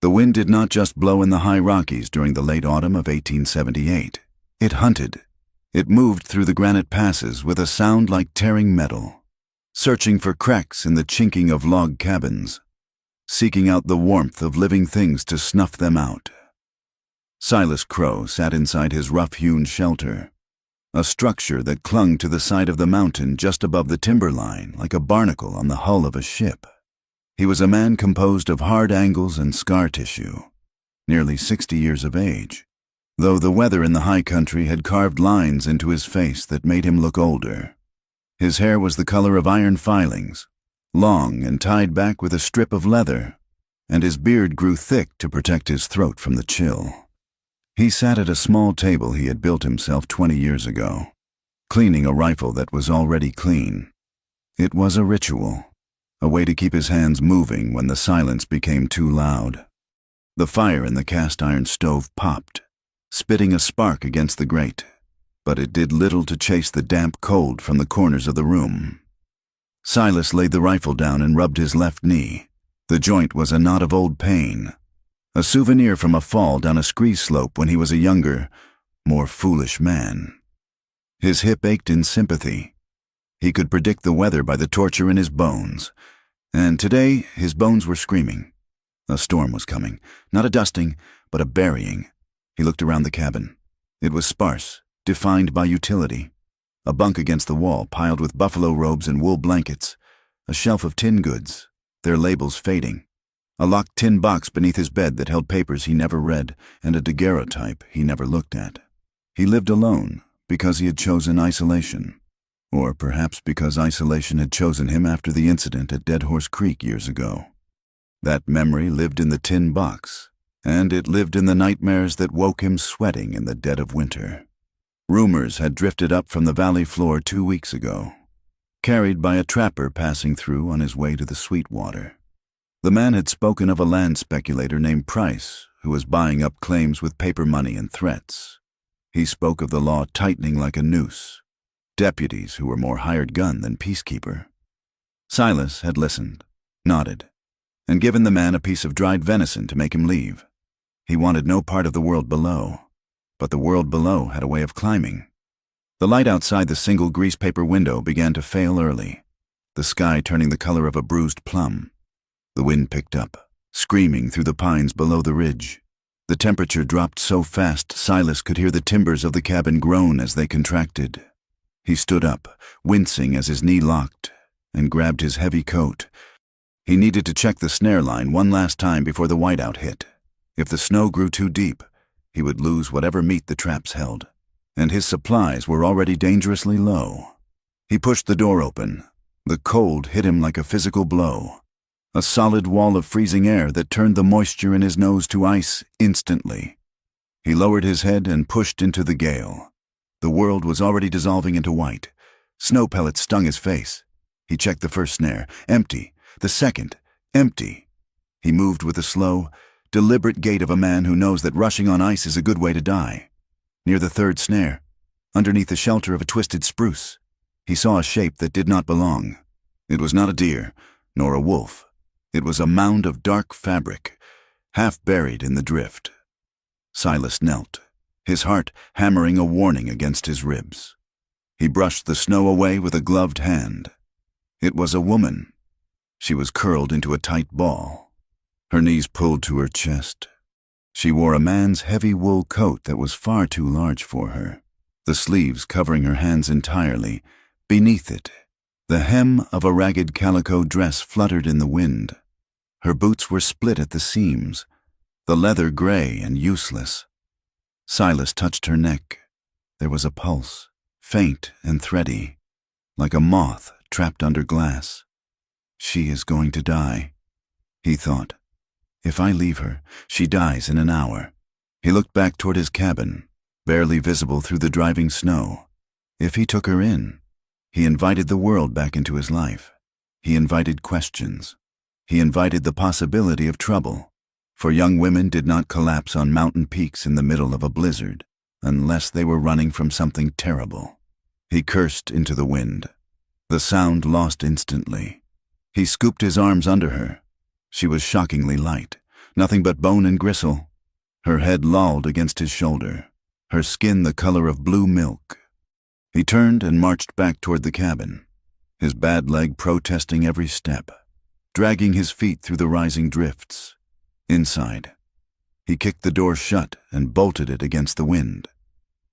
The wind did not just blow in the high Rockies during the late autumn of 1878. It hunted. It moved through the granite passes with a sound like tearing metal, searching for cracks in the chinking of log cabins, seeking out the warmth of living things to snuff them out. Silas Crow sat inside his rough-hewn shelter, a structure that clung to the side of the mountain just above the timberline like a barnacle on the hull of a ship. He was a man composed of hard angles and scar tissue, nearly 60 years of age, though the weather in the high country had carved lines into his face that made him look older. His hair was the color of iron filings, long and tied back with a strip of leather, and his beard grew thick to protect his throat from the chill. He sat at a small table he had built himself 20 years ago, cleaning a rifle that was already clean. It was a ritual, a way to keep his hands moving when the silence became too loud. The fire in the cast-iron stove popped, spitting a spark against the grate, but it did little to chase the damp cold from the corners of the room. Silas laid the rifle down and rubbed his left knee. The joint was a knot of old pain, a souvenir from a fall down a scree slope when he was a younger, more foolish man. His hip ached in sympathy. He could predict the weather by the torture in his bones, and today his bones were screaming. A storm was coming, not a dusting, but a burying. He looked around the cabin. It was sparse, defined by utility. A bunk against the wall piled with buffalo robes and wool blankets, a shelf of tin goods, their labels fading, a locked tin box beneath his bed that held papers he never read, and a daguerreotype he never looked at. He lived alone because he had chosen isolation, or perhaps because isolation had chosen him after the incident at Dead Horse Creek years ago. That memory lived in the tin box, and it lived in the nightmares that woke him sweating in the dead of winter. Rumors had drifted up from the valley floor 2 weeks ago, carried by a trapper passing through on his way to the Sweetwater. The man had spoken of a land speculator named Price who was buying up claims with paper money and threats. He spoke of the law tightening like a noose, deputies who were more hired gun than peacekeeper. Silas had listened, nodded, and given the man a piece of dried venison to make him leave. He wanted no part of the world below, but the world below had a way of climbing. The light outside the single grease paper window began to fail early, the sky turning the color of a bruised plum. The wind picked up, screaming through the pines below the ridge. The temperature dropped so fast Silas could hear the timbers of the cabin groan as they contracted. He stood up, wincing as his knee locked, and grabbed his heavy coat. He needed to check the snare line one last time before the whiteout hit. If the snow grew too deep, he would lose whatever meat the traps held, and his supplies were already dangerously low. He pushed the door open. The cold hit him like a physical blow, a solid wall of freezing air that turned the moisture in his nose to ice instantly. He lowered his head and pushed into the gale. The world was already dissolving into white. Snow pellets stung his face. He checked the first snare, empty. The second, empty. He moved with the slow, deliberate gait of a man who knows that rushing on ice is a good way to die. Near the third snare, underneath the shelter of a twisted spruce, he saw a shape that did not belong. It was not a deer, nor a wolf. It was a mound of dark fabric, half buried in the drift. Silas knelt, his heart hammering a warning against his ribs. He brushed the snow away with a gloved hand. It was a woman. She was curled into a tight ball, her knees pulled to her chest. She wore a man's heavy wool coat that was far too large for her, the sleeves covering her hands entirely. Beneath it, the hem of a ragged calico dress fluttered in the wind. Her boots were split at the seams, the leather gray and useless. Silas touched her neck. There was a pulse, faint and thready, like a moth trapped under glass. She is going to die, he thought. If I leave her, she dies in an hour. He looked back toward his cabin, barely visible through the driving snow. If he took her in, he invited the world back into his life. He invited questions. He invited the possibility of trouble, for young women did not collapse on mountain peaks in the middle of a blizzard unless they were running from something terrible. He cursed into the wind. The sound lost instantly. He scooped his arms under her. She was shockingly light, nothing but bone and gristle. Her head lolled against his shoulder, her skin the color of blue milk. He turned and marched back toward the cabin, his bad leg protesting every step, dragging his feet through the rising drifts. Inside, he kicked the door shut and bolted it against the wind.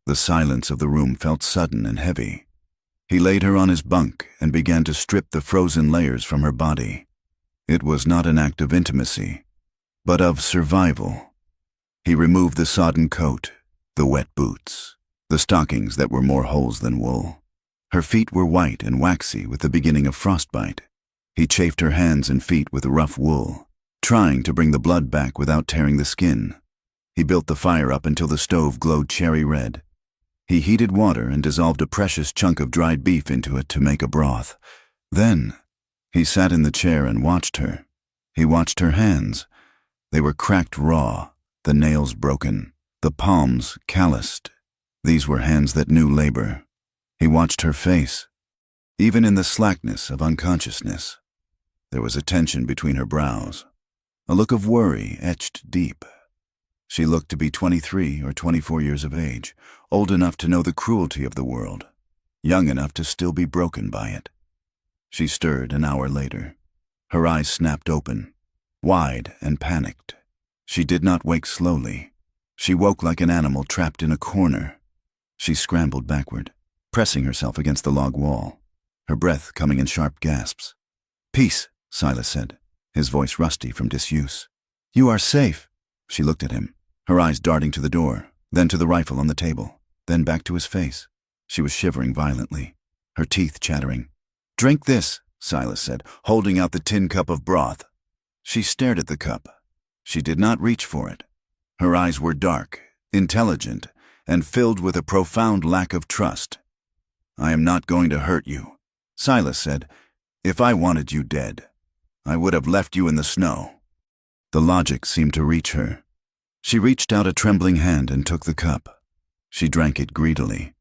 The silence of the room felt sudden and heavy. He laid her on his bunk and began to strip the frozen layers from her body. It was not an act of intimacy, but of survival. He removed the sodden coat, the wet boots, the stockings that were more holes than wool. Her feet were white and waxy with the beginning of frostbite. He chafed her hands and feet with rough wool, trying to bring the blood back without tearing the skin. He built the fire up until the stove glowed cherry red. He heated water and dissolved a precious chunk of dried beef into it to make a broth. Then, he sat in the chair and watched her. He watched her hands. They were cracked raw, the nails broken, the palms calloused. These were hands that knew labor. He watched her face. Even in the slackness of unconsciousness, there was a tension between her brows, a look of worry etched deep. She looked to be 23 or 24 years of age, old enough to know the cruelty of the world, young enough to still be broken by it. She stirred an hour later. Her eyes snapped open, wide and panicked. She did not wake slowly. She woke like an animal trapped in a corner. She scrambled backward, pressing herself against the log wall, her breath coming in sharp gasps. "Peace," Silas said, his voice rusty from disuse. "You are safe." She looked at him, her eyes darting to the door, then to the rifle on the table, then back to his face. She was shivering violently, her teeth chattering. "Drink this," Silas said, holding out the tin cup of broth. She stared at the cup. She did not reach for it. Her eyes were dark, intelligent, and filled with a profound lack of trust. "I am not going to hurt you," Silas said. "If I wanted you dead, I would have left you in the snow." The logic seemed to reach her. She reached out a trembling hand and took the cup. She drank it greedily,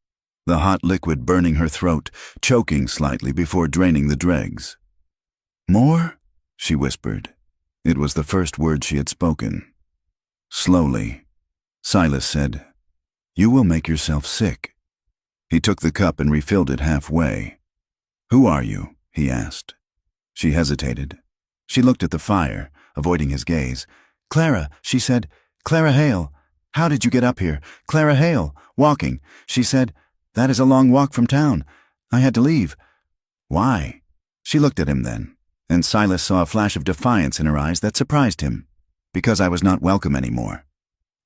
the hot liquid burning her throat, choking slightly before draining the dregs. "More?" she whispered. It was the first word she had spoken. Slowly, Silas said, "You will make yourself sick." He took the cup and refilled it halfway. "Who are you?" he asked. She hesitated. She looked at the fire, avoiding his gaze. "Clara," she said. "Clara Hale. How did you get up here? Clara Hale. Walking." She said, "That is a long walk from town. I had to leave." "Why?" She looked at him then, and Silas saw a flash of defiance in her eyes that surprised him. "Because I was not welcome anymore."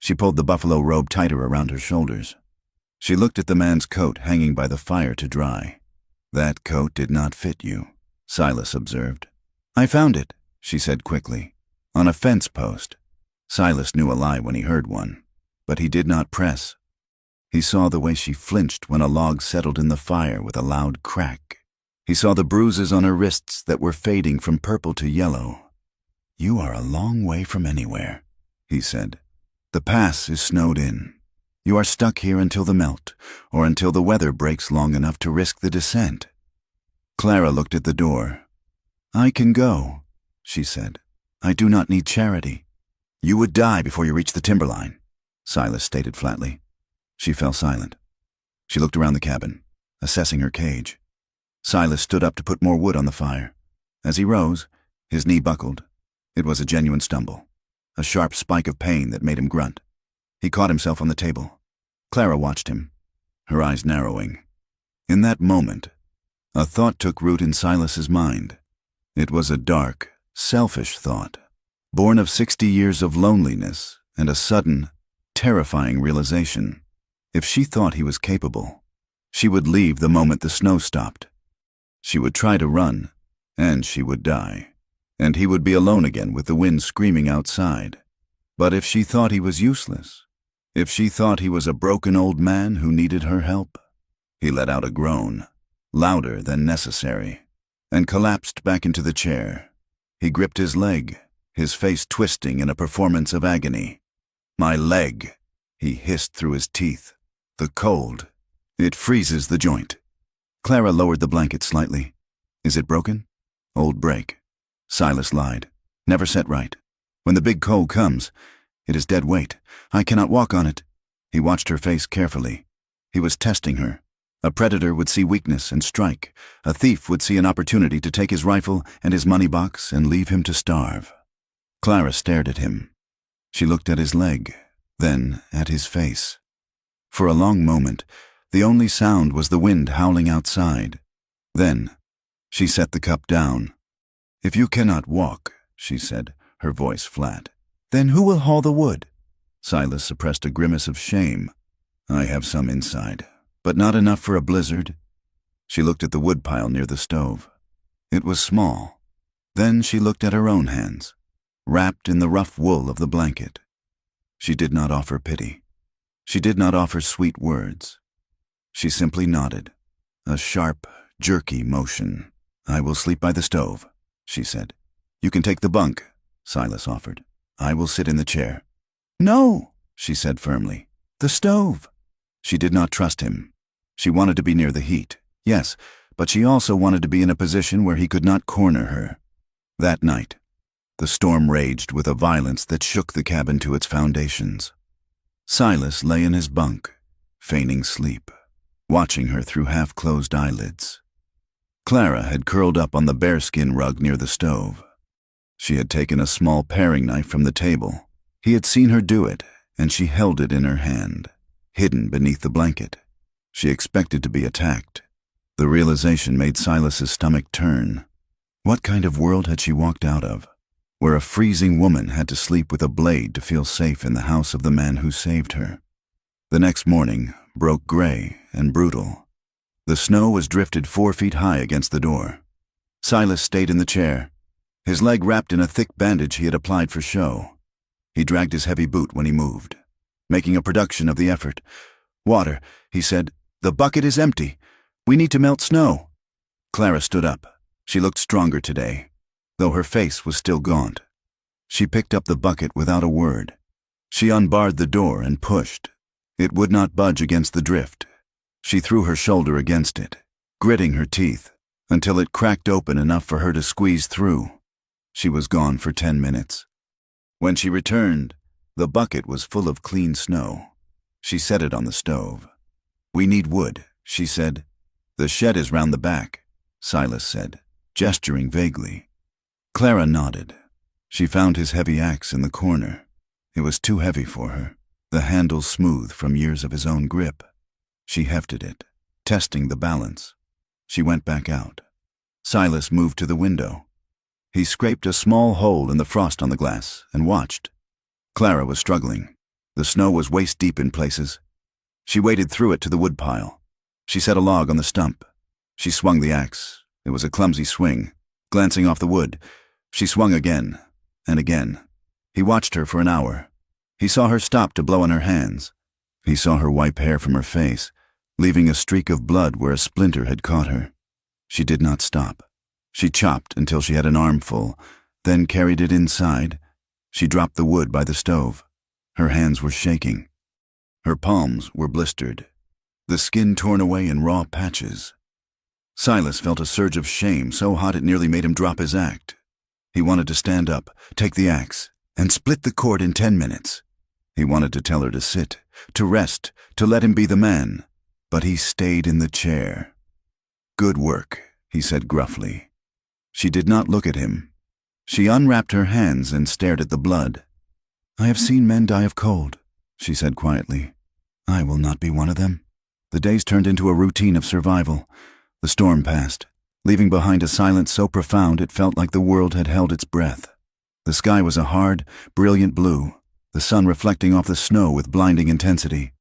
She pulled the buffalo robe tighter around her shoulders. She looked at the man's coat hanging by the fire to dry. "That coat did not fit you," Silas observed. "I found it," she said quickly, "on a fence post." Silas knew a lie when he heard one, but he did not press. He saw the way she flinched when a log settled in the fire with a loud crack. He saw the bruises on her wrists that were fading from purple to yellow. "You are a long way from anywhere," he said. "The pass is snowed in. You are stuck here until the melt, or until the weather breaks long enough to risk the descent." Clara looked at the door. "I can go," she said. "I do not need charity." "You would die before you reached the timberline," Silas stated flatly. She fell silent. She looked around the cabin, assessing her cage. Silas stood up to put more wood on the fire. As he rose, his knee buckled. It was a genuine stumble, a sharp spike of pain that made him grunt. He caught himself on the table. Clara watched him, her eyes narrowing. In that moment, a thought took root in Silas's mind. It was a dark, selfish thought, born of 60 years of loneliness and a sudden, terrifying realization. If she thought he was capable, she would leave the moment the snow stopped. She would try to run, and she would die, and he would be alone again with the wind screaming outside. But if she thought he was useless, if she thought he was a broken old man who needed her help, he let out a groan, louder than necessary, and collapsed back into the chair. He gripped his leg, his face twisting in a performance of agony. "My leg," he hissed through his teeth. "The cold. It freezes the joint." Clara lowered the blanket slightly. "Is it broken?" "Old break." Silas lied. "Never set right." When the big coal comes, it is dead weight. I cannot walk on it." He watched her face carefully. He was testing her. A predator would see weakness and strike. A thief would see an opportunity to take his rifle and his money box and leave him to starve. Clara stared at him. She looked at his leg, then at his face. For a long moment, the only sound was the wind howling outside. Then, she set the cup down. "If you cannot walk," she said, her voice flat, "then who will haul the wood?" Silas suppressed a grimace of shame. "I have some inside, but not enough for a blizzard." She looked at the woodpile near the stove. It was small. Then she looked at her own hands, wrapped in the rough wool of the blanket. She did not offer pity. She did not offer sweet words. She simply nodded, a sharp, jerky motion. "I will sleep by the stove," she said. "You can take the bunk," Silas offered. "I will sit in the chair." "No," she said firmly. "The stove." She did not trust him. She wanted to be near the heat, yes, but she also wanted to be in a position where he could not corner her. That night, the storm raged with a violence that shook the cabin to its foundations. Silas lay in his bunk, feigning sleep, watching her through half-closed eyelids. Clara had curled up on the bearskin rug near the stove. She had taken a small paring knife from the table. He had seen her do it, and she held it in her hand, hidden beneath the blanket. She expected to be attacked. The realization made Silas's stomach turn. What kind of world had she walked out of, where a freezing woman had to sleep with a blade to feel safe in the house of the man who saved her? The next morning broke gray and brutal. The snow was drifted 4 feet high against the door. Silas stayed in the chair, his leg wrapped in a thick bandage he had applied for show. He dragged his heavy boot when he moved, making a production of the effort. "Water," he said. "The bucket is empty. We need to melt snow." Clara stood up. She looked stronger today, though her face was still gaunt. She picked up the bucket without a word. She unbarred the door and pushed. It would not budge against the drift. She threw her shoulder against it, gritting her teeth, until it cracked open enough for her to squeeze through. She was gone for 10 minutes. When she returned, the bucket was full of clean snow. She set it on the stove. "We need wood," she said. "The shed is round the back," Silas said, gesturing vaguely. Clara nodded. She found his heavy axe in the corner. It was too heavy for her, the handle smooth from years of his own grip. She hefted it, testing the balance. She went back out. Silas moved to the window. He scraped a small hole in the frost on the glass and watched. Clara was struggling. The snow was waist-deep in places. She waded through it to the woodpile. She set a log on the stump. She swung the axe. It was a clumsy swing. Glancing off the wood, she swung again and again. He watched her for an hour. He saw her stop to blow on her hands. He saw her wipe hair from her face, leaving a streak of blood where a splinter had caught her. She did not stop. She chopped until she had an armful, then carried it inside. She dropped the wood by the stove. Her hands were shaking. Her palms were blistered, the skin torn away in raw patches. Silas felt a surge of shame so hot it nearly made him drop his act. He wanted to stand up, take the axe, and split the cord in 10 minutes. He wanted to tell her to sit, to rest, to let him be the man, but he stayed in the chair. "Good work," he said gruffly. She did not look at him. She unwrapped her hands and stared at the blood. "I have seen men die of cold," she said quietly. "I will not be one of them." The days turned into a routine of survival. The storm passed, leaving behind a silence so profound it felt like the world had held its breath. The sky was a hard, brilliant blue, the sun reflecting off the snow with blinding intensity.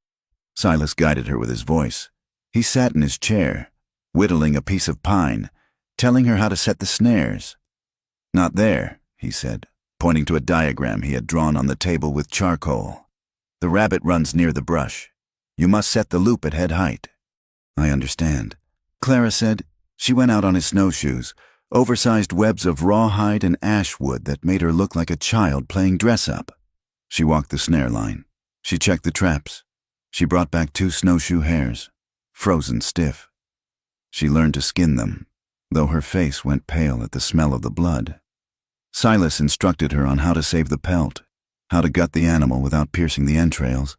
Silas guided her with his voice. He sat in his chair, whittling a piece of pine, telling her how to set the snares. "Not there," he said, pointing to a diagram he had drawn on the table with charcoal. "The rabbit runs near the brush. You must set the loop at head height." "I understand," Clara said. She went out on his snowshoes, oversized webs of rawhide and ash wood that made her look like a child playing dress-up. She walked the snare line. She checked the traps. She brought back 2 snowshoe hares, frozen stiff. She learned to skin them, though her face went pale at the smell of the blood. Silas instructed her on how to save the pelt, how to gut the animal without piercing the entrails.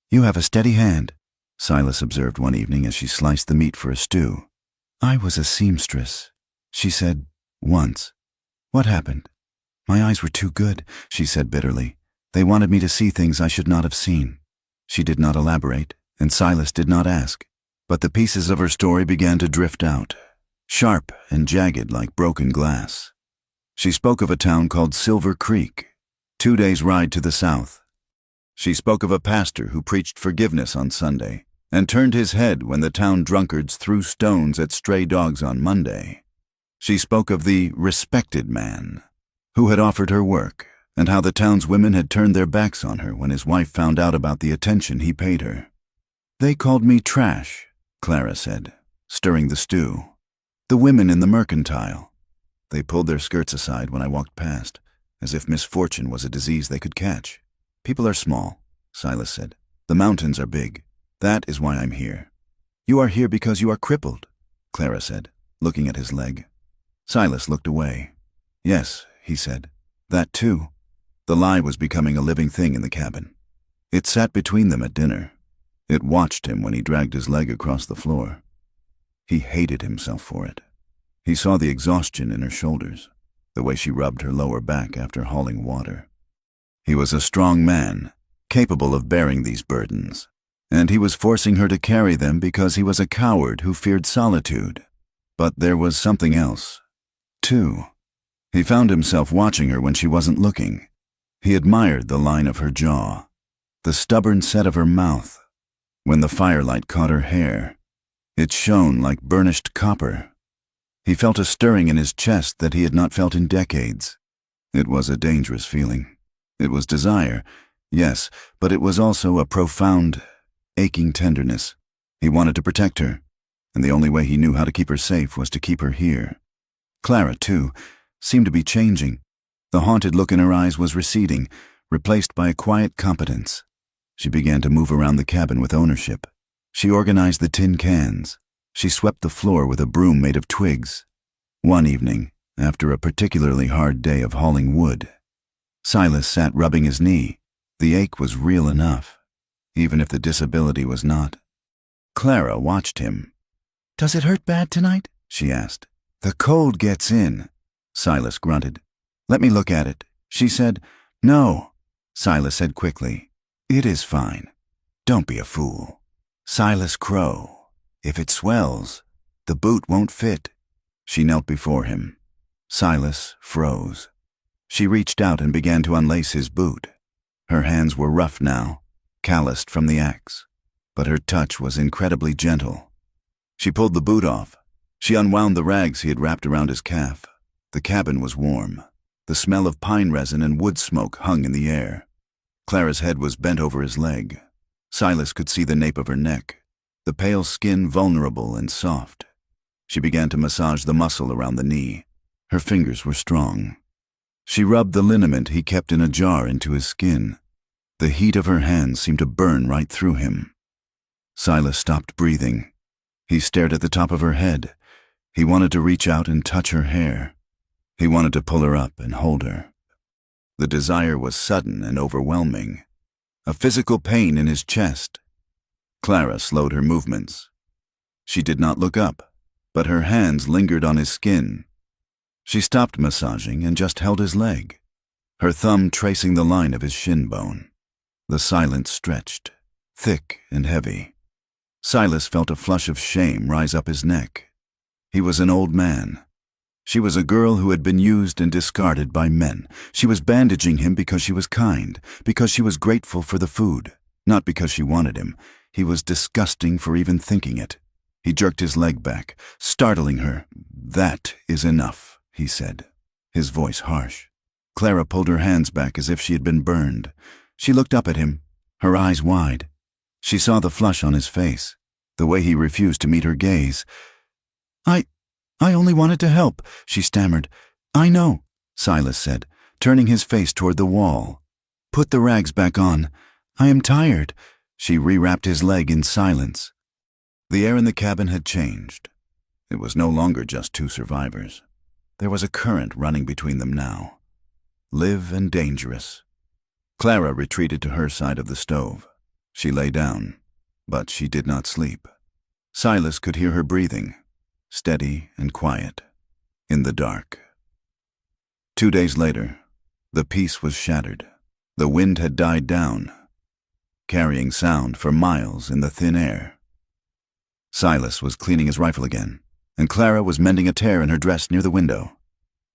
"You have a steady hand," Silas observed one evening as she sliced the meat for a stew. "I was a seamstress," she said once. "What happened?" "My eyes were too good," she said bitterly. "They wanted me to see things I should not have seen." She did not elaborate, and Silas did not ask. But the pieces of her story began to drift out, sharp and jagged like broken glass. She spoke of a town called Silver Creek, 2 days' ride to the south. She spoke of a pastor who preached forgiveness on Sunday and turned his head when the town drunkards threw stones at stray dogs on Monday. She spoke of the respected man who had offered her work and how the town's women had turned their backs on her when his wife found out about the attention he paid her. "They called me trash," Clara said, stirring the stew. "The women in the mercantile. They pulled their skirts aside when I walked past, as if misfortune was a disease they could catch. People are small," Silas said. "The mountains are big. That is why I'm here." "You are here because you are crippled," Clara said, looking at his leg. Silas looked away. "Yes," he said, "that too." The lie was becoming a living thing in the cabin. It sat between them at dinner. It watched him when he dragged his leg across the floor. He hated himself for it. He saw the exhaustion in her shoulders, the way she rubbed her lower back after hauling water. He was a strong man, capable of bearing these burdens, and he was forcing her to carry them because he was a coward who feared solitude. But there was something else, too. He found himself watching her when she wasn't looking. He admired the line of her jaw, the stubborn set of her mouth. When the firelight caught her hair, it shone like burnished copper. He felt a stirring in his chest that he had not felt in decades. It was a dangerous feeling. It was desire, yes, but it was also a profound, aching tenderness. He wanted to protect her, and the only way he knew how to keep her safe was to keep her here. Clara, too, seemed to be changing. The haunted look in her eyes was receding, replaced by a quiet competence. She began to move around the cabin with ownership. She organized the tin cans. She swept the floor with a broom made of twigs. One evening, after a particularly hard day of hauling wood, Silas sat rubbing his knee. The ache was real enough, even if the disability was not. Clara watched him. "Does it hurt bad tonight?" she asked. "The cold gets in," Silas grunted. "Let me look at it," she said. "No," Silas said quickly. "It is fine. Don't be a fool." Silas Crow. "If it swells, the boot won't fit." She knelt before him. Silas froze. She reached out and began to unlace his boot. Her hands were rough now, calloused from the axe, but her touch was incredibly gentle. She pulled the boot off. She unwound the rags he had wrapped around his calf. The cabin was warm. The smell of pine resin and wood smoke hung in the air. Clara's head was bent over his leg. Silas could see the nape of her neck, the pale skin vulnerable and soft. She began to massage the muscle around the knee. Her fingers were strong. She rubbed the liniment he kept in a jar into his skin. The heat of her hands seemed to burn right through him. Silas stopped breathing. He stared at the top of her head. He wanted to reach out and touch her hair. He wanted to pull her up and hold her. The desire was sudden and overwhelming. A physical pain in his chest. Clara slowed her movements. She did not look up, but her hands lingered on his skin. She stopped massaging and just held his leg, her thumb tracing the line of his shin bone. The silence stretched, thick and heavy. Silas felt a flush of shame rise up his neck. He was an old man. She was a girl who had been used and discarded by men. She was bandaging him because she was kind, because she was grateful for the food, not because she wanted him. He was disgusting for even thinking it. He jerked his leg back, startling her. "That is enough," he said, his voice harsh. Clara pulled her hands back as if she had been burned. She looked up at him, her eyes wide. She saw the flush on his face, the way he refused to meet her gaze. I only wanted to help," she stammered. "I know," Silas said, turning his face toward the wall. "Put the rags back on. I am tired." She rewrapped his leg in silence. The air in the cabin had changed. It was no longer just two survivors. There was a current running between them now. Live and dangerous. Clara retreated to her side of the stove. She lay down, but she did not sleep. Silas could hear her breathing, steady and quiet, in the dark. 2 days later, the peace was shattered. The wind had died down, carrying sound for miles in the thin air. Silas was cleaning his rifle again, and Clara was mending a tear in her dress near the window.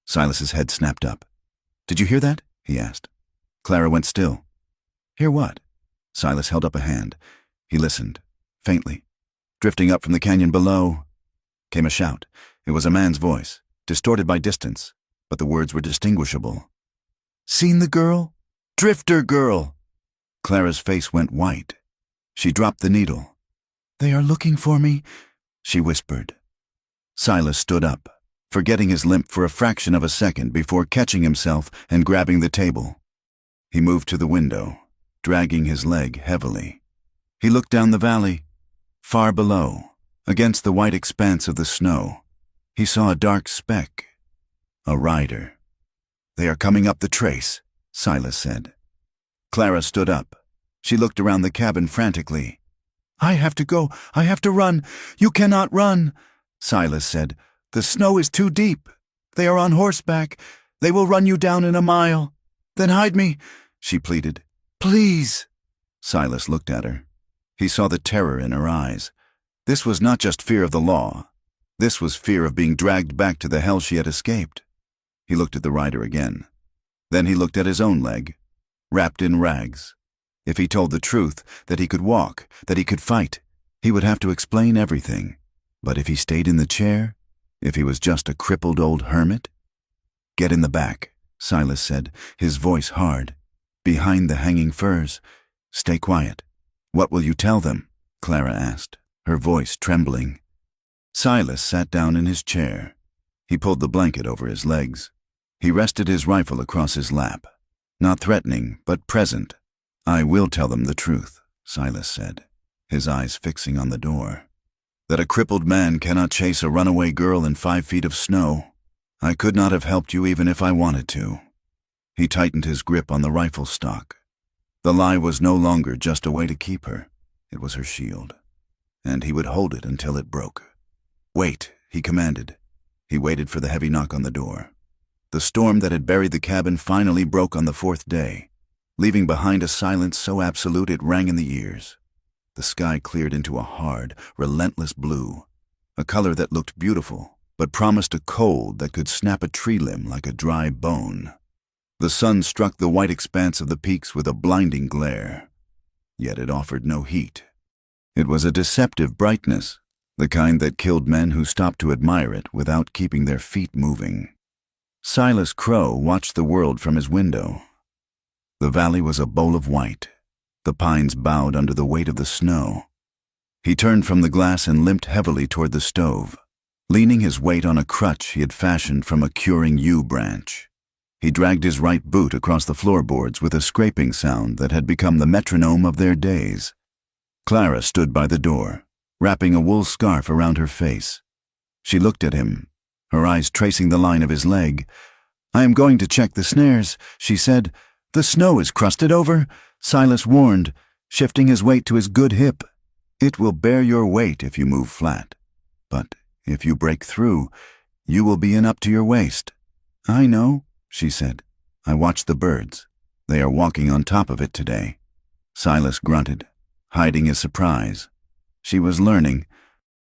Silas's head snapped up. "Did you hear that?" he asked. Clara went still. "Hear what?" Silas held up a hand. He listened, faintly. Drifting up from the canyon below came a shout. It was a man's voice, distorted by distance, but the words were distinguishable. "Seen the girl? Drifter girl!" Clara's face went white. She dropped the needle. "They are looking for me," she whispered. Silas stood up, forgetting his limp for a fraction of a second before catching himself and grabbing the table. He moved to the window, dragging his leg heavily. He looked down the valley. Far below, against the white expanse of the snow, he saw a dark speck. A rider. "They are coming up the trace," Silas said. Clara stood up. She looked around the cabin frantically. "I have to go. I have to run. You cannot run," Silas said. "The snow is too deep. They are on horseback. They will run you down in a mile. Then hide me," she pleaded. "Please." Silas looked at her. He saw the terror in her eyes. This was not just fear of the law. This was fear of being dragged back to the hell she had escaped. He looked at the rider again. Then he looked at his own leg, wrapped in rags. If he told the truth, that he could walk, that he could fight, he would have to explain everything. But if he stayed in the chair, if he was just a crippled old hermit? "Get in the back," Silas said, his voice hard. "Behind the hanging furs. Stay quiet." "What will you tell them?" Clara asked, her voice trembling. Silas sat down in his chair. He pulled the blanket over his legs. He rested his rifle across his lap. Not threatening, but present. "I will tell them the truth," Silas said, his eyes fixing on the door. "That a crippled man cannot chase a runaway girl in 5 feet of snow. I could not have helped you even if I wanted to." He tightened his grip on the rifle stock. The lie was no longer just a way to keep her. It was her shield. And he would hold it until it broke. "Wait," he commanded. He waited for the heavy knock on the door. The storm that had buried the cabin finally broke on the 4th day, leaving behind a silence so absolute it rang in the ears. The sky cleared into a hard, relentless blue, a color that looked beautiful, but promised a cold that could snap a tree limb like a dry bone. The sun struck the white expanse of the peaks with a blinding glare, yet it offered no heat. It was a deceptive brightness, the kind that killed men who stopped to admire it without keeping their feet moving. Silas Crow watched the world from his window. The valley was a bowl of white. The pines bowed under the weight of the snow. He turned from the glass and limped heavily toward the stove, leaning his weight on a crutch he had fashioned from a curing yew branch. He dragged his right boot across the floorboards with a scraping sound that had become the metronome of their days. Clara stood by the door, wrapping a wool scarf around her face. She looked at him, her eyes tracing the line of his leg. "I am going to check the snares," she said. "The snow is crusted over," Silas warned, shifting his weight to his good hip. "It will bear your weight if you move flat. But if you break through, you will be in up to your waist." "I know," she said. "I watched the birds. They are walking on top of it today." Silas grunted, hiding his surprise. She was learning.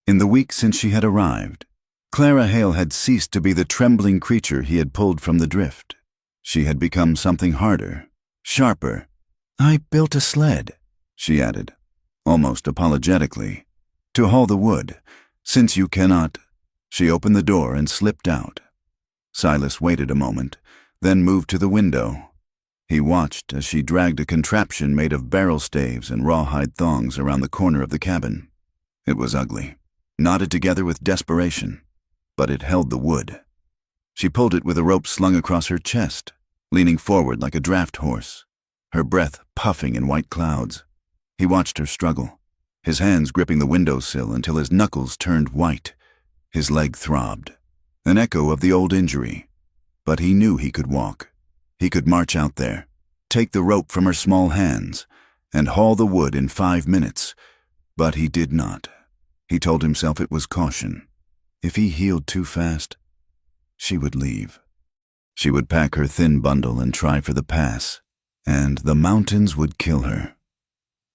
In the week since she had arrived, Clara Hale had ceased to be the trembling creature he had pulled from the drift. She had become something harder, sharper. "I built a sled," she added, almost apologetically, "to haul the wood. Since you cannot—" She opened the door and slipped out. Silas waited a moment, then moved to the window. He watched as she dragged a contraption made of barrel staves and rawhide thongs around the corner of the cabin. It was ugly, knotted together with desperation, but it held the wood. She pulled it with a rope slung across her chest, leaning forward like a draft horse, her breath puffing in white clouds. He watched her struggle, his hands gripping the windowsill until his knuckles turned white. His leg throbbed. An echo of the old injury. But he knew he could walk. He could march out there, take the rope from her small hands, and haul the wood in 5 minutes. But he did not. He told himself it was caution. If he healed too fast, she would leave. She would pack her thin bundle and try for the pass, and the mountains would kill her.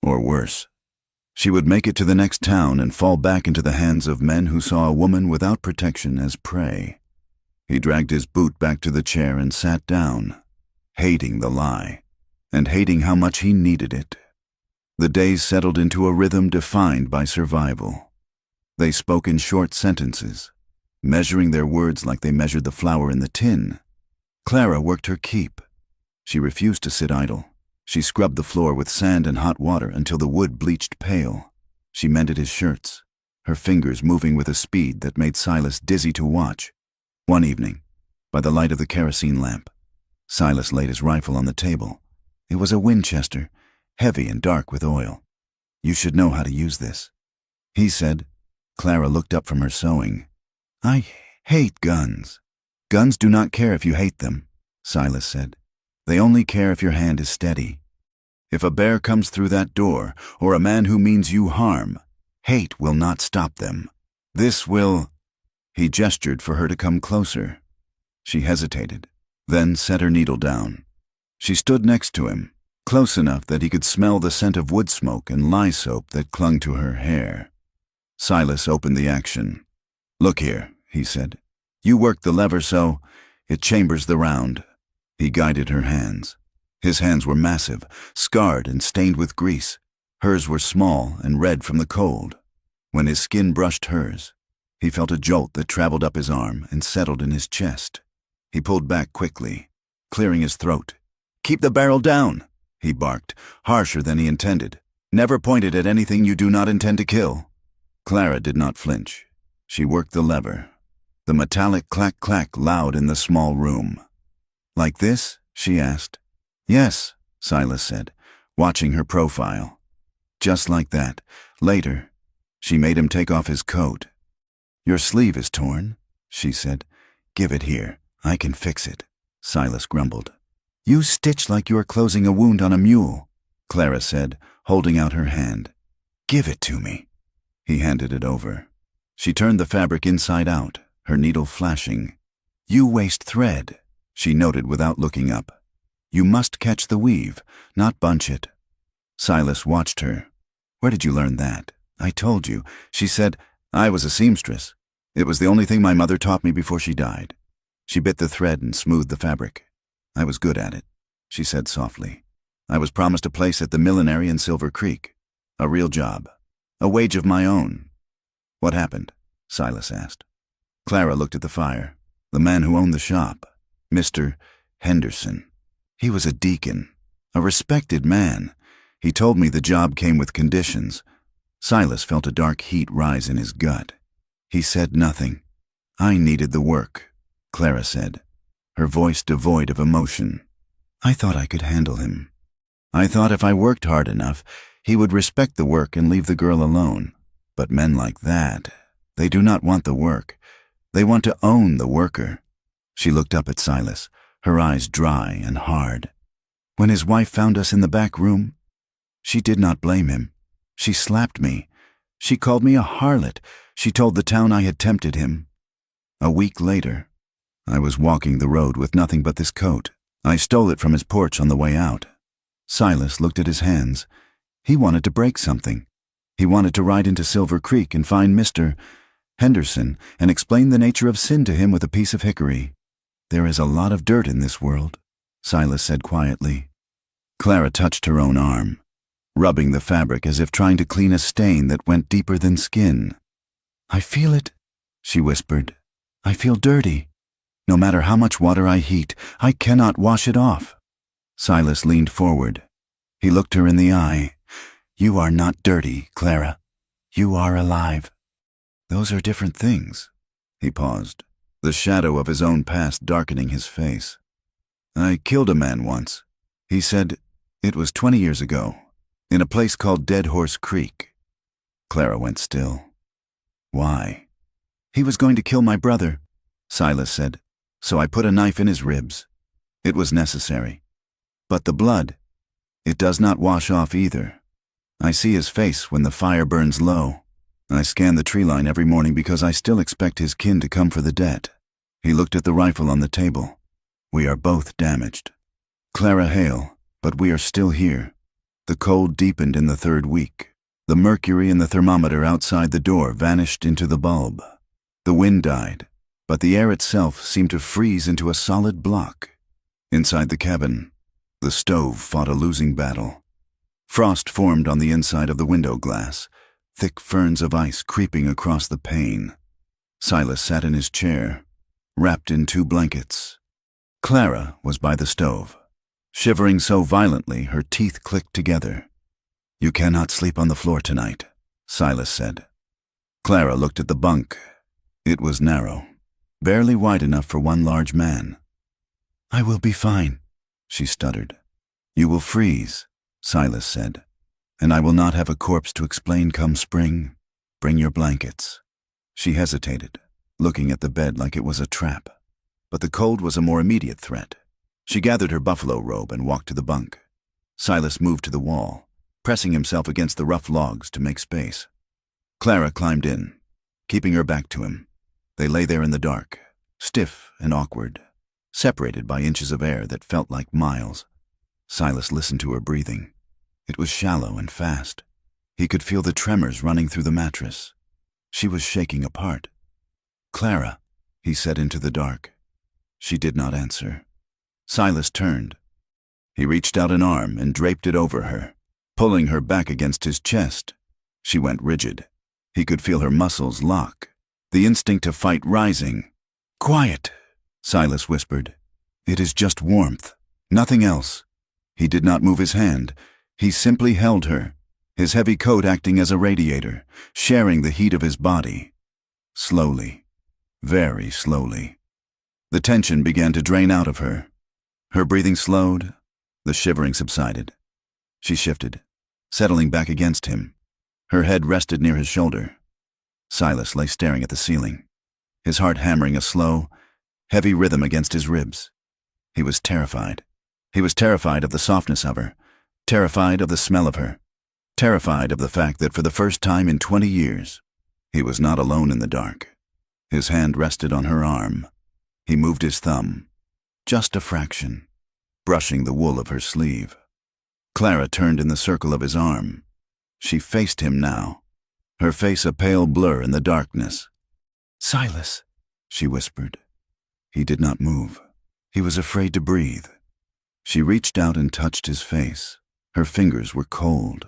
Or worse. She would make it to the next town and fall back into the hands of men who saw a woman without protection as prey. He dragged his boot back to the chair and sat down, hating the lie, and hating how much he needed it. The days settled into a rhythm defined by survival. They spoke in short sentences, measuring their words like they measured the flour in the tin. Clara worked her keep. She refused to sit idle. She scrubbed the floor with sand and hot water until the wood bleached pale. She mended his shirts, her fingers moving with a speed that made Silas dizzy to watch. One evening, by the light of the kerosene lamp, Silas laid his rifle on the table. It was a Winchester, heavy and dark with oil. "You should know how to use this," he said. Clara looked up from her sewing. "I hate guns." "Guns do not care if you hate them," Silas said. "They only care if your hand is steady. If a bear comes through that door, or a man who means you harm, hate will not stop them. This will—" He gestured for her to come closer. She hesitated, then set her needle down. She stood next to him, close enough that he could smell the scent of wood smoke and lye soap that clung to her hair. Silas opened the action. "Look here," he said. "You work the lever so it chambers the round." He guided her hands. His hands were massive, scarred and stained with grease. Hers were small and red from the cold. When his skin brushed hers, he felt a jolt that traveled up his arm and settled in his chest. He pulled back quickly, clearing his throat. "Keep the barrel down," he barked, harsher than he intended. "Never point it at anything you do not intend to kill." Clara did not flinch. She worked the lever. The metallic clack-clack loud in the small room. "Like this?" she asked. "Yes," Silas said, watching her profile. "Just like that. Later." She made him take off his coat. "Your sleeve is torn," she said. "Give it here. I can fix it," Silas grumbled. "You stitch like you are closing a wound on a mule," Clara said, holding out her hand. "Give it to me." He handed it over. She turned the fabric inside out, her needle flashing. "You waste thread," she noted without looking up. "You must catch the weave, not bunch it." Silas watched her. "Where did you learn that?" "I told you," she said. "I was a seamstress. It was the only thing my mother taught me before she died." She bit the thread and smoothed the fabric. "I was good at it," she said softly. "I was promised a place at the millinery in Silver Creek. A real job. A wage of my own." "What happened?" Silas asked. Clara looked at the fire. "The man who owned the shop, Mr. Henderson. He was a deacon, a respected man. He told me the job came with conditions." Silas felt a dark heat rise in his gut. He said nothing. "I needed the work," Clara said, her voice devoid of emotion. "I thought I could handle him. I thought if I worked hard enough, he would respect the work and leave the girl alone. But men like that, they do not want the work. They want to own the worker." She looked up at Silas, her eyes dry and hard. "When his wife found us in the back room, she did not blame him. She slapped me. She called me a harlot. She told the town I had tempted him. A week later, I was walking the road with nothing but this coat. I stole it from his porch on the way out." Silas looked at his hands. He wanted to break something. He wanted to ride into Silver Creek and find Mr. Henderson and explain the nature of sin to him with a piece of hickory. "There is a lot of dirt in this world," Silas said quietly. Clara touched her own arm, rubbing the fabric as if trying to clean a stain that went deeper than skin. "I feel it," she whispered. "I feel dirty. No matter how much water I heat, I cannot wash it off." Silas leaned forward. He looked her in the eye. "You are not dirty, Clara. You are alive." "Those are different things." He paused, the shadow of his own past darkening his face. "I killed a man once," he said. "It was 20 years ago, in a place called Dead Horse Creek." Clara went still. "Why?" "He was going to kill my brother," Silas said, so I put a knife in his ribs. It was necessary. But the blood, it does not wash off either. I see his face when the fire burns low. I scan the tree line every morning because I still expect his kin to come for the debt. He looked at the rifle on the table. We are both damaged. Clara Hale, but we are still here. The cold deepened in the 3rd week. The mercury in the thermometer outside the door vanished into the bulb. The wind died, but the air itself seemed to freeze into a solid block. Inside the cabin, the stove fought a losing battle. Frost formed on the inside of the window glass, thick ferns of ice creeping across the pane. Silas sat in his chair, wrapped in 2 blankets. Clara was by the stove, shivering so violently her teeth clicked together. You cannot sleep on the floor tonight, Silas said. Clara looked at the bunk. It was narrow, barely wide enough for one large man. I will be fine, she stuttered. You will freeze, Silas said, and I will not have a corpse to explain come spring. Bring your blankets. She hesitated, looking at the bed like it was a trap. But the cold was a more immediate threat. She gathered her buffalo robe and walked to the bunk. Silas moved to the wall, pressing himself against the rough logs to make space. Clara climbed in, keeping her back to him. They lay there in the dark, stiff and awkward, separated by inches of air that felt like miles. Silas listened to her breathing. It was shallow and fast. He could feel the tremors running through the mattress. She was shaking apart. Clara, he said into the dark. She did not answer. Silas turned. He reached out an arm and draped it over her, pulling her back against his chest. She went rigid. He could feel her muscles lock, the instinct to fight rising. Quiet, Silas whispered. It is just warmth, nothing else. He did not move his hand. He simply held her, his heavy coat acting as a radiator, sharing the heat of his body. Slowly, very slowly. The tension began to drain out of her. Her breathing slowed. The shivering subsided. She shifted, settling back against him. Her head rested near his shoulder. Silas lay staring at the ceiling, his heart hammering a slow, heavy rhythm against his ribs. He was terrified. He was terrified of the softness of her, terrified of the smell of her, terrified of the fact that for the first time in 20 years, he was not alone in the dark. His hand rested on her arm. He moved his thumb, just a fraction, brushing the wool of her sleeve. Clara turned in the circle of his arm. She faced him now, her face a pale blur in the darkness. Silas, she whispered. He did not move. He was afraid to breathe. She reached out and touched his face. Her fingers were cold,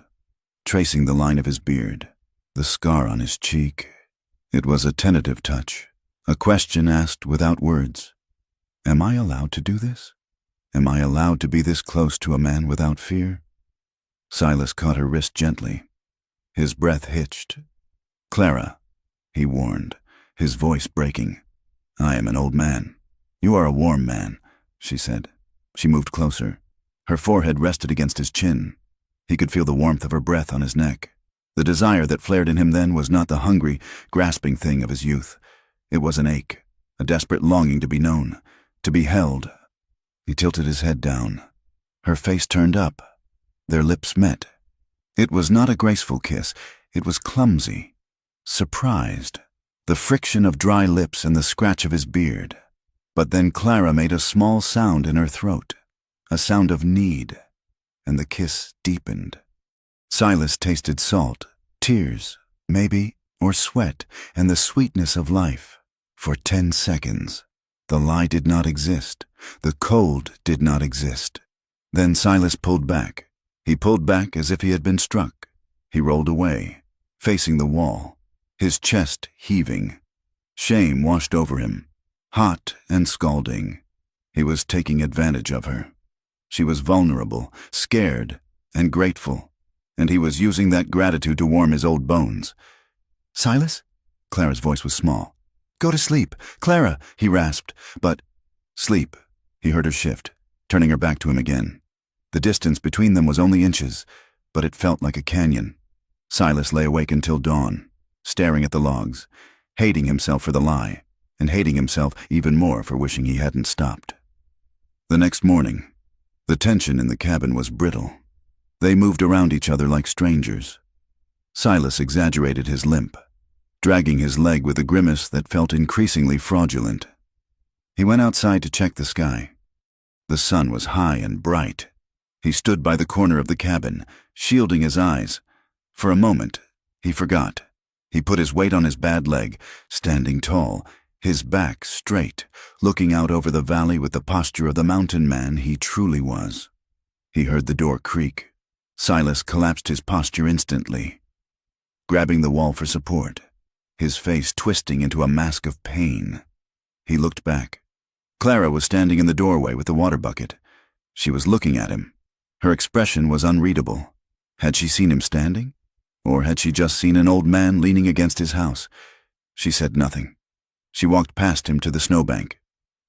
tracing the line of his beard, the scar on his cheek. It was a tentative touch, a question asked without words. Am I allowed to do this? Am I allowed to be this close to a man without fear? Silas caught her wrist gently. His breath hitched. Clara, he warned, his voice breaking. I am an old man. You are a warm man, she said. She moved closer. Her forehead rested against his chin. He could feel the warmth of her breath on his neck. The desire that flared in him then was not the hungry, grasping thing of his youth. It was an ache, a desperate longing to be known, to be held. He tilted his head down. Her face turned up. Their lips met. It was not a graceful kiss. It was clumsy, surprised, the friction of dry lips and the scratch of his beard. But then Clara made a small sound in her throat, a sound of need, and the kiss deepened. Silas tasted salt, tears, maybe, or sweat, and the sweetness of life. For 10 seconds. The lie did not exist. The cold did not exist. Then Silas pulled back. He pulled back as if he had been struck. He rolled away, facing the wall, his chest heaving. Shame washed over him, hot and scalding. He was taking advantage of her. She was vulnerable, scared, and grateful, and he was using that gratitude to warm his old bones. Silas? Clara's voice was small. Go to sleep. Clara, he rasped. But, sleep, he heard her shift, turning her back to him again. The distance between them was only inches, but it felt like a canyon. Silas lay awake until dawn, staring at the logs, hating himself for the lie, and hating himself even more for wishing he hadn't stopped. The next morning, the tension in the cabin was brittle. They moved around each other like strangers. Silas exaggerated his limp, dragging his leg with a grimace that felt increasingly fraudulent. He went outside to check the sky. The sun was high and bright. He stood by the corner of the cabin, shielding his eyes. For a moment, he forgot. He put his weight on his bad leg, standing tall, his back straight, looking out over the valley with the posture of the mountain man he truly was. He heard the door creak. Silas collapsed his posture instantly, grabbing the wall for support, his face twisting into a mask of pain. He looked back. Clara was standing in the doorway with the water bucket. She was looking at him. Her expression was unreadable. Had she seen him standing? Or had she just seen an old man leaning against his house? She said nothing. She walked past him to the snowbank,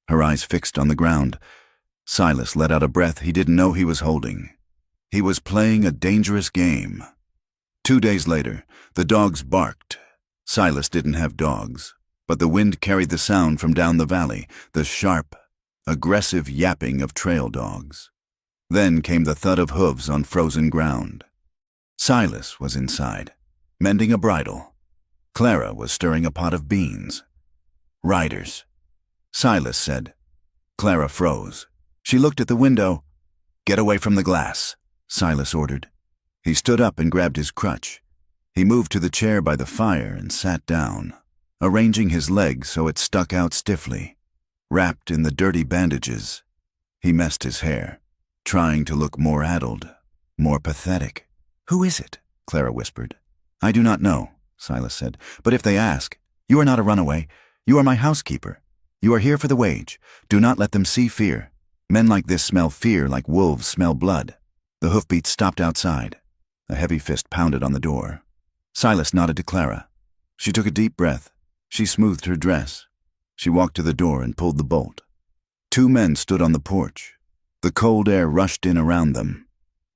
her eyes fixed on the ground. Silas let out a breath he didn't know he was holding. He was playing a dangerous game. 2 days later, the dogs barked. Silas didn't have dogs, but the wind carried the sound from down the valley, the sharp, aggressive yapping of trail dogs. Then came the thud of hooves on frozen ground. Silas was inside, mending a bridle. Clara was stirring a pot of beans. Riders, Silas said. Clara froze. She looked at the window. "Get away from the glass," Silas ordered. He stood up and grabbed his crutch. He moved to the chair by the fire and sat down, arranging his leg so it stuck out stiffly, wrapped in the dirty bandages. He messed his hair, trying to look more addled, more pathetic. "Who is it?" Clara whispered. "I do not know," Silas said, "but if they ask, you are not a runaway. You are my housekeeper. You are here for the wage. Do not let them see fear. Men like this smell fear like wolves smell blood." The hoofbeats stopped outside. A heavy fist pounded on the door. Silas nodded to Clara. She took a deep breath. She smoothed her dress. She walked to the door and pulled the bolt. 2 men stood on the porch. The cold air rushed in around them.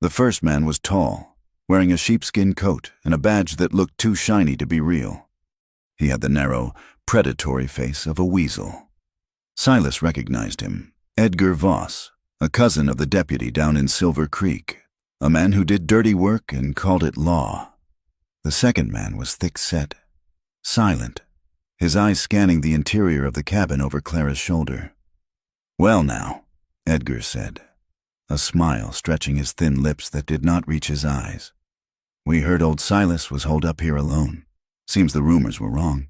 The first man was tall, wearing a sheepskin coat and a badge that looked too shiny to be real. He had the narrow, predatory face of a weasel. Silas recognized him. Edgar Voss, a cousin of the deputy down in Silver Creek, a man who did dirty work and called it law. The second man was thick-set, silent, his eyes scanning the interior of the cabin over Clara's shoulder. "Well now," Edgar said, a smile stretching his thin lips that did not reach his eyes. "We heard old Silas was holed up here alone. Seems the rumors were wrong."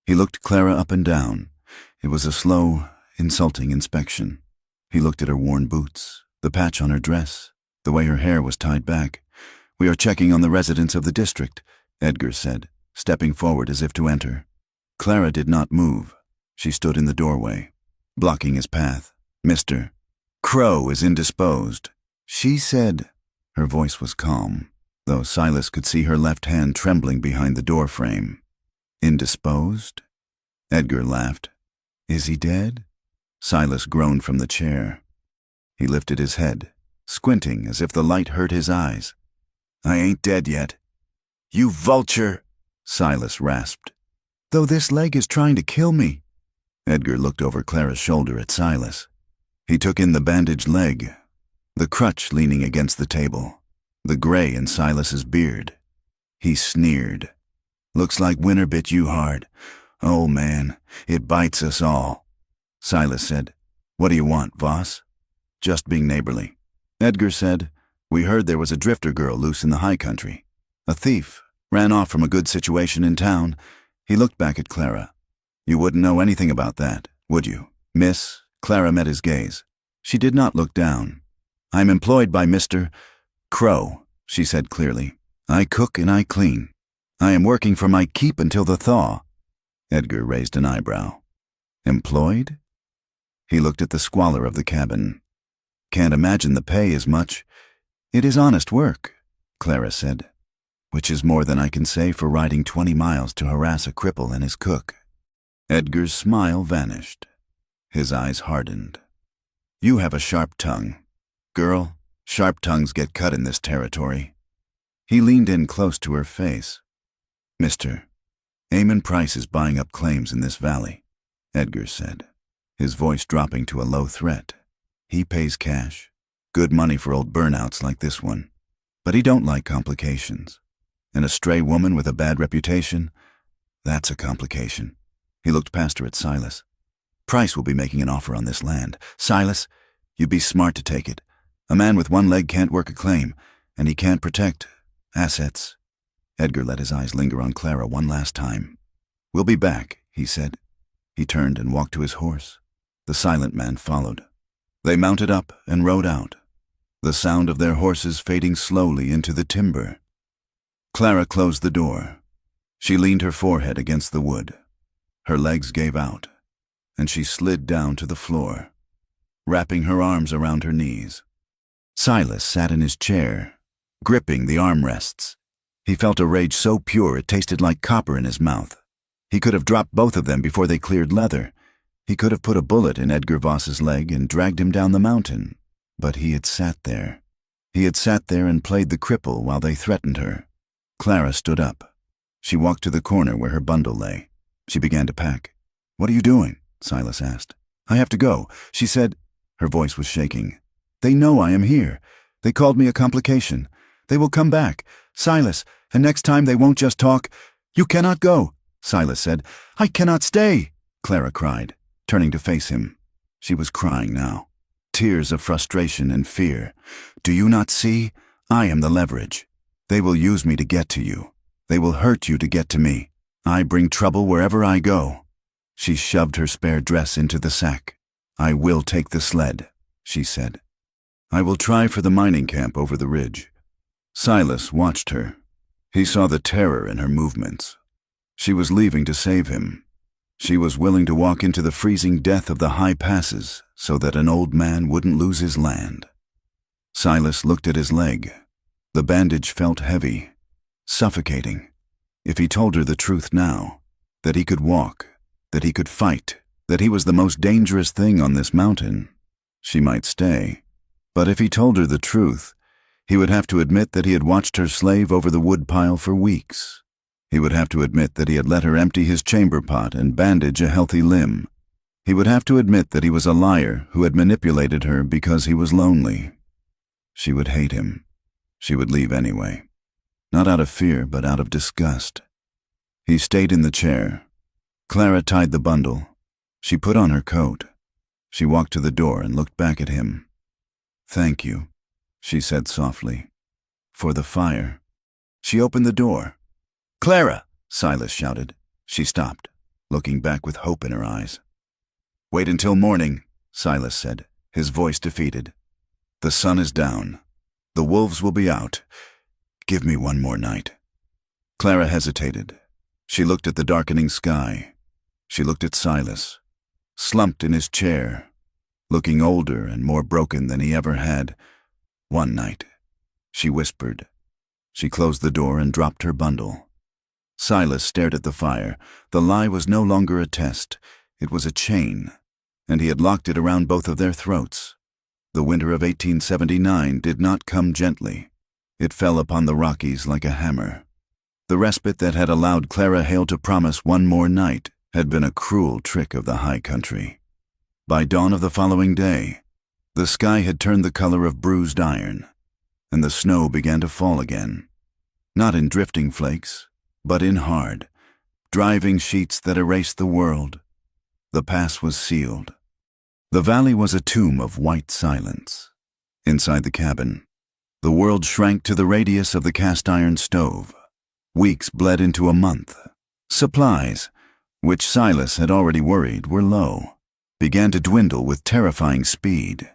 He looked Clara up and down. It was a slow, insulting inspection. He looked at her worn boots, the patch on her dress, the way her hair was tied back. "We are checking on the residents of the district," Edgar said, stepping forward as if to enter. Clara did not move. She stood in the doorway, blocking his path. "Mr. Crow is indisposed," she said. Her voice was calm, though Silas could see her left hand trembling behind the door frame. "Indisposed?" Edgar laughed. "Is he dead?" Silas groaned from the chair. He lifted his head, squinting as if the light hurt his eyes. "I ain't dead yet." "You vulture," Silas rasped. "Though this leg is trying to kill me." Edgar looked over Clara's shoulder at Silas. He took in the bandaged leg, the crutch leaning against the table, the gray in Silas's beard. He sneered. "Looks like winter bit you hard. Oh man, it bites us all." Silas said, "What do you want, Voss?" "Just being neighborly." Edgar said, "We heard there was a drifter girl loose in the high country. A thief, ran off from a good situation in town." He looked back at Clara. "You wouldn't know anything about that, would you, miss?" Clara met his gaze. She did not look down. "I'm employed by Mr. Crow," she said clearly. "I cook and I clean. I am working for my keep until the thaw." Edgar raised an eyebrow. "Employed?" He looked at the squalor of the cabin. "Can't imagine the pay is much." "It is honest work," Clara said, "which is more than I can say for riding 20 miles to harass a cripple and his cook." Edgar's smile vanished. His eyes hardened. "You have a sharp tongue. Girl, sharp tongues get cut in this territory." He leaned in close to her face. "Mr. Amon Price is buying up claims in this valley. Edgar said, his voice dropping to a low threat. He pays cash. Good money for old burnouts like this one. But he don't like complications. And a stray woman with a bad reputation? That's a complication. He looked past her at Silas. Price will be making an offer on this land. Silas, you'd be smart to take it. A man with one leg can't work a claim, and he can't protect assets. Edgar let his eyes linger on Clara one last time. We'll be back, he said. He turned and walked to his horse. The silent man followed. They mounted up and rode out, the sound of their horses fading slowly into the timber. Clara closed the door. She leaned her forehead against the wood. Her legs gave out, and she slid down to the floor, wrapping her arms around her knees. Silas sat in his chair, gripping the armrests. He felt a rage so pure it tasted like copper in his mouth. He could have dropped both of them before they cleared leather. He could have put a bullet in Edgar Voss's leg and dragged him down the mountain. But he had sat there. He had sat there and played the cripple while they threatened her. Clara stood up. She walked to the corner where her bundle lay. She began to pack. What are you doing? Silas asked. I have to go, she said. Her voice was shaking. They know I am here. They called me a complication. They will come back. Silas, and next time they won't just talk. You cannot go, Silas said. I cannot stay, Clara cried, turning to face him. She was crying now. Tears of frustration and fear. Do you not see? I am the leverage. They will use me to get to you. They will hurt you to get to me. I bring trouble wherever I go. She shoved her spare dress into the sack. I will take the sled, she said. I will try for the mining camp over the ridge. Silas watched her. He saw the terror in her movements. She was leaving to save him. She was willing to walk into the freezing death of the high passes so that an old man wouldn't lose his land. Silas looked at his leg. The bandage felt heavy, suffocating. If he told her the truth now, that he could walk, that he could fight, that he was the most dangerous thing on this mountain, she might stay. But if he told her the truth, he would have to admit that he had watched her slave over the woodpile for weeks. He would have to admit that he had let her empty his chamber pot and bandage a healthy limb. He would have to admit that he was a liar who had manipulated her because he was lonely. She would hate him. She would leave anyway. Not out of fear, but out of disgust. He stayed in the chair. Clara tied the bundle. She put on her coat. She walked to the door and looked back at him. Thank you, she said softly, for the fire. She opened the door. Clara, Silas shouted. She stopped, looking back with hope in her eyes. Wait until morning, Silas said, his voice defeated. The sun is down. The wolves will be out. Give me one more night. Clara hesitated. She looked at the darkening sky. She looked at Silas, slumped in his chair, looking older and more broken than he ever had. One night, she whispered. She closed the door and dropped her bundle. Silas stared at the fire. The lie was no longer a test. It was a chain, and he had locked it around both of their throats. The winter of 1879 did not come gently. It fell upon the Rockies like a hammer. The respite that had allowed Clara Hale to promise one more night had been a cruel trick of the high country. By dawn of the following day, the sky had turned the color of bruised iron, and the snow began to fall again, not in drifting flakes, but in hard, driving sheets that erased the world. The pass was sealed. The valley was a tomb of white silence. Inside the cabin, the world shrank to the radius of the cast-iron stove. Weeks bled into a month. Supplies, which Silas had already worried were low, began to dwindle with terrifying speed.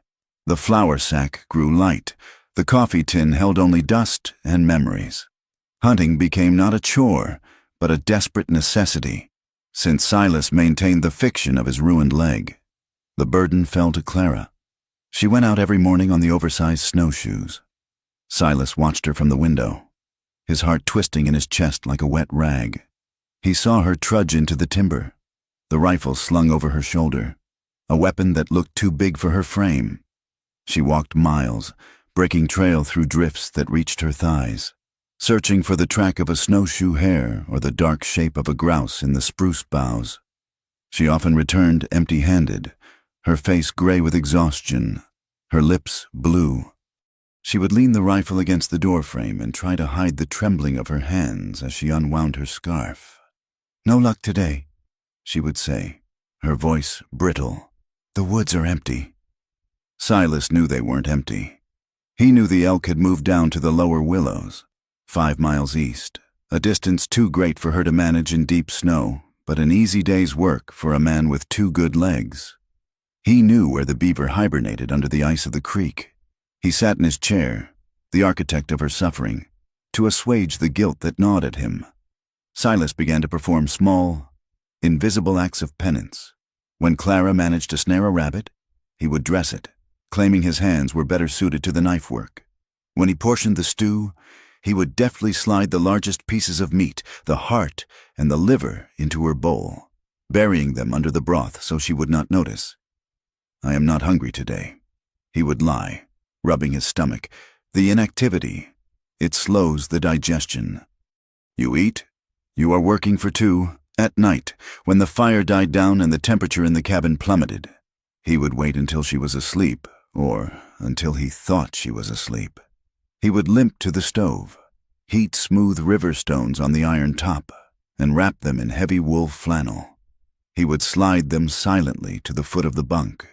The flour sack grew light. The coffee tin held only dust and memories. Hunting became not a chore, but a desperate necessity, since Silas maintained the fiction of his ruined leg. The burden fell to Clara. She went out every morning on the oversized snowshoes. Silas watched her from the window, his heart twisting in his chest like a wet rag. He saw her trudge into the timber, the rifle slung over her shoulder, a weapon that looked too big for her frame. She walked miles, breaking trail through drifts that reached her thighs, searching for the track of a snowshoe hare or the dark shape of a grouse in the spruce boughs. She often returned empty-handed, her face gray with exhaustion, her lips blue. She would lean the rifle against the doorframe and try to hide the trembling of her hands as she unwound her scarf. "No luck today," she would say, her voice brittle. "The woods are empty." Silas knew they weren't empty. He knew the elk had moved down to the lower willows, 5 miles east, a distance too great for her to manage in deep snow, but an easy day's work for a man with 2 good legs. He knew where the beaver hibernated under the ice of the creek. He sat in his chair, the architect of her suffering, to assuage the guilt that gnawed at him. Silas began to perform small, invisible acts of penance. When Clara managed to snare a rabbit, he would dress it, claiming his hands were better suited to the knife work. When he portioned the stew, he would deftly slide the largest pieces of meat, the heart and the liver, into her bowl, burying them under the broth so she would not notice. "I am not hungry today," he would lie, rubbing his stomach. "The inactivity, it slows the digestion." "You eat? You are working for 2." At night, when the fire died down and the temperature in the cabin plummeted, he would wait until she was asleep, or until he thought she was asleep. He would limp to the stove, heat smooth river stones on the iron top, and wrap them in heavy wool flannel. He would slide them silently to the foot of the bunk,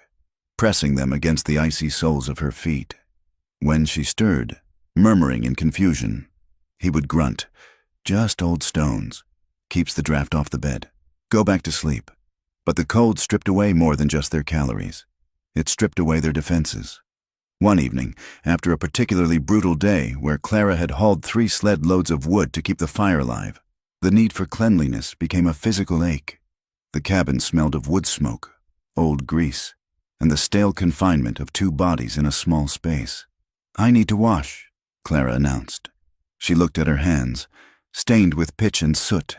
pressing them against the icy soles of her feet. When she stirred, murmuring in confusion, he would grunt, "Just old stones. Keeps the draft off the bed. Go back to sleep." But the cold stripped away more than just their calories. It stripped away their defenses. One evening, after a particularly brutal day where Clara had hauled 3 sled loads of wood to keep the fire alive, the need for cleanliness became a physical ache. The cabin smelled of wood smoke, old grease, and the stale confinement of 2 bodies in a small space. "I need to wash," Clara announced. She looked at her hands, stained with pitch and soot.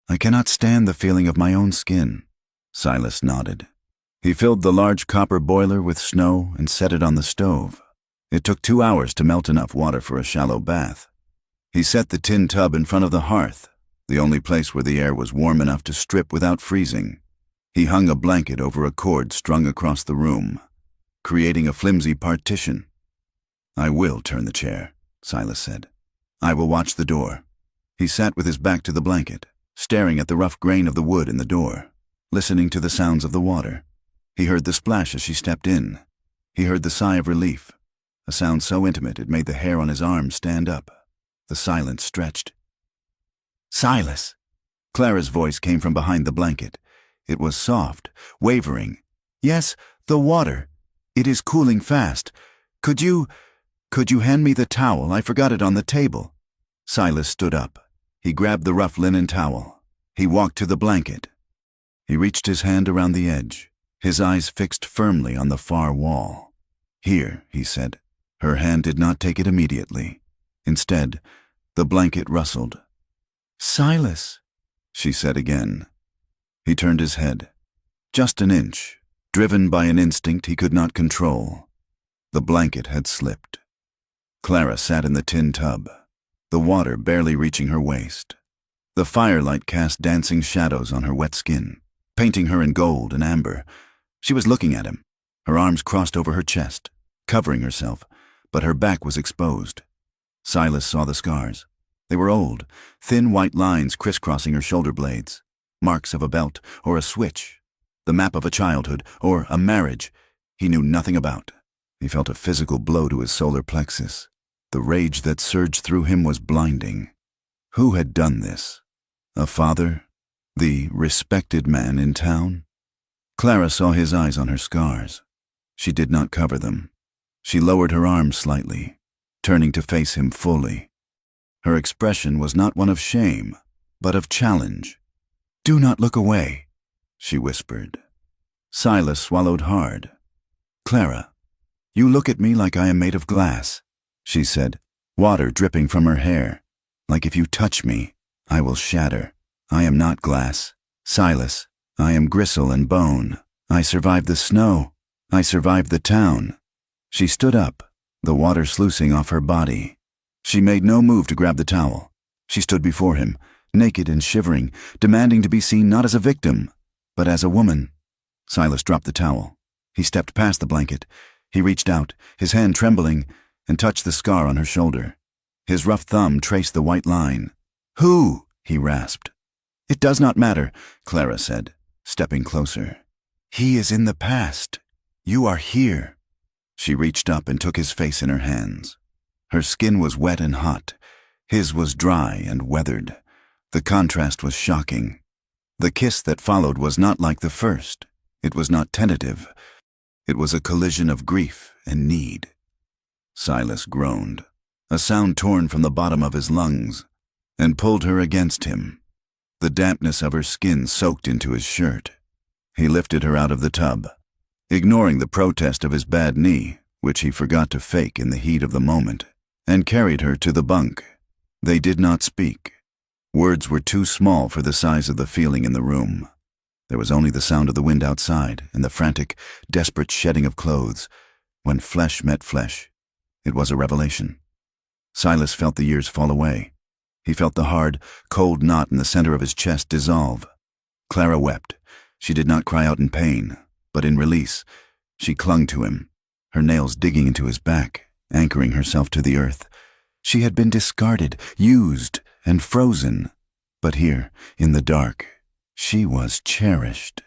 "I cannot stand the feeling of my own skin." Silas nodded. He filled the large copper boiler with snow and set it on the stove. It took 2 hours to melt enough water for a shallow bath. He set the tin tub in front of the hearth, the only place where the air was warm enough to strip without freezing. He hung a blanket over a cord strung across the room, creating a flimsy partition. "I will turn the chair," Silas said. "I will watch the door." He sat with his back to the blanket, staring at the rough grain of the wood in the door, listening to the sounds of the water. He heard the splash as she stepped in. He heard the sigh of relief, a sound so intimate it made the hair on his arm stand up. The silence stretched. "Silas!" Clara's voice came from behind the blanket. It was soft, wavering. "Yes, the water. It is cooling fast. Could you hand me the towel? I forgot it on the table." Silas stood up. He grabbed the rough linen towel. He walked to the blanket. He reached his hand around the edge, his eyes fixed firmly on the far wall. "Here," he said. Her hand did not take it immediately. Instead, the blanket rustled. "Silas," she said again. He turned his head. Just an inch, driven by an instinct he could not control. The blanket had slipped. Clara sat in the tin tub, the water barely reaching her waist. The firelight cast dancing shadows on her wet skin, painting her in gold and amber. She was looking at him, her arms crossed over her chest, covering herself, but her back was exposed. Silas saw the scars. They were old, thin white lines crisscrossing her shoulder blades, marks of a belt or a switch, the map of a childhood or a marriage he knew nothing about. He felt a physical blow to his solar plexus. The rage that surged through him was blinding. Who had done this? A father? The respected man in town? Clara saw his eyes on her scars. She did not cover them. She lowered her arms slightly, turning to face him fully. Her expression was not one of shame, but of challenge. "Do not look away," she whispered. Silas swallowed hard. "Clara, you look at me like I am made of glass," she said, water dripping from her hair. "Like if you touch me, I will shatter. I am not glass. Silas, I am gristle and bone. I survived the snow. I survived the town." She stood up, the water sluicing off her body. She made no move to grab the towel. She stood before him, naked and shivering, demanding to be seen not as a victim, But as a woman, Silas dropped the towel. He stepped past the blanket. He reached out, his hand trembling, and touched the scar on her shoulder. His rough thumb traced the white line. "Who?" he rasped. "It does not matter," Clara said, stepping closer. "He is in the past. You are here." She reached up and took his face in her hands. Her skin was wet and hot. His was dry and weathered. The contrast was shocking. The kiss that followed was not like the first. It was not tentative. It was a collision of grief and need. Silas groaned, a sound torn from the bottom of his lungs, and pulled her against him. The dampness of her skin soaked into his shirt. He lifted her out of the tub, ignoring the protest of his bad knee, which he forgot to fake in the heat of the moment, and carried her to the bunk. They did not speak. Words were too small for the size of the feeling in the room. There was only the sound of the wind outside and the frantic, desperate shedding of clothes. When flesh met flesh, it was a revelation. Silas felt the years fall away. He felt the hard, cold knot in the center of his chest dissolve. Clara wept. She did not cry out in pain, but in release. She clung to him, her nails digging into his back, anchoring herself to the earth. She had been discarded, used, and frozen. But here, in the dark, she was cherished.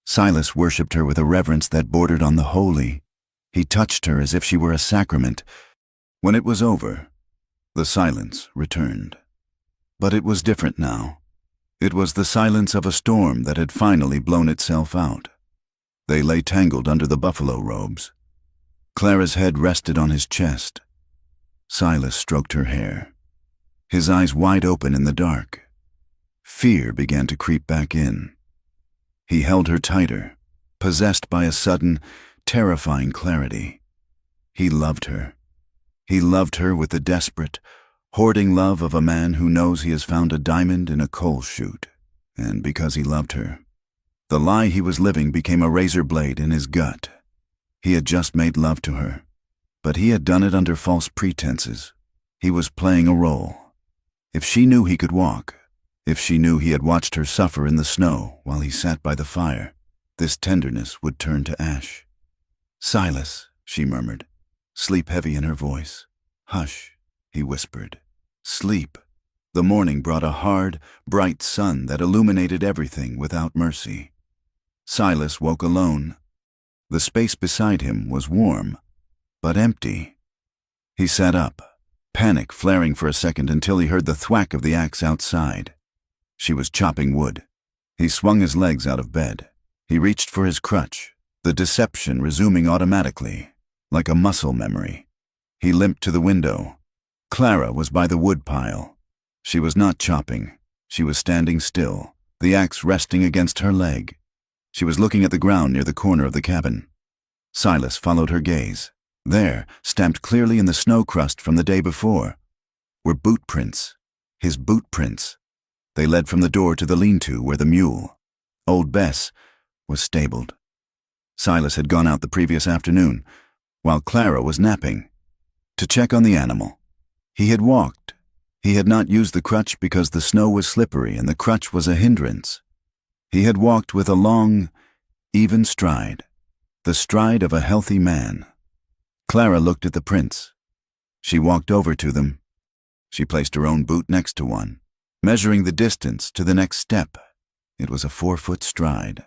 Silas worshipped her with a reverence that bordered on the holy. He touched her as if she were a sacrament. When it was over, the silence returned. But it was different now. It was the silence of a storm that had finally blown itself out. They lay tangled under the buffalo robes. Clara's head rested on his chest. Silas stroked her hair, his eyes wide open in the dark. Fear began to creep back in. He held her tighter, possessed by a sudden, terrifying clarity. He loved her. He loved her with the desperate, hoarding love of a man who knows he has found a diamond in a coal chute. And because he loved her, the lie he was living became a razor blade in his gut. He had just made love to her, but he had done it under false pretenses. He was playing a role. If she knew he could walk, if she knew he had watched her suffer in the snow while he sat by the fire, this tenderness would turn to ash. "Silas," she murmured, sleep heavy in her voice. "Hush," he whispered. "Sleep." The morning brought a hard, bright sun that illuminated everything without mercy. Silas woke alone. The space beside him was warm, but empty. He sat up, panic flaring for a second until he heard the thwack of the axe outside. She was chopping wood. He swung his legs out of bed. He reached for his crutch, the deception resuming automatically, like a muscle memory. He limped to the window. Clara was by the wood pile. She was not chopping. She was standing still, the axe resting against her leg. She was looking at the ground near the corner of the cabin. Silas followed her gaze. There, stamped clearly in the snow crust from the day before, were boot prints. His boot prints. They led from the door to the lean-to where the mule, Old Bess, was stabled. Silas had gone out the previous afternoon, while Clara was napping, to check on the animal. He had walked. He had not used the crutch because the snow was slippery and the crutch was a hindrance. He had walked with a long, even stride, the stride of a healthy man. Clara looked at the prints. She walked over to them. She placed her own boot next to one, measuring the distance to the next step. It was a 4-foot stride.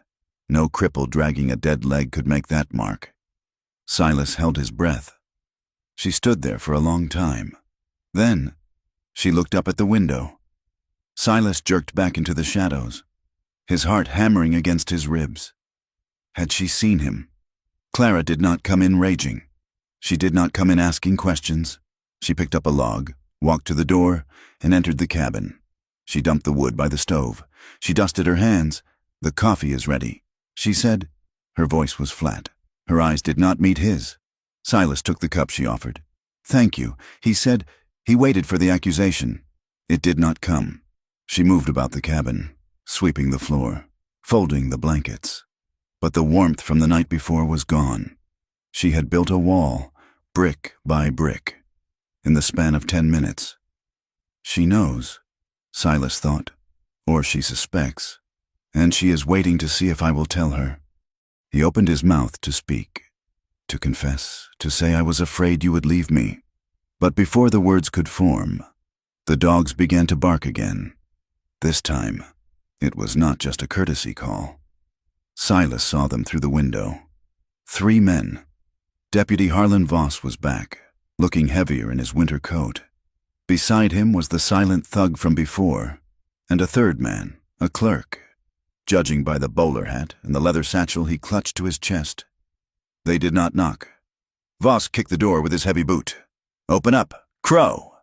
No cripple dragging a dead leg could make that mark. Silas held his breath. She stood there for a long time. Then, she looked up at the window. Silas jerked back into the shadows, his heart hammering against his ribs. Had she seen him? Clara did not come in raging. She did not come in asking questions. She picked up a log, walked to the door, and entered the cabin. She dumped the wood by the stove. She dusted her hands. "The coffee is ready," she said. Her voice was flat. Her eyes did not meet his. Silas took the cup she offered. "Thank you," he said. He waited for the accusation. It did not come. She moved about the cabin, sweeping the floor, folding the blankets. But the warmth from the night before was gone. She had built a wall, brick by brick, in the span of 10 minutes. She knows, Silas thought, or she suspects. and she is waiting to see if I will tell her." He opened his mouth to speak, to confess, to say I was afraid you would leave me. But before the words could form, the dogs began to bark again. This time, it was not just a courtesy call. Silas saw them through the window. 3 men. Deputy Harlan Voss was back, looking heavier in his winter coat. Beside him was the silent thug from before, and a third man, a clerk, judging by the bowler hat and the leather satchel he clutched to his chest. They did not knock. Voss kicked the door with his heavy boot. "Open up, Crow!"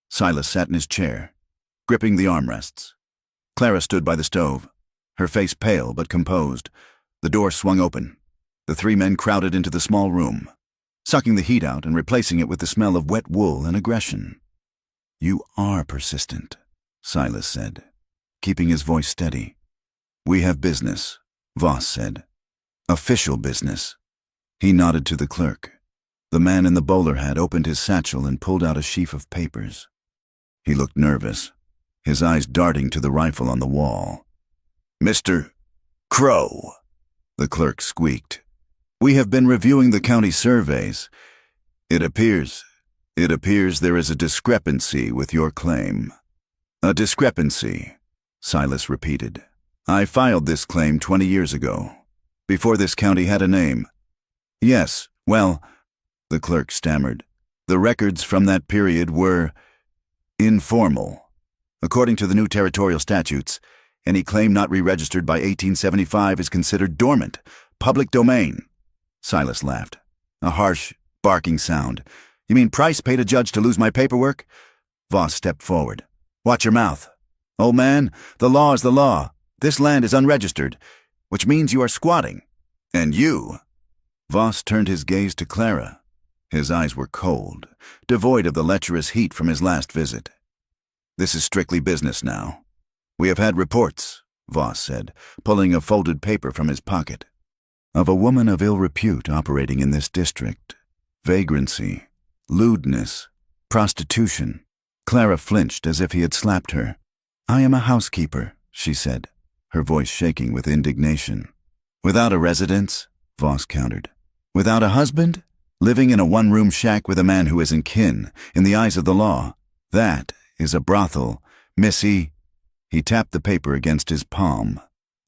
Silas sat in his chair, gripping the armrests. Clara stood by the stove, her face pale but composed. The door swung open. The 3 men crowded into the small room, sucking the heat out and replacing it with the smell of wet wool and aggression. "You are persistent," Silas said, keeping his voice steady. "We have business," Voss said. "Official business." He nodded to the clerk. The man in the bowler hat opened his satchel and pulled out a sheaf of papers. He looked nervous, his eyes darting to the rifle on the wall. "Mr. Crow," the clerk squeaked. "We have been reviewing the county surveys. It appears there is a discrepancy with your claim." "A discrepancy," Silas repeated. "I filed this claim 20 years ago, before this county had a name." "Yes, well," the clerk stammered, "the records from that period were informal. According to the new territorial statutes, any claim not re-registered by 1875 is considered dormant, public domain." Silas laughed. A harsh, barking sound. "You mean Price paid a judge to lose my paperwork?" Voss stepped forward. "Watch your mouth. Old man, the law is the law. This land is unregistered, which means you are squatting. And you—" Voss turned his gaze to Clara. His eyes were cold, devoid of the lecherous heat from his last visit. "This is strictly business now. We have had reports," Voss said, pulling a folded paper from his pocket, "of a woman of ill repute operating in this district. Vagrancy, lewdness, prostitution." Clara flinched as if he had slapped her. "I am a housekeeper," she said, her voice shaking with indignation. "Without a residence?" Voss countered. "Without a husband? Living in a one-room shack with a man who isn't kin, in the eyes of the law. That is a brothel, Missy." He tapped the paper against his palm.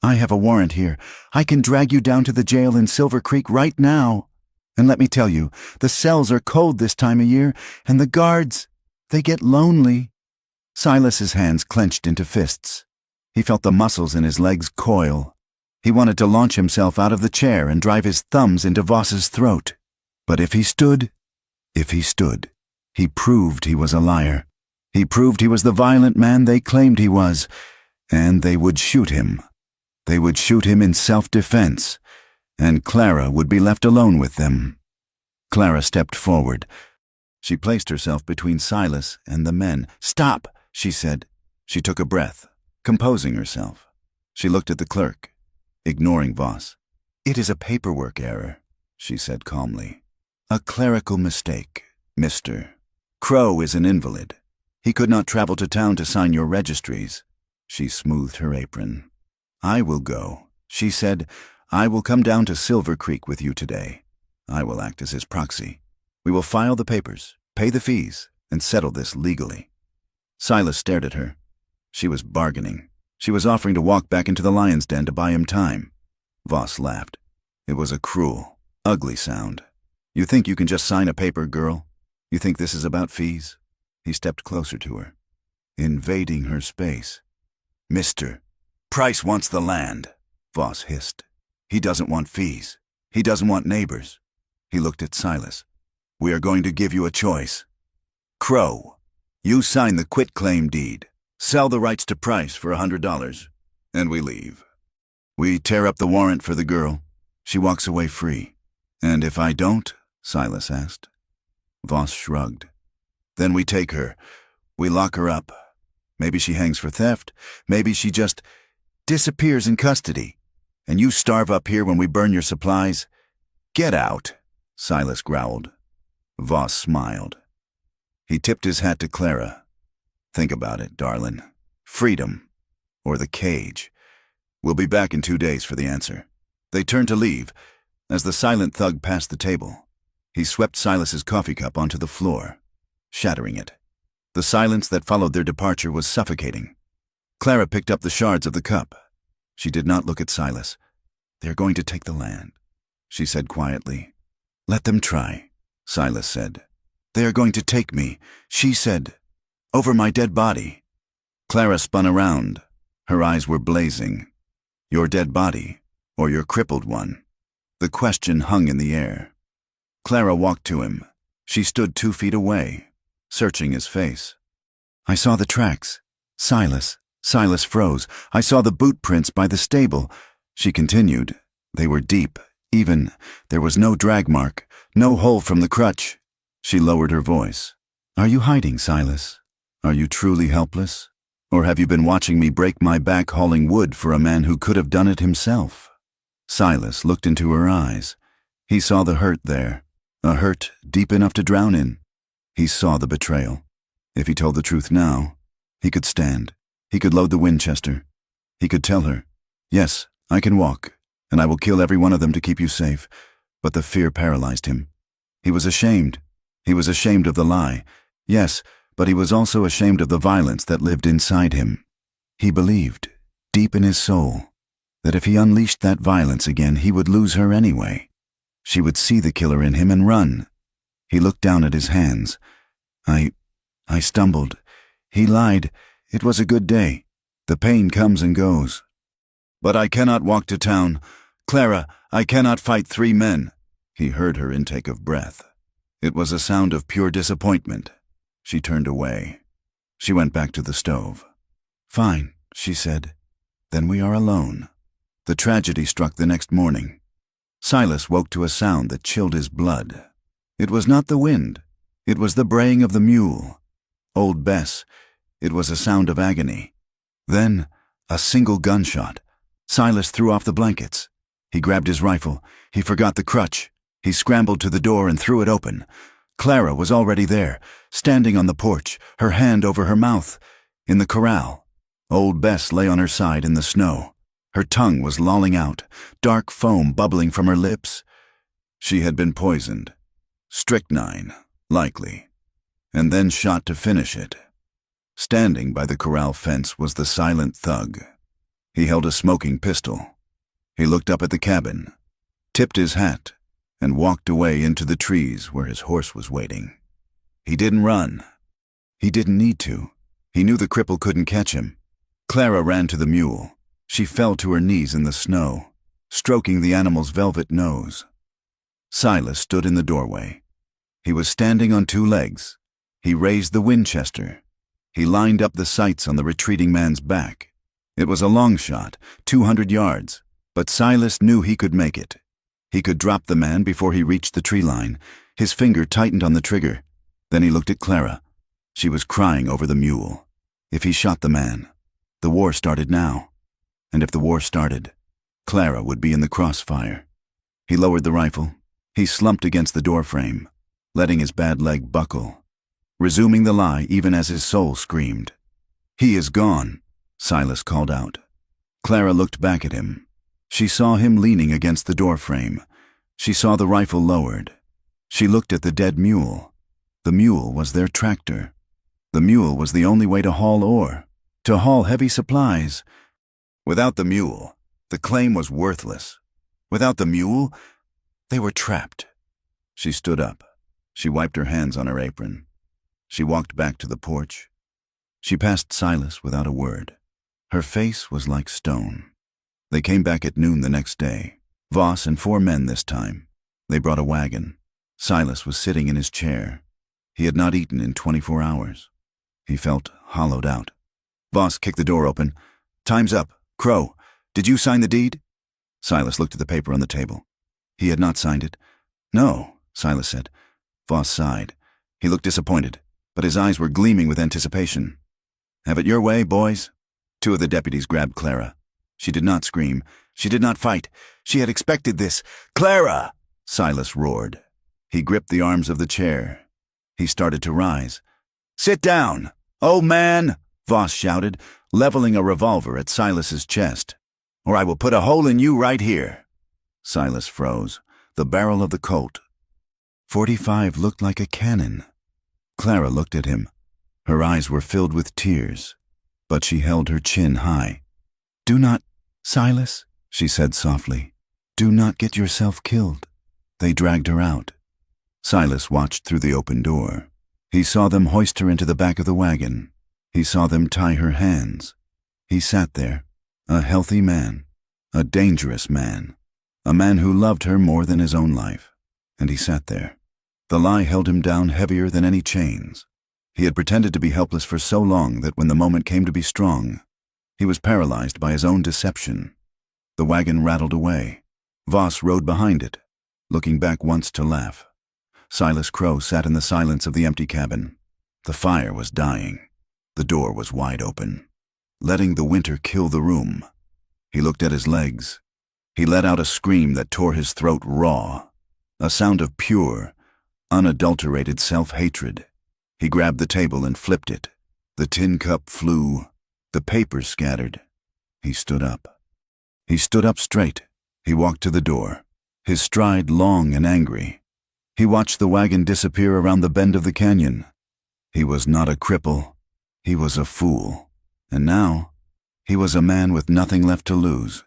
"I have a warrant here. I can drag you down to the jail in Silver Creek right now. And let me tell you, the cells are cold this time of year, and the guards, they get lonely." Silas's hands clenched into fists. He felt the muscles in his legs coil. He wanted to launch himself out of the chair and drive his thumbs into Voss's throat. But if he stood, he proved he was a liar. He proved he was the violent man they claimed he was, and they would shoot him. They would shoot him in self-defense, and Clara would be left alone with them. Clara stepped forward. She placed herself between Silas and the men. "Stop," she said. She took a breath, composing herself. She looked at the clerk, ignoring Voss. "It is a paperwork error," she said calmly. "A clerical mistake, Mr. Crow is an invalid. He could not travel to town to sign your registries." She smoothed her apron. "I will go," she said. "I will come down to Silver Creek with you today. I will act as his proxy. We will file the papers, pay the fees, and settle this legally." Silas stared at her. She was bargaining. She was offering to walk back into the lion's den to buy him time. Voss laughed. It was a cruel, ugly sound. "You think you can just sign a paper, girl? You think this is about fees?" He stepped closer to her, invading her space. "Mr. Price wants the land," Voss hissed. "He doesn't want fees. He doesn't want neighbors." He looked at Silas. "We are going to give you a choice. Crow, you sign the quitclaim deed, sell the rights to Price for $100, and we leave. We tear up the warrant for the girl. She walks away free. And if I don't?" Silas asked. Voss shrugged. "Then we take her. We lock her up. Maybe she hangs for theft. Maybe she just disappears in custody. And you starve up here when we burn your supplies. Get out," Silas growled. Voss smiled. He tipped his hat to Clara. "Think about it, darling. Freedom, or the cage. We'll be back in 2 days for the answer." They turned to leave as the silent thug passed the table. He swept Silas's coffee cup onto the floor, shattering it. The silence that followed their departure was suffocating. Clara picked up the shards of the cup. She did not look at Silas. "They are going to take the land," she said quietly. "Let them try," Silas said. "They are going to take me," she said, "over my dead body." Clara spun around. Her eyes were blazing. "Your dead body, or your crippled one?" The question hung in the air. Clara walked to him. She stood 2 feet away, searching his face. "I saw the tracks. Silas." Silas froze. "I saw the boot prints by the stable," she continued. "They were deep, even. There was no drag mark, no hole from the crutch." She lowered her voice. "Are you hiding, Silas? Are you truly helpless? Or have you been watching me break my back hauling wood for a man who could have done it himself?" Silas looked into her eyes. He saw the hurt there, a hurt deep enough to drown in. He saw the betrayal. If he told the truth now, he could stand. He could load the Winchester. He could tell her, "Yes, I can walk, and I will kill every one of them to keep you safe." But the fear paralyzed him. He was ashamed. He was ashamed of the lie. Yes, but he was also ashamed of the violence that lived inside him. He believed, deep in his soul, that if he unleashed that violence again, he would lose her anyway. She would see the killer in him and run. He looked down at his hands. I stumbled. He lied. It was a good day. The pain comes and goes. But I cannot walk to town. Clara, I cannot fight 3 men. He heard her intake of breath. It was a sound of pure disappointment. She turned away. She went back to the stove. "Fine," she said. "Then we are alone." The tragedy struck the next morning. Silas woke to a sound that chilled his blood. It was not the wind. It was the braying of the mule. Old Bess. It was a sound of agony. Then, a single gunshot. Silas threw off the blankets. He grabbed his rifle. He forgot the crutch. He scrambled to the door and threw it open. Clara was already there, standing on the porch, her hand over her mouth. In the corral, Old Bess lay on her side in the snow. Her tongue was lolling out, dark foam bubbling from her lips. She had been poisoned. Strychnine, likely. And then shot to finish it. Standing by the corral fence was the silent thug. He held a smoking pistol. He looked up at the cabin, tipped his hat, and walked away into the trees where his horse was waiting. He didn't run. He didn't need to. He knew the cripple couldn't catch him. Clara ran to the mule. She fell to her knees in the snow, stroking the animal's velvet nose. Silas stood in the doorway. He was standing on 2 legs. He raised the Winchester. He lined up the sights on the retreating man's back. It was a long shot, 200 yards, but Silas knew he could make it. He could drop the man before he reached the tree line. His finger tightened on the trigger. Then he looked at Clara. She was crying over the mule. If he shot the man, the war started now. And if the war started, Clara would be in the crossfire. He lowered the rifle. He slumped against the doorframe, letting his bad leg buckle, resuming the lie even as his soul screamed. "He is gone," Silas called out. Clara looked back at him. She saw him leaning against the doorframe. She saw the rifle lowered. She looked at the dead mule. The mule was their tractor. The mule was the only way to haul ore, to haul heavy supplies. Without the mule, the claim was worthless. Without the mule, they were trapped. She stood up. She wiped her hands on her apron. She walked back to the porch. She passed Silas without a word. Her face was like stone. They came back at noon the next day. Voss and 4 men this time. They brought a wagon. Silas was sitting in his chair. He had not eaten in 24 hours. He felt hollowed out. Voss kicked the door open. "Time's up. Crow, did you sign the deed?" Silas looked at the paper on the table. He had not signed it. "No," Silas said. Voss sighed. He looked disappointed, but his eyes were gleaming with anticipation. "Have it your way, boys." 2 of the deputies grabbed Clara. She did not scream. She did not fight. She had expected this. "Clara!" Silas roared. He gripped the arms of the chair. He started to rise. "Sit down! Oh, man!" Voss shouted, leveling a revolver at Silas's chest. or I will put a hole in you right here." Silas froze. The barrel of the Colt .45 looked like a cannon. Clara looked at him. Her eyes were filled with tears, but she held her chin high. "Do not, Silas," she said softly. "Do not get yourself killed." They dragged her out. Silas watched through the open door. He saw them hoist her into the back of the wagon. He saw them tie her hands. He sat there, a healthy man, a dangerous man, a man who loved her more than his own life. And he sat there. The lie held him down heavier than any chains. He had pretended to be helpless for so long that when the moment came to be strong, he was paralyzed by his own deception. The wagon rattled away. Voss rode behind it, looking back once to laugh. Silas Crow sat in the silence of the empty cabin. The fire was dying. The door was wide open, letting the winter kill the room. He looked at his legs. He let out a scream that tore his throat raw, a sound of pure, unadulterated self-hatred. He grabbed the table and flipped it. The tin cup flew. The papers scattered. He stood up. He stood up straight. He walked to the door, his stride long and angry. He watched the wagon disappear around the bend of the canyon. He was not a cripple. He was a fool. And now, he was a man with nothing left to lose.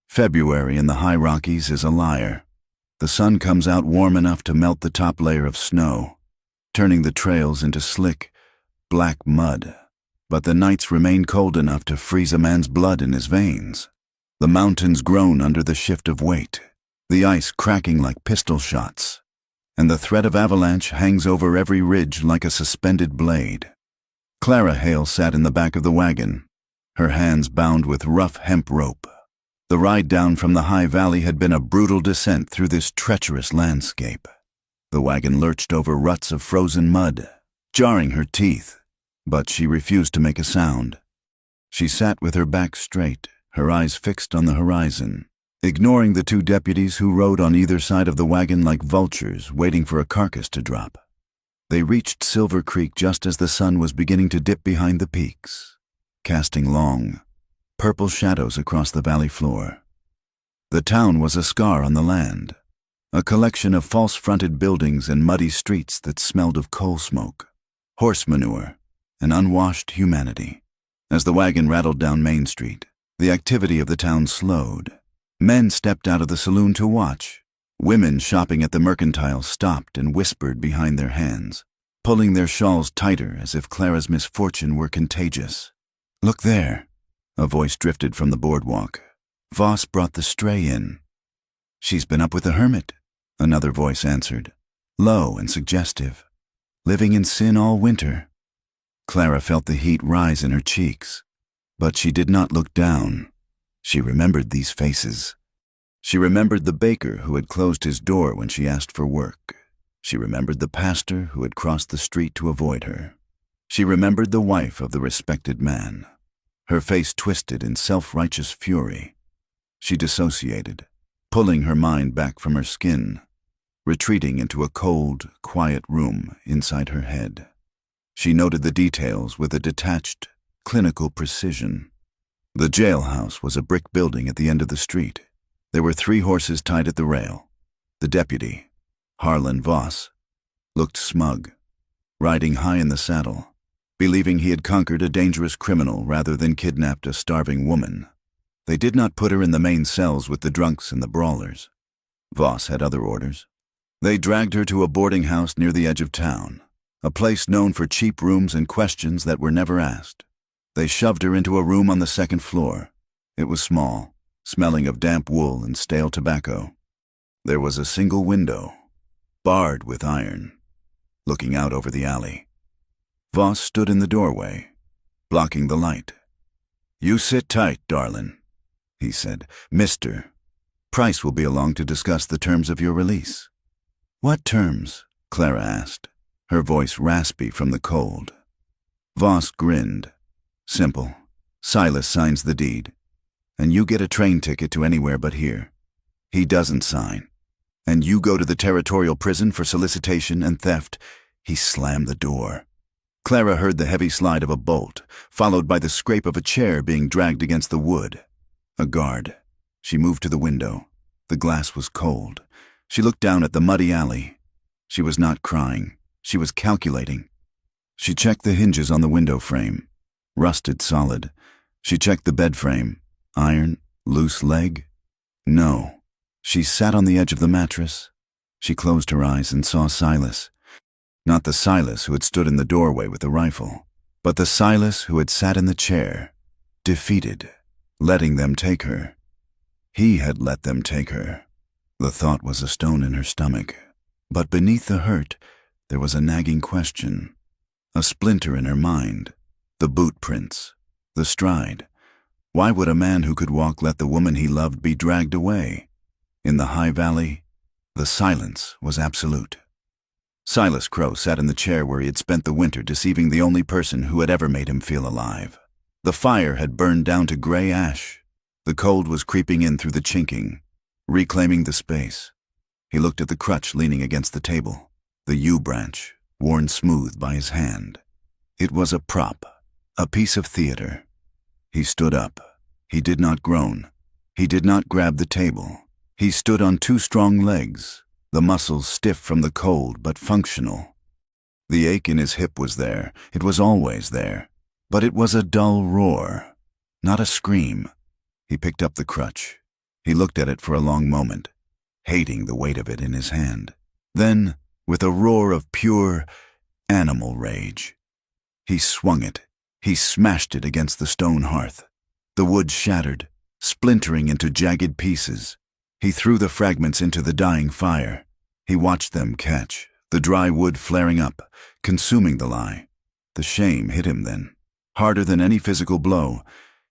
February in the high Rockies is a liar. The sun comes out warm enough to melt the top layer of snow, turning the trails into slick, black mud. But the nights remain cold enough to freeze a man's blood in his veins. The mountains groan under the shift of weight, the ice cracking like pistol shots, and the threat of avalanche hangs over every ridge like a suspended blade. Clara Hale sat in the back of the wagon, her hands bound with rough hemp rope. The ride down from the high valley had been a brutal descent through this treacherous landscape. The wagon lurched over ruts of frozen mud, jarring her teeth, but she refused to make a sound. She sat with her back straight, her eyes fixed on the horizon, ignoring the two deputies who rode on either side of the wagon like vultures waiting for a carcass to drop. They reached Silver Creek just as the sun was beginning to dip behind the peaks, casting long, purple shadows across the valley floor. The town was a scar on the land, a collection of false-fronted buildings and muddy streets that smelled of coal smoke, horse manure, and unwashed humanity. As the wagon rattled down Main Street, the activity of the town slowed. Men stepped out of the saloon to watch. Women shopping at the mercantile stopped and whispered behind their hands, pulling their shawls tighter as if Clara's misfortune were contagious. "Look there," a voice drifted from the boardwalk. "Voss brought the stray in." "She's been up with the hermit," another voice answered, low and suggestive. "Living in sin all winter." Clara felt the heat rise in her cheeks, but she did not look down. She remembered these faces. She remembered the baker who had closed his door when she asked for work. She remembered the pastor who had crossed the street to avoid her. She remembered the wife of the respected man. Her face twisted in self-righteous fury. She dissociated, pulling her mind back from her skin, retreating into a cold, quiet room inside her head. She noted the details with a detached, clinical precision. The jailhouse was a brick building at the end of the street. There were 3 horses tied at the rail. The deputy, Harlan Voss, looked smug, riding high in the saddle, believing he had conquered a dangerous criminal rather than kidnapped a starving woman. They did not put her in the main cells with the drunks and the brawlers. Voss had other orders. They dragged her to a boarding house near the edge of town, a place known for cheap rooms and questions that were never asked. They shoved her into a room on the 2nd floor. It was small, smelling of damp wool and stale tobacco. There was a single window, barred with iron, looking out over the alley. Voss stood in the doorway, blocking the light. "You sit tight, darlin'," he said. "Mister, Price will be along to discuss the terms of your release." "What terms?" Clara asked, her voice raspy from the cold. Voss grinned. "Simple. Silas signs the deed, and you get a train ticket to anywhere but here. He doesn't sign, and you go to the territorial prison for solicitation and theft." He slammed the door. Clara heard the heavy slide of a bolt, followed by the scrape of a chair being dragged against the wood. A guard, She moved to the window. The glass was cold. She looked down at the muddy alley. She was not crying. She was calculating. She checked the hinges on the window frame. Rusted solid. She checked the bed frame. Iron, loose leg. No. She sat on the edge of the mattress. She closed her eyes and saw Silas. Not the Silas who had stood in the doorway with the rifle, but the Silas who had sat in the chair, defeated, letting them take her. He had let them take her. The thought was a stone in her stomach, but beneath the hurt, there was a nagging question, a splinter in her mind, the boot prints, the stride. Why would a man who could walk let the woman he loved be dragged away? In the high valley, the silence was absolute. Silas Crow sat in the chair where he had spent the winter deceiving the only person who had ever made him feel alive. The fire had burned down to gray ash. The cold was creeping in through the chinking, reclaiming the space. He looked at the crutch leaning against the table, the yew branch, worn smooth by his hand. It was a prop, a piece of theater. He stood up. He did not groan. He did not grab the table. He stood on two strong legs, the muscles stiff from the cold but functional. The ache in his hip was there. It was always there. But it was a dull roar, not a scream. He picked up the crutch. He looked at it for a long moment, hating the weight of it in his hand. Then, with a roar of pure animal rage, he swung it. He smashed it against the stone hearth. The wood shattered, splintering into jagged pieces. He threw the fragments into the dying fire. He watched them catch, the dry wood flaring up, consuming the lie. The shame hit him then. Harder than any physical blow.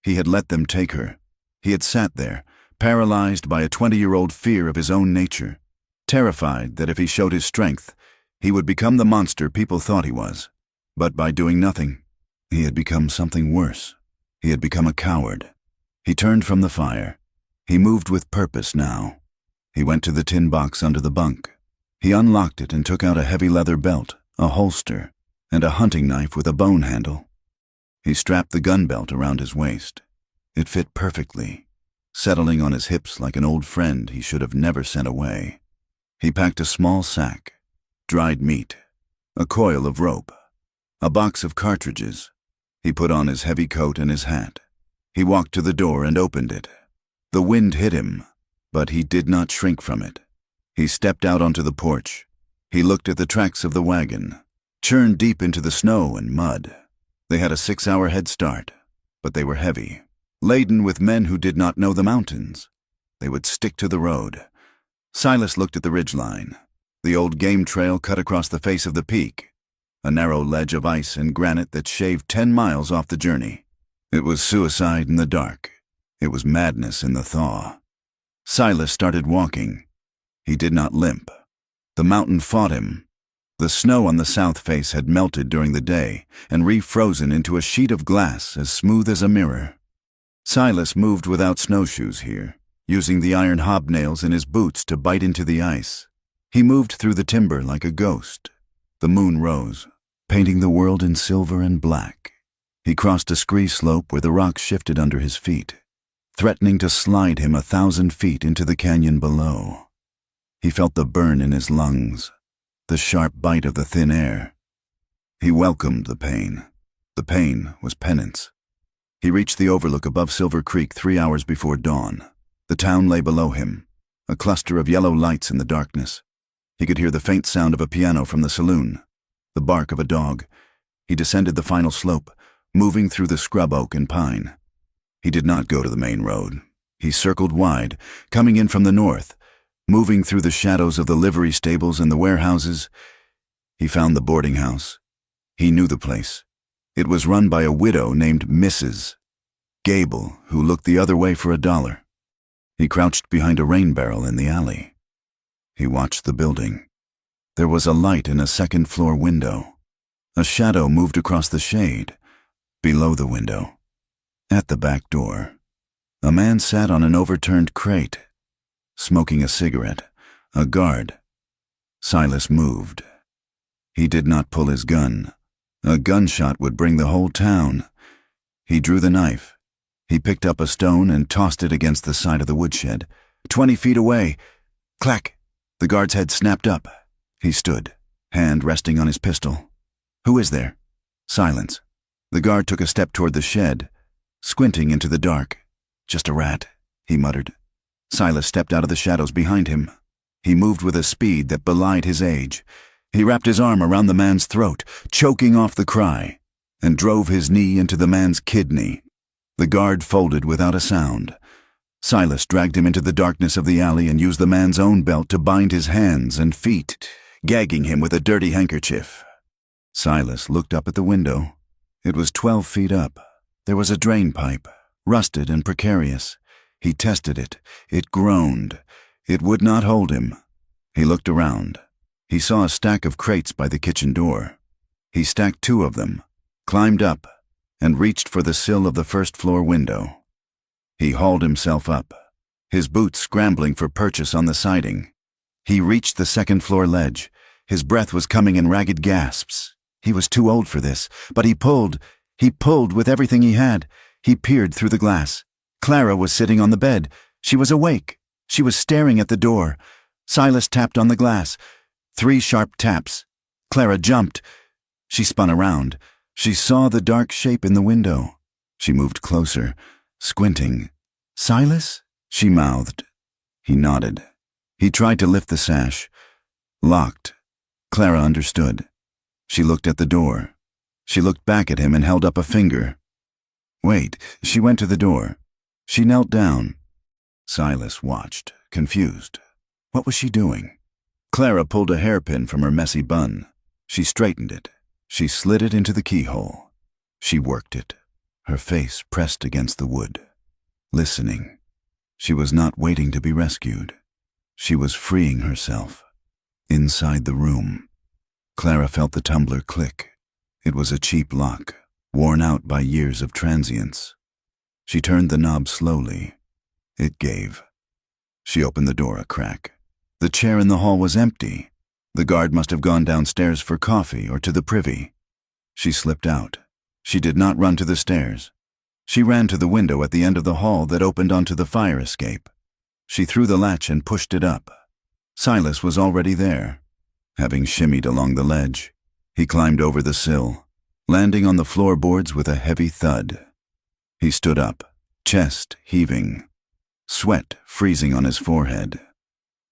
He had let them take her. He had sat there, paralyzed by a 20-year-old fear of his own nature, terrified that if he showed his strength, he would become the monster people thought he was. But by doing nothing, he had become something worse. He had become a coward. He turned from the fire. He moved with purpose now. He went to the tin box under the bunk. He unlocked it and took out a heavy leather belt, a holster, and a hunting knife with a bone handle. He strapped the gun belt around his waist. It fit perfectly, settling on his hips like an old friend he should have never sent away. He packed a small sack, dried meat, a coil of rope, a box of cartridges. He put on his heavy coat and his hat. He walked to the door and opened it. The wind hit him, but he did not shrink from it. He stepped out onto the porch. He looked at the tracks of the wagon, churned deep into the snow and mud. They had a 6-hour head start, but they were heavy, laden with men who did not know the mountains. They would stick to the road. Silas looked at the ridgeline. The old game trail cut across the face of the peak, a narrow ledge of ice and granite that shaved 10 miles off the journey. It was suicide in the dark. It was madness in the thaw. Silas started walking. He did not limp. The mountain fought him. The snow on the south face had melted during the day and refrozen into a sheet of glass as smooth as a mirror. Silas moved without snowshoes here, using the iron hobnails in his boots to bite into the ice. He moved through the timber like a ghost. The moon rose, painting the world in silver and black. He crossed a scree slope where the rocks shifted under his feet, threatening to slide him 1,000 feet into the canyon below. He felt the burn in his lungs, the sharp bite of the thin air. He welcomed the pain. The pain was penance. He reached the overlook above Silver Creek 3 hours before dawn. The town lay below him, a cluster of yellow lights in the darkness. He could hear the faint sound of a piano from the saloon, the bark of a dog. He descended the final slope, moving through the scrub oak and pine. He did not go to the main road. He circled wide, coming in from the north, moving through the shadows of the livery stables and the warehouses. He found the boarding house. He knew the place. It was run by a widow named Mrs. Gable, who looked the other way for $1. He crouched behind a rain barrel in the alley. He watched the building. There was a light in a second-floor window. A shadow moved across the shade, below the window. At the back door, a man sat on an overturned crate, smoking a cigarette, a guard. Silas moved. He did not pull his gun. A gunshot would bring the whole town. He drew the knife. He picked up a stone and tossed it against the side of the woodshed. 20 feet away. Clack! The guard's head snapped up. He stood, hand resting on his pistol. Who is there? Silence. The guard took a step toward the shed, squinting into the dark. Just a rat, he muttered. Silas stepped out of the shadows behind him. He moved with a speed that belied his age. He wrapped his arm around the man's throat, choking off the cry, and drove his knee into the man's kidney. The guard folded without a sound. Silas dragged him into the darkness of the alley and used the man's own belt to bind his hands and feet, gagging him with a dirty handkerchief. Silas looked up at the window. It was 12 feet up. There was a drain pipe, rusted and precarious. He tested it. It groaned. It would not hold him. He looked around. He saw a stack of crates by the kitchen door. He stacked 2 of them, climbed up, and reached for the sill of the first-floor window. He hauled himself up, his boots scrambling for purchase on the siding. He reached the second-floor ledge. His breath was coming in ragged gasps. He was too old for this, but he pulled with everything he had. He peered through the glass. Clara was sitting on the bed. She was awake. She was staring at the door. Silas tapped on the glass. 3 sharp taps. Clara jumped. She spun around. She saw the dark shape in the window. She moved closer, squinting. "Silas?" she mouthed. He nodded. He tried to lift the sash. Locked. Clara understood. She looked at the door. She looked back at him and held up a finger. Wait, she went to the door. She knelt down. Silas watched, confused. What was she doing? Clara pulled a hairpin from her messy bun. She straightened it. She slid it into the keyhole. She worked it, her face pressed against the wood. Listening. She was not waiting to be rescued. She was freeing herself. Inside the room. Clara felt the tumbler click. It was a cheap lock, worn out by years of transience. She turned the knob slowly. It gave. She opened the door a crack. The chair in the hall was empty. The guard must have gone downstairs for coffee or to the privy. She slipped out. She did not run to the stairs. She ran to the window at the end of the hall that opened onto the fire escape. She threw the latch and pushed it up. Silas was already there. Having shimmied along the ledge, he climbed over the sill, landing on the floorboards with a heavy thud. He stood up, chest heaving, sweat freezing on his forehead.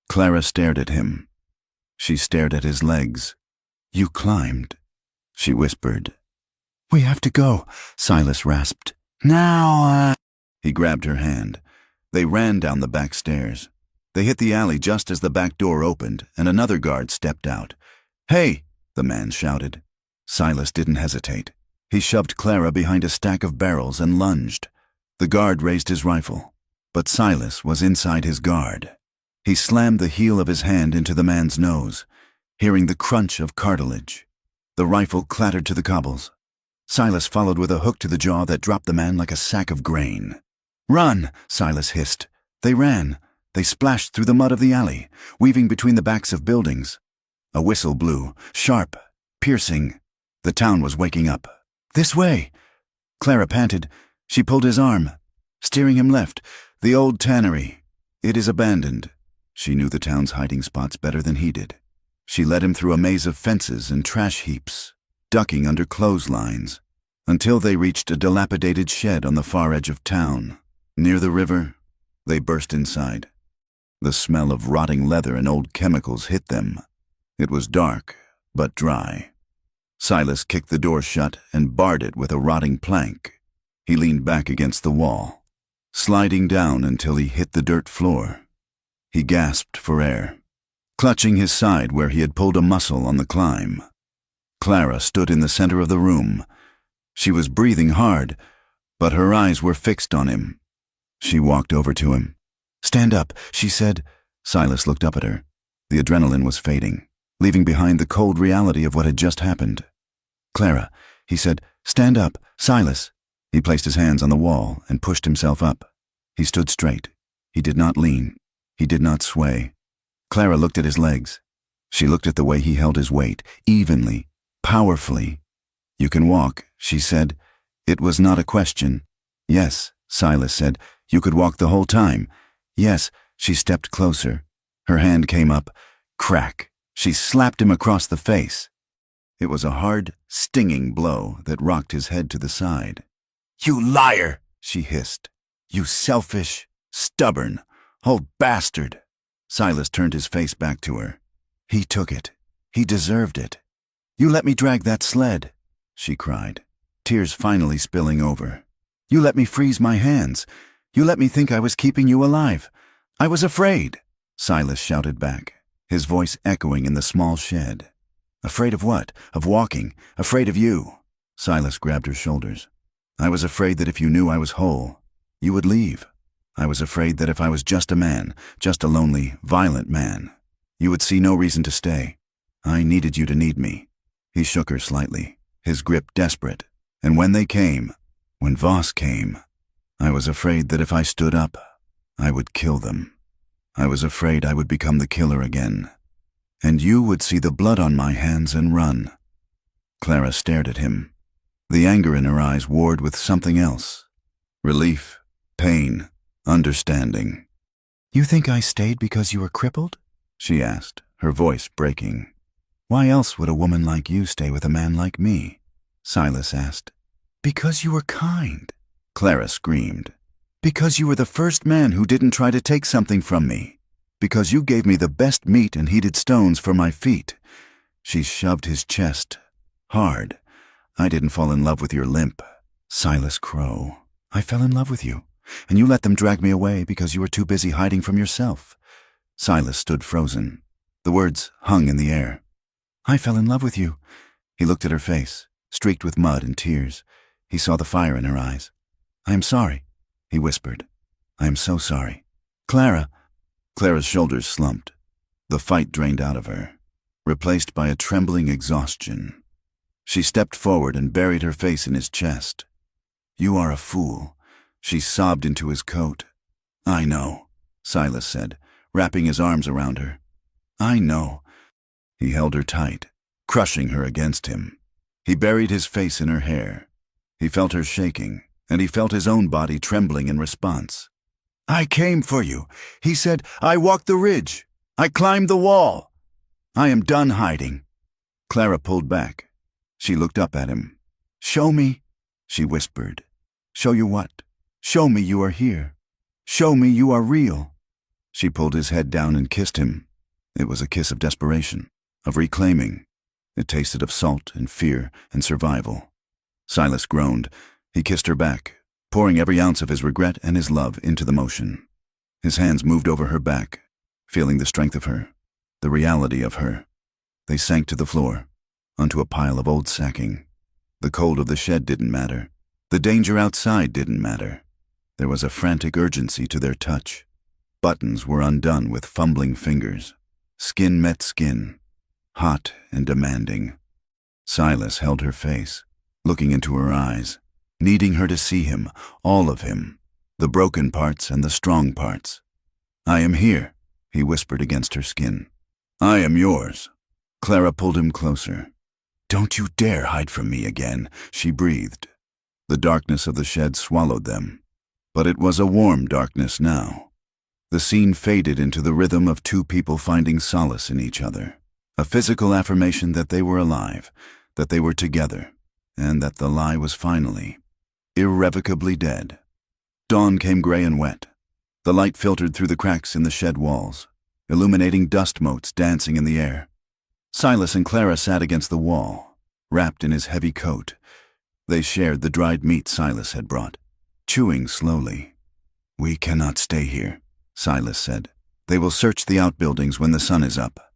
Clara stared at him. She stared at his legs. "You climbed," she whispered. "We have to go," Silas rasped. "Now, He grabbed her hand. They ran down the back stairs. They hit the alley just as the back door opened, and another guard stepped out. "Hey!" the man shouted. Silas didn't hesitate. He shoved Clara behind a stack of barrels and lunged. The guard raised his rifle, but Silas was inside his guard. He slammed the heel of his hand into the man's nose, hearing the crunch of cartilage. The rifle clattered to the cobbles. Silas followed with a hook to the jaw that dropped the man like a sack of grain. "Run!" Silas hissed. They ran. They splashed through the mud of the alley, weaving between the backs of buildings. A whistle blew, sharp, piercing. The town was waking up. "This way!" Clara panted. She pulled his arm, steering him left. "The old tannery. It is abandoned." She knew the town's hiding spots better than he did. She led him through a maze of fences and trash heaps, ducking under clotheslines, until they reached a dilapidated shed on the far edge of town. Near the river, they burst inside. The smell of rotting leather and old chemicals hit them. It was dark, but dry. Silas kicked the door shut and barred it with a rotting plank. He leaned back against the wall, sliding down until he hit the dirt floor. He gasped for air, clutching his side where he had pulled a muscle on the climb. Clara stood in the center of the room. She was breathing hard, but her eyes were fixed on him. She walked over to him. "Stand up," she said. Silas looked up at her. The adrenaline was fading, leaving behind the cold reality of what had just happened. "Clara," he said, "stand up. Silas." He placed his hands on the wall and pushed himself up. He stood straight. He did not lean. He did not sway. Clara looked at his legs. She looked at the way he held his weight, evenly, powerfully. "You can walk," she said. It was not a question. "Yes," Silas said. You could walk the whole time. Yes. She stepped closer. Her hand came up. Crack. She slapped him across the face. It was a hard, stinging blow that rocked his head to the side. You liar, she hissed. You selfish, stubborn, old bastard. Silas turned his face back to her. He took it. He deserved it. You let me drag that sled, she cried, tears finally spilling over. You let me freeze my hands. You let me think I was keeping you alive. I was afraid, Silas shouted back, his voice echoing in the small shed. Afraid of what? Of walking. Afraid of you. Silas grabbed her shoulders. I was afraid that if you knew I was whole, you would leave. I was afraid that if I was just a man, just a lonely, violent man, you would see no reason to stay. I needed you to need me. He shook her slightly, his grip desperate. And when they came, when Voss came, I was afraid that if I stood up, I would kill them. I was afraid I would become the killer again. And you would see the blood on my hands and run. Clara stared at him. The anger in her eyes warred with something else. Relief, pain, understanding. You think I stayed because you were crippled? She asked, her voice breaking. Why else would a woman like you stay with a man like me? Silas asked. Because you were kind, Clara screamed. Because you were the first man who didn't try to take something from me. Because you gave me the best meat and heated stones for my feet. She shoved his chest hard. I didn't fall in love with your limp, Silas Crow. I fell in love with you, and you let them drag me away because you were too busy hiding from yourself. Silas stood frozen. The words hung in the air. I fell in love with you. He looked at her face, streaked with mud and tears. He saw the fire in her eyes. I am sorry, he whispered. I am so sorry. Clara's shoulders slumped. The fight drained out of her, replaced by a trembling exhaustion. She stepped forward and buried her face in his chest. You are a fool, she sobbed into his coat. I know, Silas said, wrapping his arms around her. I know. He held her tight, crushing her against him. He buried his face in her hair. He felt her shaking, and he felt his own body trembling in response. I came for you, he said. I walked the ridge. I climbed the wall. I am done hiding. Clara pulled back. She looked up at him. Show me, she whispered. Show you what? Show me you are here. Show me you are real. She pulled his head down and kissed him. It was a kiss of desperation, of reclaiming. It tasted of salt and fear and survival. Silas groaned. He kissed her back, pouring every ounce of his regret and his love into the motion. His hands moved over her back, feeling the strength of her, the reality of her. They sank to the floor, onto a pile of old sacking. The cold of the shed didn't matter. The danger outside didn't matter. There was a frantic urgency to their touch. Buttons were undone with fumbling fingers. Skin met skin, hot and demanding. Silas held her face, looking into her eyes, needing her to see him, all of him, the broken parts and the strong parts. I am here, he whispered against her skin. I am yours. Clara pulled him closer. Don't you dare hide from me again, she breathed. The darkness of the shed swallowed them, but it was a warm darkness now. The scene faded into the rhythm of two people finding solace in each other, a physical affirmation that they were alive, that they were together, and that the lie was finally, irrevocably dead. Dawn came gray and wet. The light filtered through the cracks in the shed walls, illuminating dust motes dancing in the air. Silas and Clara sat against the wall, wrapped in his heavy coat. They shared the dried meat Silas had brought, chewing slowly. We cannot stay here, Silas said. They will search the outbuildings when the sun is up.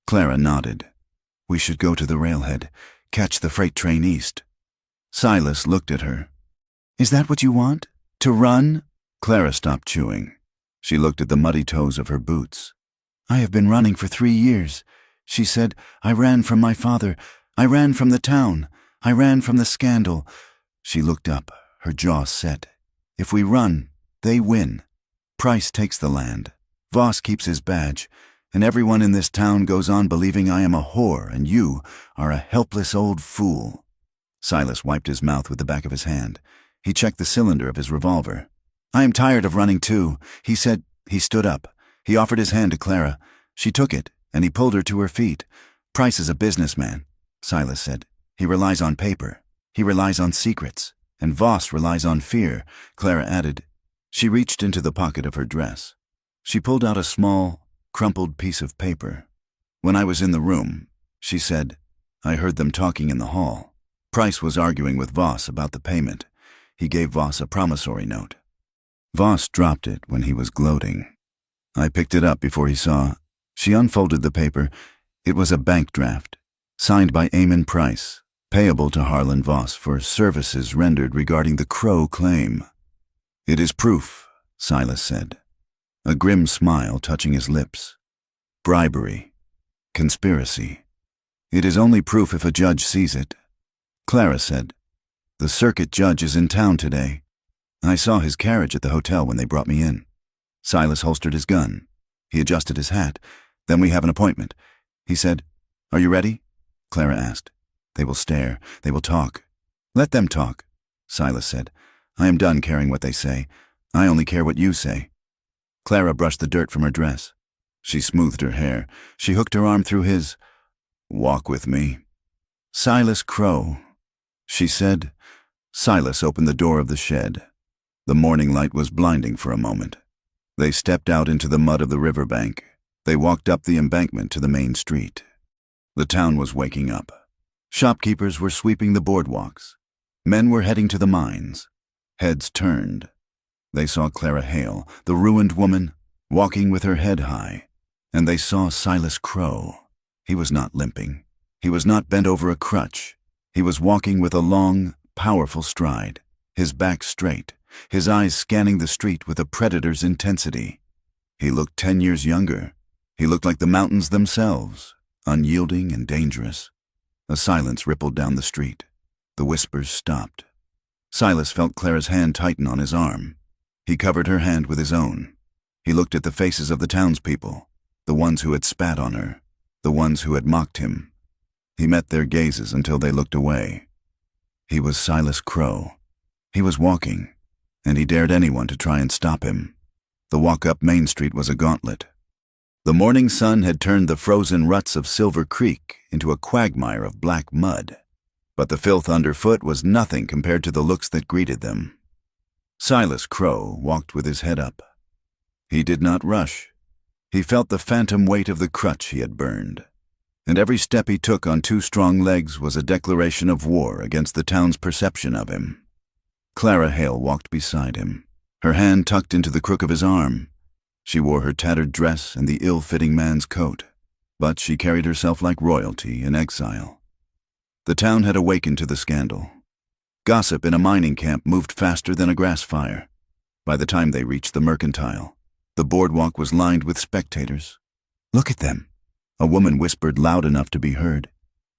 Clara nodded. We should go to the railhead, catch the freight train east. Silas looked at her. Is that what you want? To run? Clara stopped chewing. She looked at the muddy toes of her boots. I have been running for 3 years. She said, I ran from my father. I ran from the town. I ran from the scandal. She looked up, her jaw set. If we run, they win. Price takes the land. Voss keeps his badge. And everyone in this town goes on believing I am a whore and you are a helpless old fool. Silas wiped his mouth with the back of his hand. He checked the cylinder of his revolver. "I am tired of running too," he said. He stood up. He offered his hand to Clara. She took it, and he pulled her to her feet. "Price is a businessman," Silas said. "He relies on paper. He relies on secrets. And Voss relies on fear," Clara added. She reached into the pocket of her dress. She pulled out a small, crumpled piece of paper. "When I was in the room," she said, "I heard them talking in the hall. Price was arguing with Voss about the payment. He gave Voss a promissory note. Voss dropped it when he was gloating. I picked it up before he saw." She unfolded the paper. It was a bank draft, signed by Eamon Price, payable to Harlan Voss for services rendered regarding the Crow claim. "It is proof," Silas said, a grim smile touching his lips. "Bribery. Conspiracy. It is only proof if a judge sees it." Clara said, "The circuit judge is in town today. I saw his carriage at the hotel when they brought me in." Silas holstered his gun. He adjusted his hat. "Then we have an appointment," he said. "Are you ready?" Clara asked. "They will stare. They will talk." "Let them talk," Silas said. "I am done caring what they say. I only care what you say." Clara brushed the dirt from her dress. She smoothed her hair. She hooked her arm through his. "Walk with me." "Silas Crow," she said. Silas opened the door of the shed. The morning light was blinding for a moment. They stepped out into the mud of the riverbank. They walked up the embankment to the main street. The town was waking up. Shopkeepers were sweeping the boardwalks. Men were heading to the mines. Heads turned. They saw Clara Hale, the ruined woman, walking with her head high. And they saw Silas Crow. He was not limping. He was not bent over a crutch. He was walking with a long, powerful stride, his back straight, his eyes scanning the street with a predator's intensity. He looked 10 years younger. He looked like the mountains themselves, unyielding and dangerous. A silence rippled down the street. The whispers stopped. Silas felt Clara's hand tighten on his arm. He covered her hand with his own. He looked at the faces of the townspeople, the ones who had spat on her, the ones who had mocked him. He met their gazes until they looked away. He was Silas Crow. He was walking, and he dared anyone to try and stop him. The walk up Main Street was a gauntlet. The morning sun had turned the frozen ruts of Silver Creek into a quagmire of black mud, but the filth underfoot was nothing compared to the looks that greeted them. Silas Crow walked with his head up. He did not rush. He felt the phantom weight of the crutch he had burned, and every step he took on 2 strong legs was a declaration of war against the town's perception of him. Clara Hale walked beside him, her hand tucked into the crook of his arm. She wore her tattered dress and the ill-fitting man's coat, but she carried herself like royalty in exile. The town had awakened to the scandal. Gossip in a mining camp moved faster than a grass fire. By the time they reached the Mercantile, the boardwalk was lined with spectators. "Look at them," a woman whispered loud enough to be heard.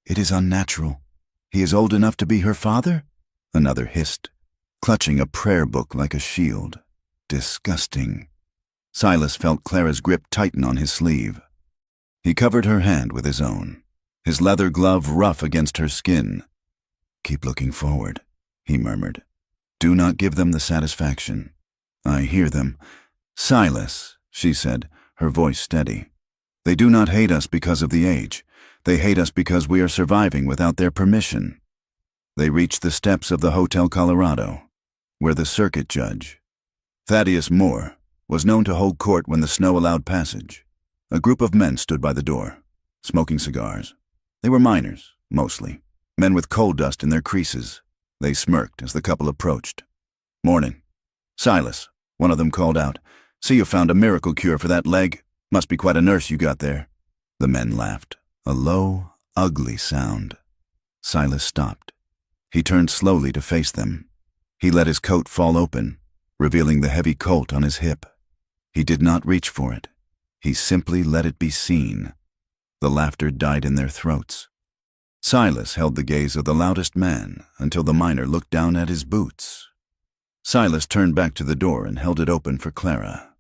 "It is unnatural. He is old enough to be her father?" Another hissed, clutching a prayer book like a shield. Disgusting. Silas felt Clara's grip tighten on his sleeve. He covered her hand with his own, his leather glove rough against her skin. "Keep looking forward," he murmured. "Do not give them the satisfaction. I hear them." "Silas," she said, her voice steady. "They do not hate us because of the age. They hate us because we are surviving without their permission." They reached the steps of the Hotel Colorado, where the circuit judge, Thaddeus Moore, was known to hold court when the snow allowed passage. A group of men stood by the door, smoking cigars. They were miners, mostly, men with coal dust in their creases. They smirked as the couple approached. "Morning." "Silas," one of them called out. "See, you found a miracle cure for that leg. Must be quite a nurse you got there." The men laughed, a low, ugly sound. Silas stopped. He turned slowly to face them. He let his coat fall open, revealing the heavy colt on his hip. He did not reach for it. He simply let it be seen. The laughter died in their throats. Silas held the gaze of the loudest man until the miner looked down at his boots. Silas turned back to the door and held it open for Clara.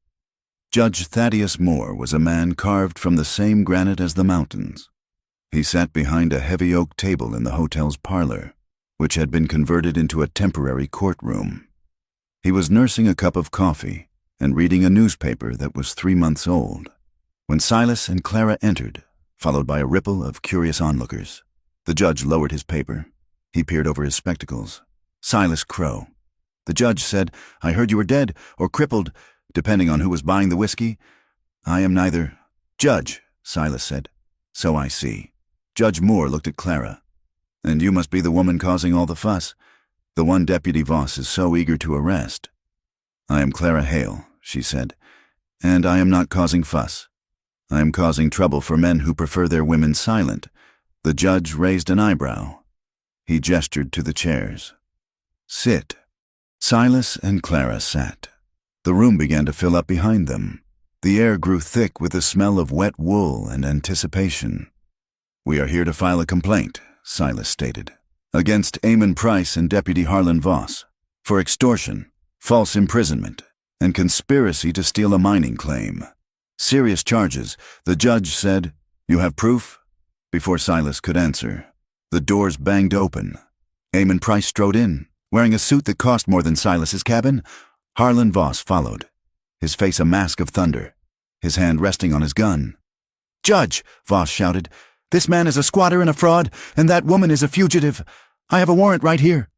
Judge Thaddeus Moore was a man carved from the same granite as the mountains. He sat behind a heavy oak table in the hotel's parlor, which had been converted into a temporary courtroom. He was nursing a cup of coffee and reading a newspaper that was 3 months old when Silas and Clara entered, followed by a ripple of curious onlookers. The judge lowered his paper. He peered over his spectacles. Silas Crow. The judge said, "I heard you were dead or crippled, depending on who was buying the whiskey." "I am neither." "Judge," Silas said. "So I see." Judge Moore looked at Clara. "And you must be the woman causing all the fuss. The one Deputy Voss is so eager to arrest." "I am Clara Hale," she said, "and I am not causing fuss. I am causing trouble for men who prefer their women silent." The judge raised an eyebrow. He gestured to the chairs. "Sit." Silas and Clara sat. The room began to fill up behind them. The air grew thick with the smell of wet wool and anticipation. "We are here to file a complaint," Silas stated, "against Eamon Price and Deputy Harlan Voss for extortion, false imprisonment, and conspiracy to steal a mining claim. Serious charges." The judge said, "You have proof?" Before Silas could answer, the doors banged open. Eamon Price strode in, wearing a suit that cost more than Silas's cabin. Harlan Voss followed, his face a mask of thunder, his hand resting on his gun. "Judge," Voss shouted, "this man is a squatter and a fraud, and that woman is a fugitive. I have a warrant right here."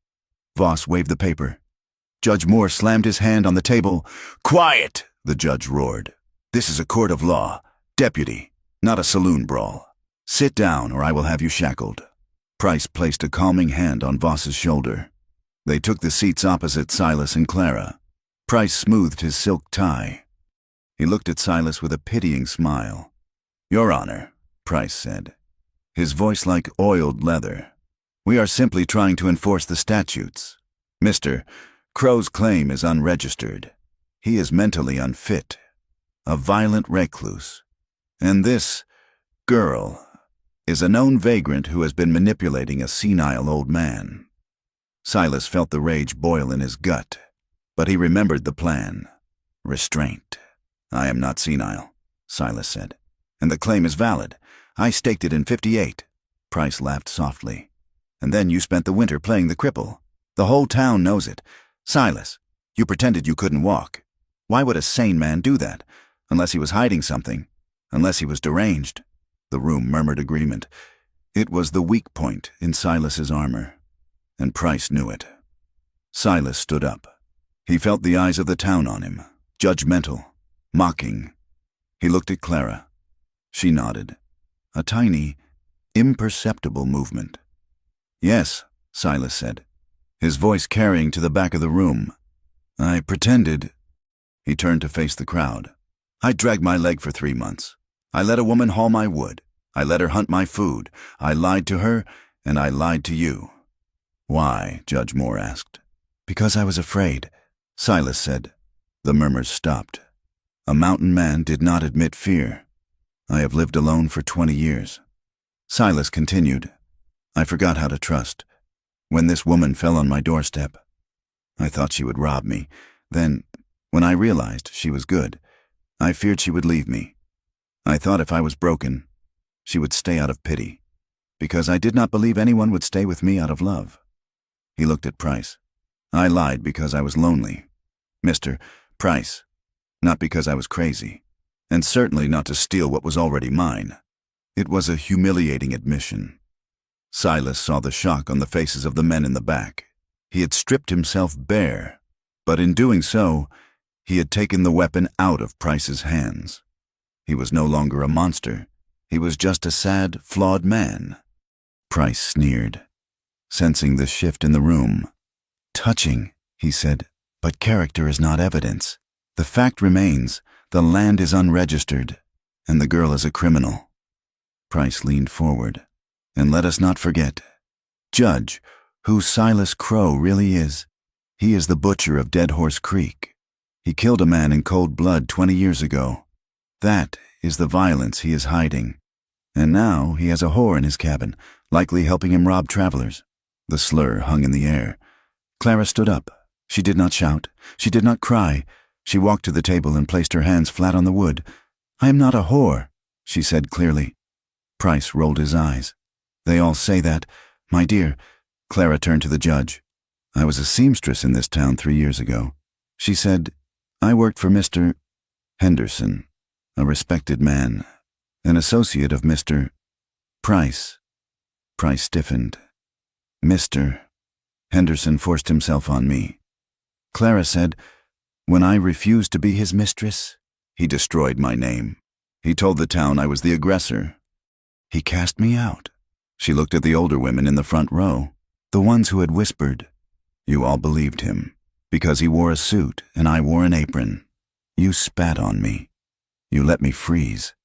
Voss waved the paper. Judge Moore slammed his hand on the table. "Quiet," the judge roared. "This is a court of law, deputy, not a saloon brawl. Sit down or I will have you shackled." Price placed a calming hand on Voss's shoulder. They took the seats opposite Silas and Clara. Price smoothed his silk tie. He looked at Silas with a pitying smile. "Your Honor," Price said, his voice like oiled leather, "we are simply trying to enforce the statutes. Mr. Crow's claim is unregistered. He is mentally unfit, a violent recluse. And this girl is a known vagrant who has been manipulating a senile old man." Silas felt the rage boil in his gut, but he remembered the plan. Restraint. "I am not senile," Silas said, "and the claim is valid. I staked it in 58. Price laughed softly. "And then you spent the winter playing the cripple. The whole town knows it. Silas, you pretended you couldn't walk. Why would a sane man do that? Unless he was hiding something. Unless he was deranged." The room murmured agreement. It was the weak point in Silas's armor, and Price knew it. Silas stood up. He felt the eyes of the town on him, judgmental, mocking. He looked at Clara. She nodded. A tiny, imperceptible movement. "Yes," Silas said, his voice carrying to the back of the room. "I pretended." He turned to face the crowd. "I dragged my leg for 3 months. I let a woman haul my wood. I let her hunt my food. I lied to her, and I lied to you." "Why?" Judge Moore asked. "Because I was afraid," Silas said. The murmurs stopped. A mountain man did not admit fear. "I have lived alone for 20 years. Silas continued. "I forgot how to trust. When this woman fell on my doorstep, I thought she would rob me. Then, when I realized she was good, I feared she would leave me. I thought if I was broken, she would stay out of pity, because I did not believe anyone would stay with me out of love." He looked at Price. "I lied because I was lonely, Mr. Price, not because I was crazy, and certainly not to steal what was already mine." It was a humiliating admission. Silas saw the shock on the faces of the men in the back. He had stripped himself bare, but in doing so, he had taken the weapon out of Price's hands. He was no longer a monster. He was just a sad, flawed man. Price sneered, sensing the shift in the room. "Touching," he said, "but character is not evidence. The fact remains, the land is unregistered, and the girl is a criminal." Price leaned forward. "And let us not forget, Judge, who Silas Crow really is. He is the butcher of Dead Horse Creek. He killed a man in cold blood 20 years ago. That is the violence he is hiding. And now he has a whore in his cabin, likely helping him rob travelers." The slur hung in the air. Clara stood up. She did not shout. She did not cry. She walked to the table and placed her hands flat on the wood. "I am not a whore," she said clearly. Price rolled his eyes. "They all say that. My dear," Clara turned to the judge, "I was a seamstress in this town 3 years ago. She said, "I worked for Mr. Henderson, a respected man, an associate of Mr. Price." Price stiffened. "Mr. Henderson forced himself on me." Clara said, "When I refused to be his mistress, he destroyed my name. He told the town I was the aggressor. He cast me out." She looked at the older women in the front row, the ones who had whispered. "You all believed him, because he wore a suit and I wore an apron. You spat on me. You let me freeze.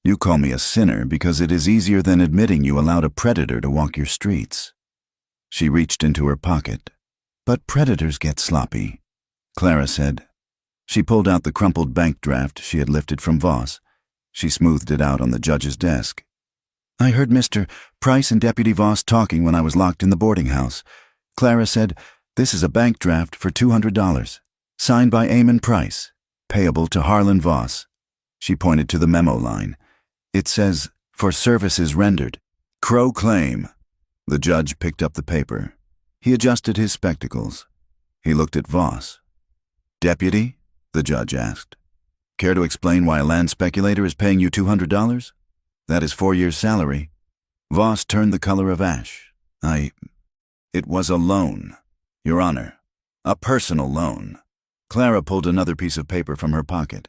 You call me a sinner because it is easier than admitting you allowed a predator to walk your streets." She reached into her pocket. "But predators get sloppy," Clara said. She pulled out the crumpled bank draft she had lifted from Voss. She smoothed it out on the judge's desk. "I heard Mr. Price and Deputy Voss talking when I was locked in the boarding house. Clara said, 'This is a bank draft for $200, signed by Eamon Price, payable to Harlan Voss.'" She pointed to the memo line. "It says, 'For services rendered.' Crow claim." The judge picked up the paper. He adjusted his spectacles. He looked at Voss. "Deputy?" the judge asked. "Care to explain why a land speculator is paying you $200? That is 4 years' salary." Voss turned the color of ash. It was a loan, Your Honor. A personal loan." Clara pulled another piece of paper from her pocket.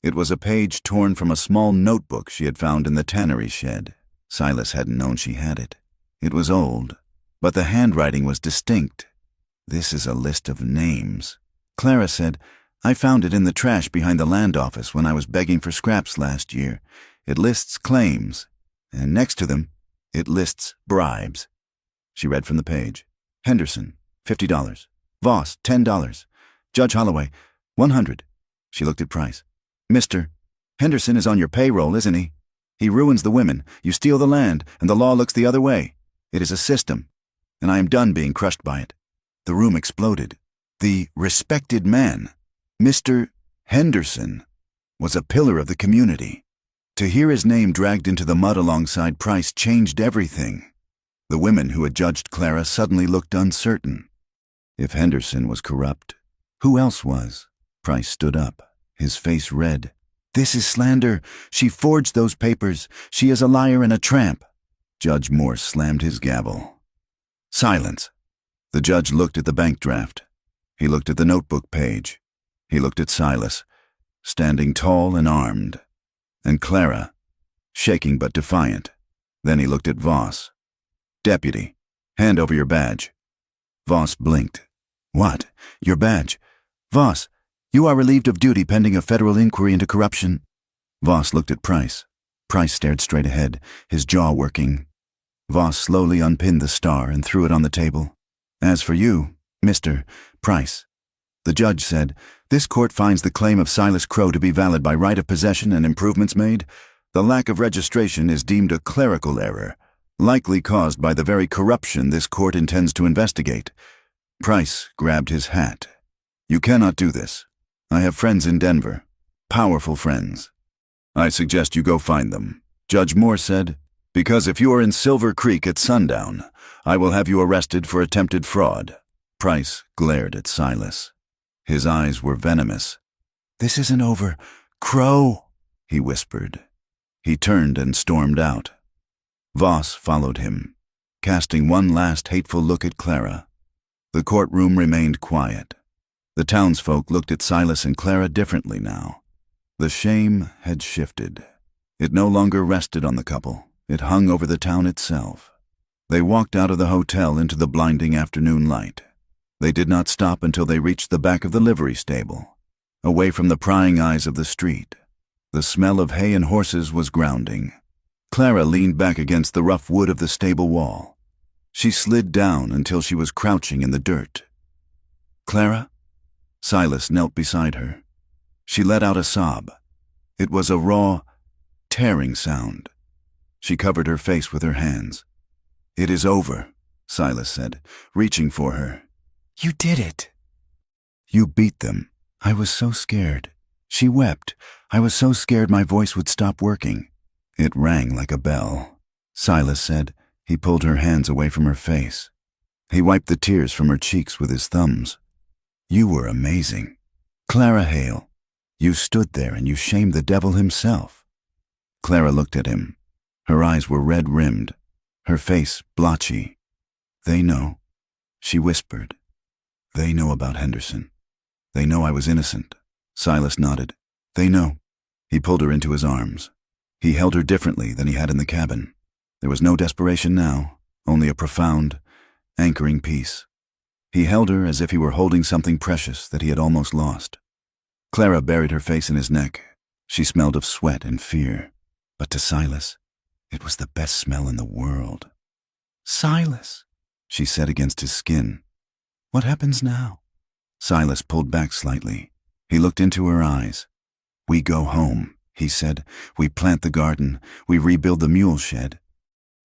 It was a page torn from a small notebook she had found in the tannery shed. Silas hadn't known she had it. It was old, but the handwriting was distinct. "This is a list of names." Clara said, "I found it in the trash behind the land office when I was begging for scraps last year. It lists claims, and next to them, it lists bribes." She read from the page. "Henderson, $50. Voss, $10. Judge Holloway, $100. She looked at Price. "Mr. Henderson is on your payroll, isn't he? He ruins the women, you steal the land, and the law looks the other way. It is a system, and I am done being crushed by it." The room exploded. The respected man, Mr. Henderson, was a pillar of the community. To hear his name dragged into the mud alongside Price changed everything. The women who had judged Clara suddenly looked uncertain. If Henderson was corrupt, who else was? Price stood up, his face red. "This is slander. She forged those papers. She is a liar and a tramp." Judge Morse slammed his gavel. "Silence." The judge looked at the bank draft. He looked at the notebook page. He looked at Silas, standing tall and armed, and Clara, shaking but defiant. Then he looked at Voss. "Deputy, hand over your badge." Voss blinked. "What? Your badge? Voss, you are relieved of duty pending a federal inquiry into corruption." Voss looked at Price. Price stared straight ahead, his jaw working. Voss slowly unpinned the star and threw it on the table. "As for you, Mr. Price," the judge said, "this court finds the claim of Silas Crow to be valid by right of possession and improvements made. The lack of registration is deemed a clerical error, likely caused by the very corruption this court intends to investigate." Price grabbed his hat. "You cannot do this. I have friends in Denver, powerful friends. I suggest you go find them," Judge Moore said, "because if you are in Silver Creek at sundown, I will have you arrested for attempted fraud." Price glared at Silas. His eyes were venomous. "This isn't over. Crow," he whispered. He turned and stormed out. Voss followed him, casting one last hateful look at Clara. The courtroom remained quiet. The townsfolk looked at Silas and Clara differently now. The shame had shifted. It no longer rested on the couple. It hung over the town itself. They walked out of the hotel into the blinding afternoon light. They did not stop until they reached the back of the livery stable, away from the prying eyes of the street. The smell of hay and horses was grounding. Clara leaned back against the rough wood of the stable wall. She slid down until she was crouching in the dirt. "Clara?" Silas knelt beside her. She let out a sob. It was a raw, tearing sound. She covered her face with her hands. "It is over," Silas said, reaching for her. "You did it." "You beat them. I was so scared." She wept. "I was so scared my voice would stop working." It rang like a bell. Silas said. He pulled her hands away from her face. He wiped the tears from her cheeks with his thumbs. "You were amazing." Clara Hale, you stood there and you shamed the devil himself." Clara looked at him. Her eyes were red-rimmed, her face blotchy. "They know," she whispered. "They know about Henderson. They know I was innocent." Silas nodded. "They know." He pulled her into his arms. He held her differently than he had in the cabin. There was no desperation now, only a profound, anchoring peace. He held her as if he were holding something precious that he had almost lost. Clara buried her face in his neck. She smelled of sweat and fear. But to Silas, it was the best smell in the world. "Silas," she said against his skin. "What happens now?" Silas pulled back slightly. He looked into her eyes. "We go home," he said. "We plant the garden. We rebuild the mule shed."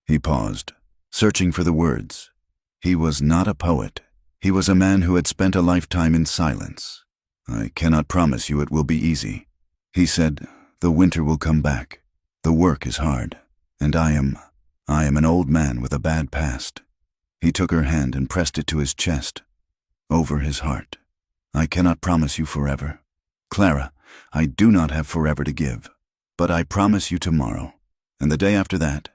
He paused, searching for the words. He was not a poet. He was a man who had spent a lifetime in silence. "I cannot promise you it will be easy," he said. "The winter will come back. The work is hard. And I am an old man with a bad past." He took her hand and pressed it to his chest, over his heart. "I cannot promise you forever. Clara, I do not have forever to give. But I promise you tomorrow, and the day after that,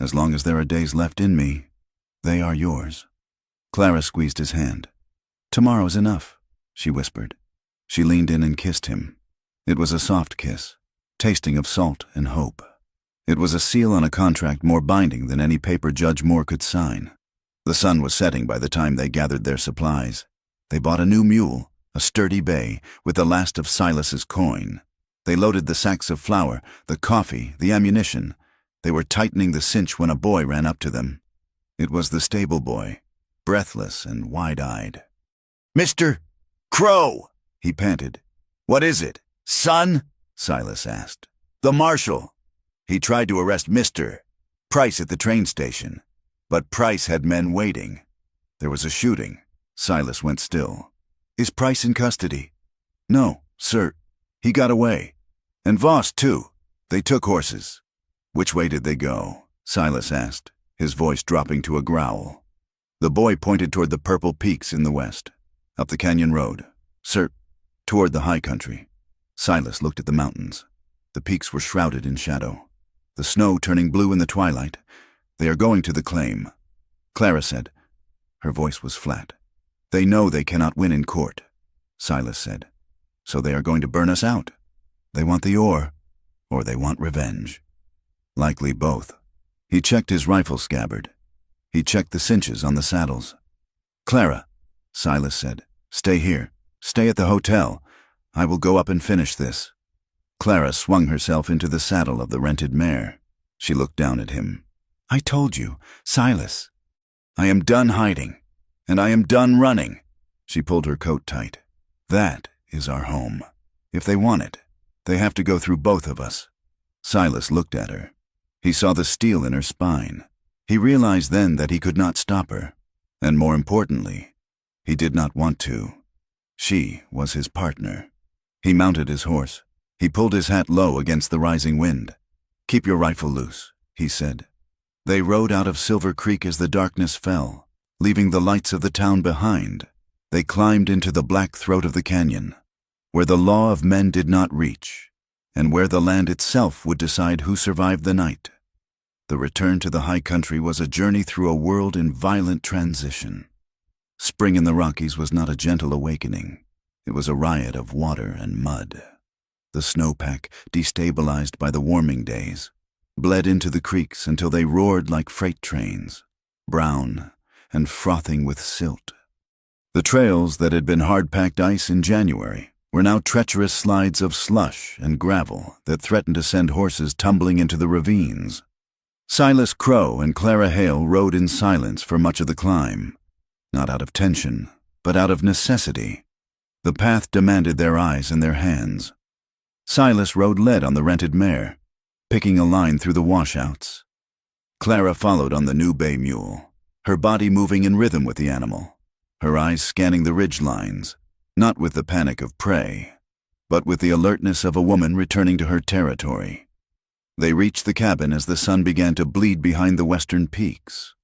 as long as there are days left in me, they are yours." Clara squeezed his hand. "Tomorrow's enough," she whispered. She leaned in and kissed him. It was a soft kiss, tasting of salt and hope. It was a seal on a contract more binding than any paper Judge Moore could sign. The sun was setting by the time they gathered their supplies. They bought a new mule, a sturdy bay, with the last of Silas's coin. They loaded the sacks of flour, the coffee, the ammunition. They were tightening the cinch when a boy ran up to them. It was the stable boy, breathless and wide-eyed. "Mr. Crow," he panted. "What is it, son?" Silas asked. "The marshal. He tried to arrest Mr. Price at the train station, but Price had men waiting. There was a shooting." Silas went still. "Is Price in custody?" "No, sir. He got away. And Voss, too. They took horses." "Which way did they go?" Silas asked, his voice dropping to a growl. The boy pointed toward the purple peaks in the west. "Up the canyon road, sir, toward the high country." Silas looked at the mountains. The peaks were shrouded in shadow, the snow turning blue in the twilight. "They are going to the claim," Clara said. Her voice was flat. "They know they cannot win in court," Silas said. "So they are going to burn us out. They want the ore, or they want revenge. Likely both." He checked his rifle scabbard. He checked the cinches on the saddles. "Clara," Silas said, "stay here. Stay at the hotel. I will go up and finish this." Clara swung herself into the saddle of the rented mare. She looked down at him. "I told you, Silas. I am done hiding, and I am done running." She pulled her coat tight. "That is our home. If they want it, they have to go through both of us." Silas looked at her. He saw the steel in her spine. He realized then that he could not stop her, and more importantly, he did not want to. She was his partner. He mounted his horse. He pulled his hat low against the rising wind. "Keep your rifle loose," he said. They rode out of Silver Creek as the darkness fell, leaving the lights of the town behind. They climbed into the black throat of the canyon, where the law of men did not reach, and where the land itself would decide who survived the night. The return to the high country was a journey through a world in violent transition. Spring in the Rockies was not a gentle awakening. It was a riot of water and mud. The snowpack, destabilized by the warming days, bled into the creeks until they roared like freight trains, brown and frothing with silt. The trails that had been hard-packed ice in January were now treacherous slides of slush and gravel that threatened to send horses tumbling into the ravines. Silas Crow and Clara Hale rode in silence for much of the climb, not out of tension, but out of necessity. The path demanded their eyes and their hands. Silas rode lead on the rented mare, picking a line through the washouts. Clara followed on the new bay mule, her body moving in rhythm with the animal, her eyes scanning the ridge lines, not with the panic of prey, but with the alertness of a woman returning to her territory. They reached the cabin as the sun began to bleed behind the western peaks.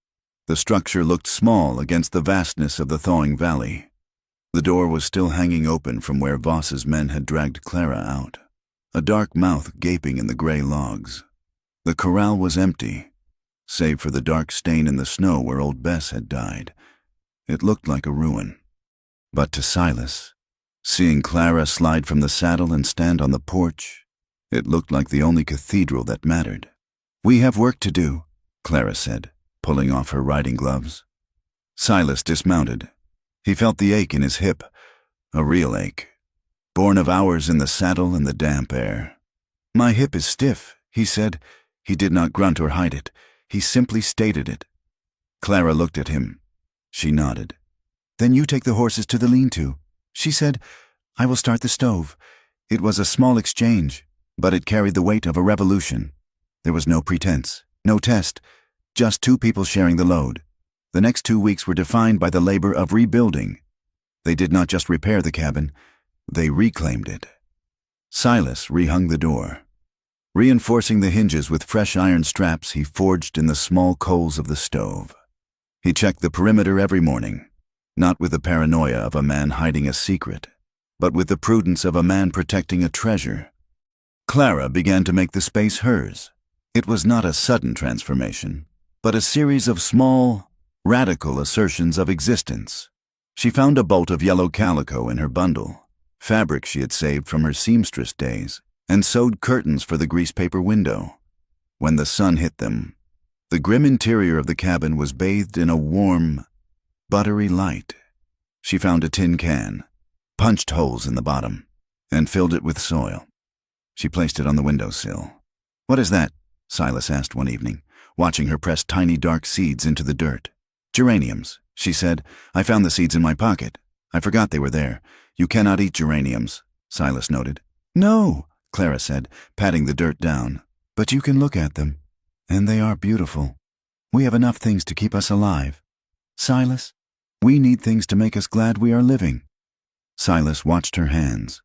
The structure looked small against the vastness of the thawing valley. The door was still hanging open from where Voss's men had dragged Clara out, a dark mouth gaping in the gray logs. The corral was empty, save for the dark stain in the snow where old Bess had died. It looked like a ruin. But to Silas, seeing Clara slide from the saddle and stand on the porch, it looked like the only cathedral that mattered. "We have work to do," Clara said, pulling off her riding gloves. Silas dismounted. He felt the ache in his hip, a real ache, born of hours in the saddle and the damp air. "My hip is stiff," he said. He did not grunt or hide it. He simply stated it. Clara looked at him. She nodded. "Then you take the horses to the lean-to," she said. "I will start the stove." It was a small exchange, but it carried the weight of a revolution. There was no pretense, no test, just two people sharing the load. The next 2 weeks were defined by the labor of rebuilding. They did not just repair the cabin, they reclaimed it. Silas rehung the door. Reinforcing the hinges with fresh iron straps he forged in the small coals of the stove. He checked the perimeter every morning, not with the paranoia of a man hiding a secret, but with the prudence of a man protecting a treasure. Clara began to make the space hers. It was not a sudden transformation, but a series of small, radical assertions of existence. She found a bolt of yellow calico in her bundle, fabric she had saved from her seamstress days, and sewed curtains for the greasepaper window. When the sun hit them, the grim interior of the cabin was bathed in a warm, buttery light. She found a tin can, punched holes in the bottom, and filled it with soil. She placed it on the windowsill. "What is that?" Silas asked one evening, watching her press tiny dark seeds into the dirt. "Geraniums," she said. "I found the seeds in my pocket. I forgot they were there. You cannot eat geraniums," Silas noted. "No," Clara said, patting the dirt down. "But you can look at them, and they are beautiful. We have enough things to keep us alive. Silas, we need things to make us glad we are living." Silas watched her hands.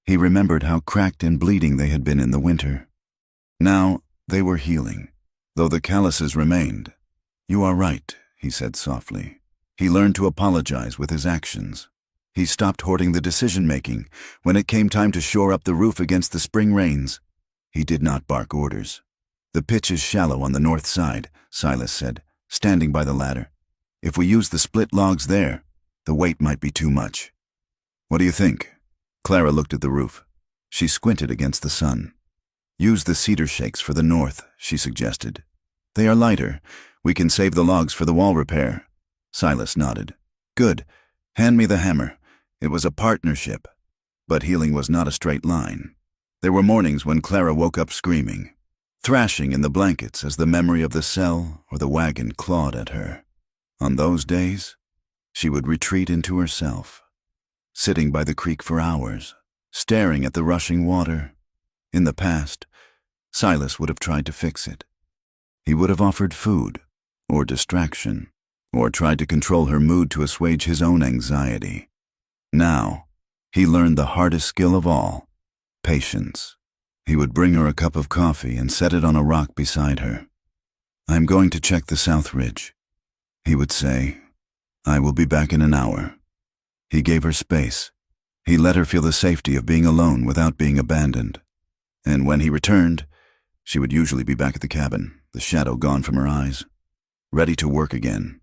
He remembered how cracked and bleeding they had been in the winter. Now they were healing, though the calluses remained. "You are right," he said softly. He learned to apologize with his actions. He stopped hoarding the decision-making when it came time to shore up the roof against the spring rains. He did not bark orders. "The pitch is shallow on the north side," Silas said, standing by the ladder. "If we use the split logs there, the weight might be too much." "What do you think?" Clara looked at the roof. She squinted against the sun. "Use the cedar shakes for the north," she suggested. "They are lighter. We can save the logs for the wall repair." Silas nodded. "Good. Hand me the hammer." It was a partnership, but healing was not a straight line. There were mornings when Clara woke up screaming, thrashing in the blankets as the memory of the cell or the wagon clawed at her. On those days, she would retreat into herself, sitting by the creek for hours, staring at the rushing water. In the past, Silas would have tried to fix it. He would have offered food, or distraction, or tried to control her mood to assuage his own anxiety. Now, he learned the hardest skill of all, patience. He would bring her a cup of coffee and set it on a rock beside her. "I am going to check the south ridge," he would say. "I will be back in an hour." He gave her space. He let her feel the safety of being alone without being abandoned. And when he returned, she would usually be back at the cabin, the shadow gone from her eyes, ready to work again.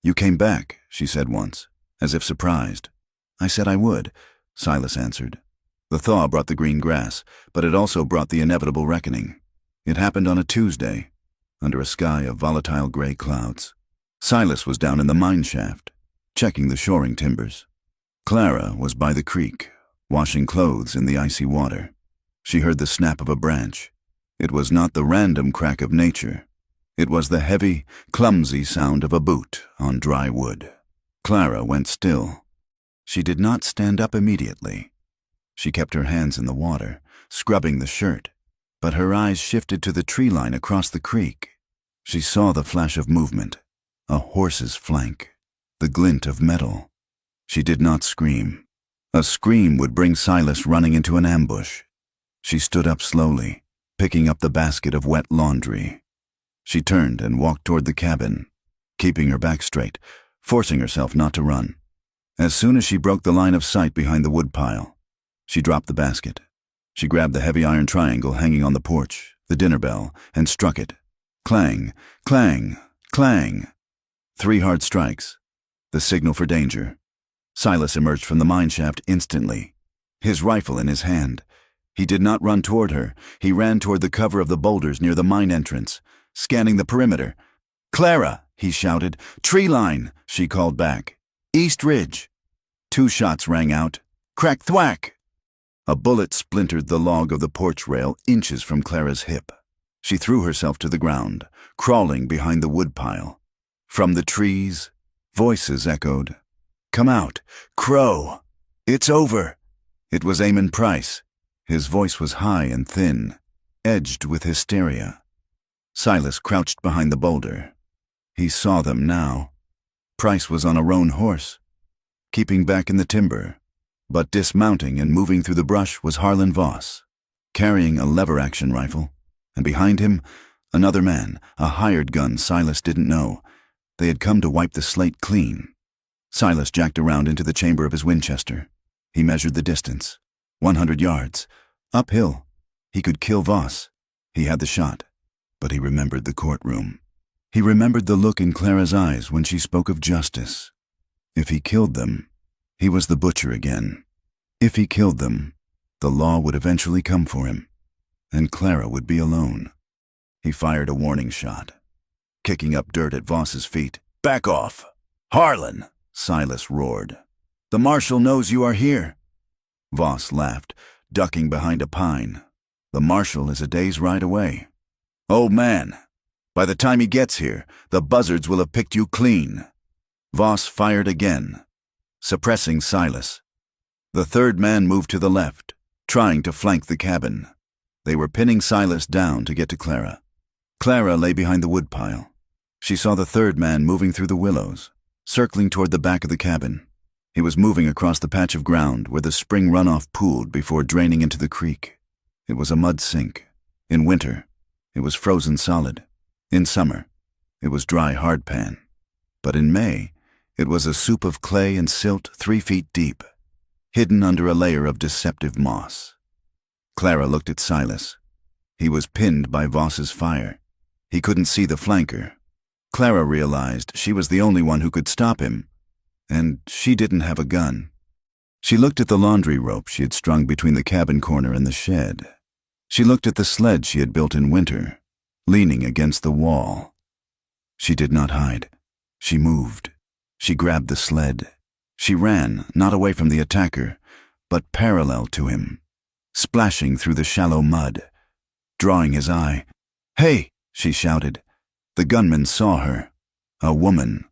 "You came back," she said once, as if surprised. "I said I would," Silas answered. The thaw brought the green grass, but it also brought the inevitable reckoning. It happened on a Tuesday, under a sky of volatile gray clouds. Silas was down in the mine shaft, checking the shoring timbers. Clara was by the creek, washing clothes in the icy water. She heard the snap of a branch. It was not the random crack of nature. It was the heavy, clumsy sound of a boot on dry wood. Clara went still. She did not stand up immediately. She kept her hands in the water, scrubbing the shirt, but her eyes shifted to the tree line across the creek. She saw the flash of movement, a horse's flank, the glint of metal. She did not scream. A scream would bring Silas running into an ambush. She stood up slowly, picking up the basket of wet laundry. She turned and walked toward the cabin, keeping her back straight, forcing herself not to run. As soon as she broke the line of sight behind the woodpile, she dropped the basket. She grabbed the heavy iron triangle hanging on the porch, the dinner bell, and struck it. Clang, clang, clang. 3 hard strikes. The signal for danger. Silas emerged from the mineshaft instantly, his rifle in his hand. He did not run toward her. He ran toward the cover of the boulders near the mine entrance, scanning the perimeter. "Clara!" he shouted. "Tree line!" she called back. "East Ridge." 2 shots rang out. Crack thwack! A bullet splintered the log of the porch rail inches from Clara's hip. She threw herself to the ground, crawling behind the woodpile. From the trees, voices echoed. "Come out! Crow! It's over!" It was Eamon Price. His voice was high and thin, edged with hysteria. Silas crouched behind the boulder. He saw them now. Price was on a roan horse, keeping back in the timber, but dismounting and moving through the brush was Harlan Voss, carrying a lever-action rifle, and behind him, another man, a hired gun Silas didn't know. They had come to wipe the slate clean. Silas jacked around into the chamber of his Winchester. He measured the distance. 100 yards. Uphill. He could kill Voss. He had the shot. But he remembered the courtroom. He remembered the look in Clara's eyes when she spoke of justice. If he killed them, he was the butcher again. If he killed them, the law would eventually come for him, and Clara would be alone. He fired a warning shot, kicking up dirt at Voss's feet. "Back off! Harlan!" Silas roared. "The marshal knows you are here." Voss laughed, ducking behind a pine. "The marshal is a day's ride away." "Old man, by the time he gets here, the buzzards will have picked you clean." Voss fired again, suppressing Silas. The third man moved to the left, trying to flank the cabin. They were pinning Silas down to get to Clara. Clara lay behind the woodpile. She saw the third man moving through the willows, circling toward the back of the cabin. He was moving across the patch of ground where the spring runoff pooled before draining into the creek. It was a mud sink. In winter, it was frozen solid. In summer, it was dry hardpan. But in May, it was a soup of clay and silt 3 feet deep, hidden under a layer of deceptive moss. Clara looked at Silas. He was pinned by Voss's fire. He couldn't see the flanker. Clara realized she was the only one who could stop him, and she didn't have a gun. She looked at the laundry rope she had strung between the cabin corner and the shed. She looked at the sled she had built in winter, leaning against the wall. She did not hide. She moved. She grabbed the sled. She ran, not away from the attacker, but parallel to him, splashing through the shallow mud, drawing his eye. "Hey!" she shouted. The gunman saw her. A woman.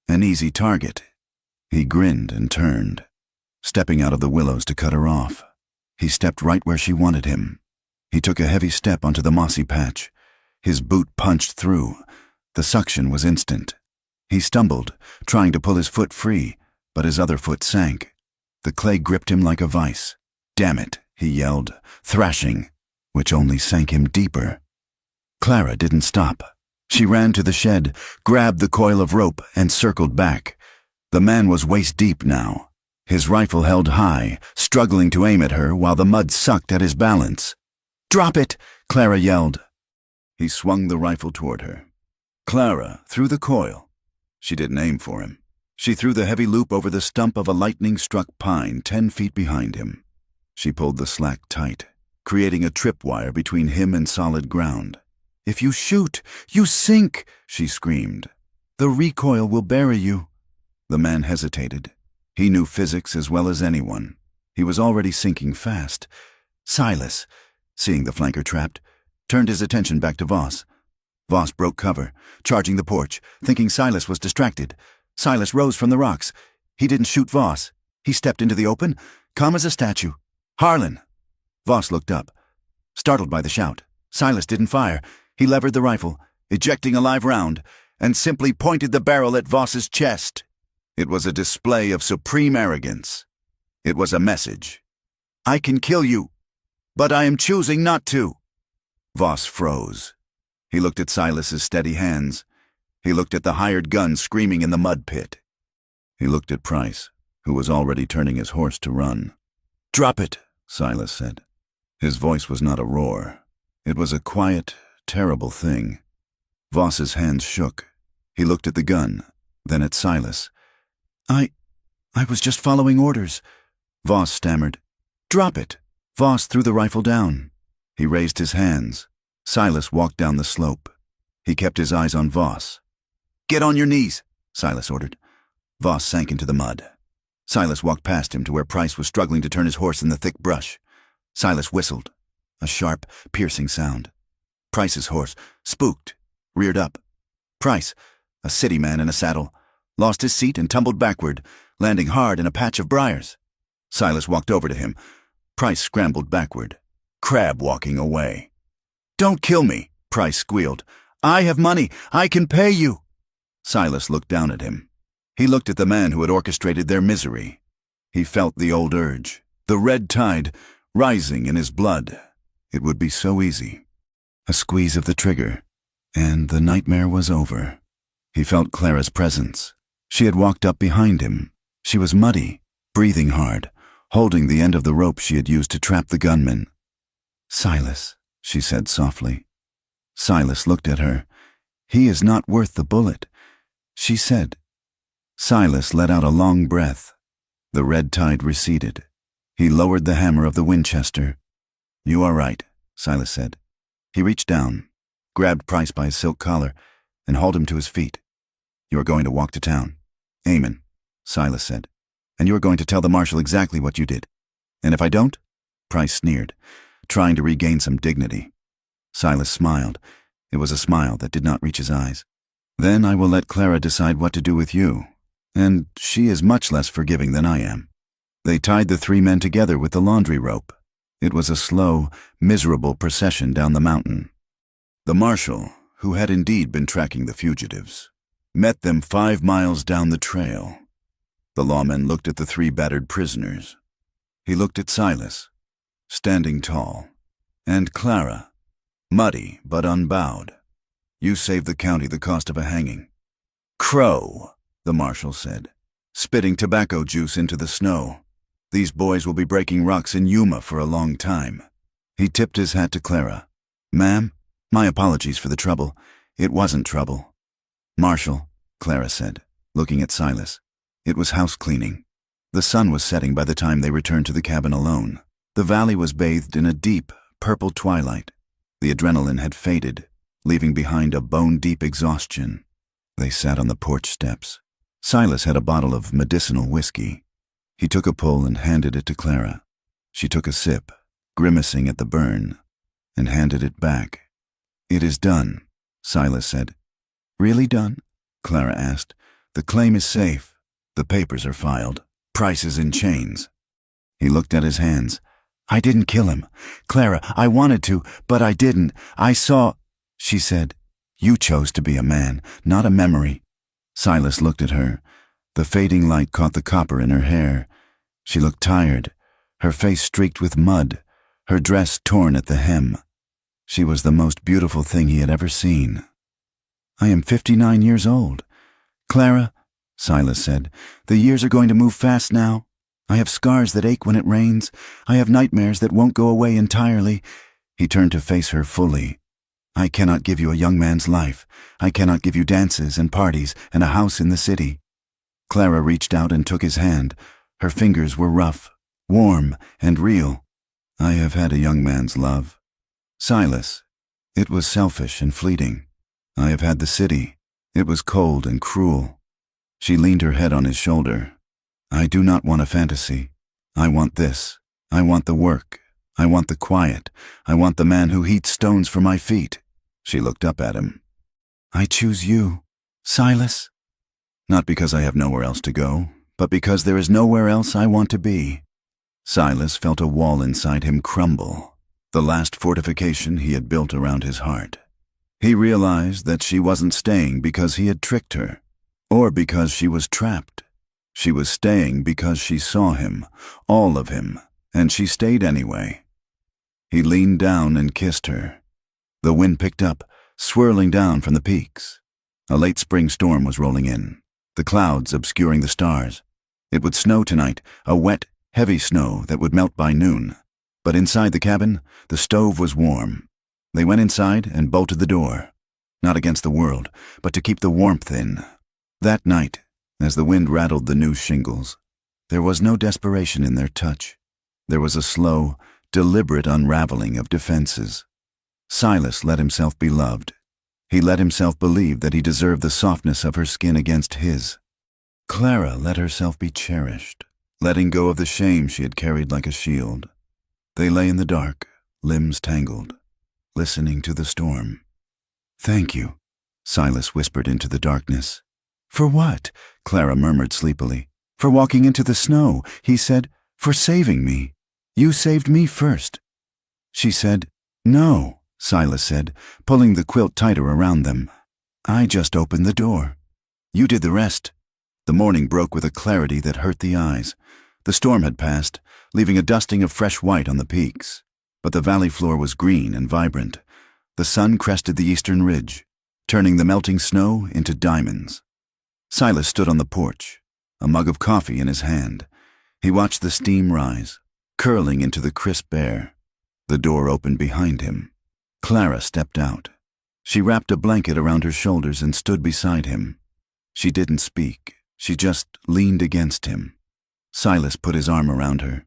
An easy target. He grinned and turned, stepping out of the willows to cut her off. He stepped right where she wanted him. He took a heavy step onto the mossy patch. His boot punched through. The suction was instant. He stumbled, trying to pull his foot free, but his other foot sank. The clay gripped him like a vice. "Damn it," he yelled, thrashing, which only sank him deeper. Clara didn't stop. She ran to the shed, grabbed the coil of rope, and circled back. The man was waist-deep now, his rifle held high, struggling to aim at her while the mud sucked at his balance. "Drop it!" Clara yelled. He swung the rifle toward her. Clara threw the coil. She didn't aim for him. She threw the heavy loop over the stump of a lightning-struck pine 10 feet behind him. She pulled the slack tight, creating a tripwire between him and solid ground. "If you shoot, you sink!" she screamed. "The recoil will bury you." The man hesitated. He knew physics as well as anyone. He was already sinking fast. Silas, seeing the flanker trapped, turned his attention back to Voss. Voss broke cover, charging the porch, thinking Silas was distracted. Silas rose from the rocks. He didn't shoot Voss. He stepped into the open, calm as a statue. "Harlan!" Voss looked up, startled by the shout. Silas didn't fire. He levered the rifle, ejecting a live round, and simply pointed the barrel at Voss's chest. It was a display of supreme arrogance. It was a message. "I can kill you, but I am choosing not to." Voss froze. He looked at Silas's steady hands. He looked at the hired gun screaming in the mud pit. He looked at Price, who was already turning his horse to run. "Drop it," Silas said. His voice was not a roar. It was a quiet, terrible thing. Voss's hands shook. He looked at the gun, then at Silas. I was just following orders," Voss stammered. "Drop it." Voss threw the rifle down. He raised his hands. Silas walked down the slope. He kept his eyes on Voss. "Get on your knees," Silas ordered. Voss sank into the mud. Silas walked past him to where Price was struggling to turn his horse in the thick brush. Silas whistled. A sharp, piercing sound. Price's horse, spooked, reared up. Price, a city man in a saddle, lost his seat and tumbled backward, landing hard in a patch of briars. Silas walked over to him. Price scrambled backward, crab walking away. "Don't kill me," Price squealed. "I have money. I can pay you." Silas looked down at him. He looked at the man who had orchestrated their misery. He felt the old urge, the red tide, rising in his blood. It would be so easy. A squeeze of the trigger, and the nightmare was over. He felt Clara's presence. She had walked up behind him. She was muddy, breathing hard, holding the end of the rope she had used to trap the gunman. "Silas," she said softly. Silas looked at her. "He is not worth the bullet," she said. Silas let out a long breath. The red tide receded. He lowered the hammer of the Winchester. "You are right," Silas said. He reached down, grabbed Price by his silk collar, and hauled him to his feet. "You are going to walk to town." "Amen," Silas said. "And you are going to tell the marshal exactly what you did." "And if I don't?" Price sneered, trying to regain some dignity. Silas smiled. It was a smile that did not reach his eyes. "Then I will let Clara decide what to do with you, and she is much less forgiving than I am." They tied the three men together with the laundry rope. It was a slow, miserable procession down the mountain. The marshal, who had indeed been tracking the fugitives, met them 5 miles down the trail. The lawman looked at the 3 battered prisoners. He looked at Silas, standing tall, and Clara, muddy but unbowed. "You saved the county the cost of a hanging." "Crow," the marshal said, spitting tobacco juice into the snow. "These boys will be breaking rocks in Yuma for a long time." He tipped his hat to Clara. "Ma'am, my apologies for the trouble. It wasn't trouble." "Marshal," Clara said, looking at Silas. It was house cleaning. The sun was setting by the time they returned to the cabin alone. The valley was bathed in a deep, purple twilight. The adrenaline had faded, leaving behind a bone-deep exhaustion. They sat on the porch steps. Silas had a bottle of medicinal whiskey. He took a pull and handed it to Clara. She took a sip, grimacing at the burn, and handed it back. "It is done," Silas said. "Really done?" Clara asked. "The claim is safe. The papers are filed. Price is in chains." He looked at his hands. "I didn't kill him. Clara, I wanted to, but I didn't. I saw—" She said, "You chose to be a man, not a memory." Silas looked at her. The fading light caught the copper in her hair. She looked tired, her face streaked with mud, her dress torn at the hem. She was the most beautiful thing he had ever seen. "I am 59 years old. Clara," Silas said, "the years are going to move fast now. I have scars that ache when it rains. I have nightmares that won't go away entirely." He turned to face her fully. "I cannot give you a young man's life. I cannot give you dances and parties and a house in the city." Clara reached out and took his hand. Her fingers were rough, warm, and real. "I have had a young man's love. Silas, it was selfish and fleeting. I have had the city. It was cold and cruel." She leaned her head on his shoulder. "I do not want a fantasy. I want this. I want the work. I want the quiet. I want the man who heats stones for my feet." She looked up at him. "I choose you, Silas." "Not because I have nowhere else to go, but because there is nowhere else I want to be." Silas felt a wall inside him crumble, the last fortification he had built around his heart. He realized that she wasn't staying because he had tricked her, or because she was trapped. She was staying because she saw him, all of him, and she stayed anyway. He leaned down and kissed her. The wind picked up, swirling down from the peaks. A late spring storm was rolling in, the clouds obscuring the stars. It would snow tonight, a wet, heavy snow that would melt by noon. But inside the cabin, the stove was warm. They went inside and bolted the door. Not against the world, but to keep the warmth in. That night, as the wind rattled the new shingles, there was no desperation in their touch. There was a slow, deliberate unraveling of defenses. Silas let himself be loved. He let himself believe that he deserved the softness of her skin against his. Clara let herself be cherished, letting go of the shame she had carried like a shield. They lay in the dark, limbs tangled, listening to the storm. "Thank you," Silas whispered into the darkness. "For what?" Clara murmured sleepily. "For walking into the snow," he said. "For saving me. You saved me first." She said, "No," Silas said, pulling the quilt tighter around them. "I just opened the door. You did the rest." The morning broke with a clarity that hurt the eyes. The storm had passed, leaving a dusting of fresh white on the peaks. But the valley floor was green and vibrant. The sun crested the eastern ridge, turning the melting snow into diamonds. Silas stood on the porch, a mug of coffee in his hand. He watched the steam rise, curling into the crisp air. The door opened behind him. Clara stepped out. She wrapped a blanket around her shoulders and stood beside him. She didn't speak. She just leaned against him. Silas put his arm around her.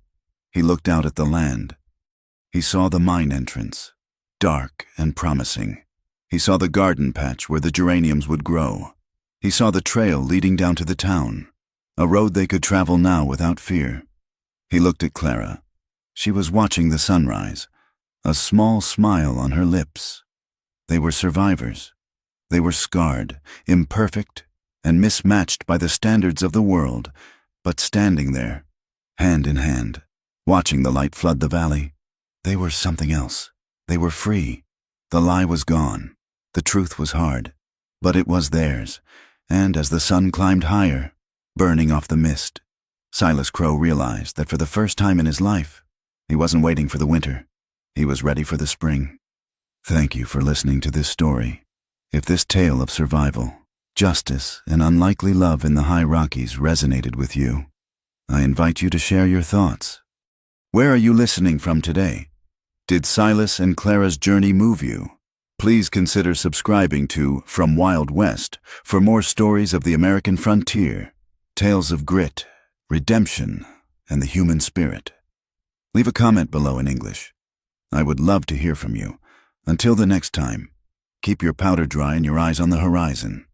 He looked out at the land. He saw the mine entrance, dark and promising. He saw the garden patch where the geraniums would grow. He saw the trail leading down to the town, a road they could travel now without fear. He looked at Clara. She was watching the sunrise, a small smile on her lips. They were survivors. They were scarred, imperfect, and mismatched by the standards of the world, but standing there, hand in hand, watching the light flood the valley. They were something else. They were free. The lie was gone. The truth was hard, but it was theirs, and as the sun climbed higher, burning off the mist, Silas Crow realized that for the first time in his life, he wasn't waiting for the winter. He was ready for the spring. Thank you for listening to this story. If this tale of survival, justice, and unlikely love in the high Rockies resonated with you, I invite you to share your thoughts. Where are you listening from today? Did Silas and Clara's journey move you? Please consider subscribing to From Wild West for more stories of the American frontier, tales of grit, redemption, and the human spirit. Leave a comment below in English. I would love to hear from you. Until the next time, keep your powder dry and your eyes on the horizon.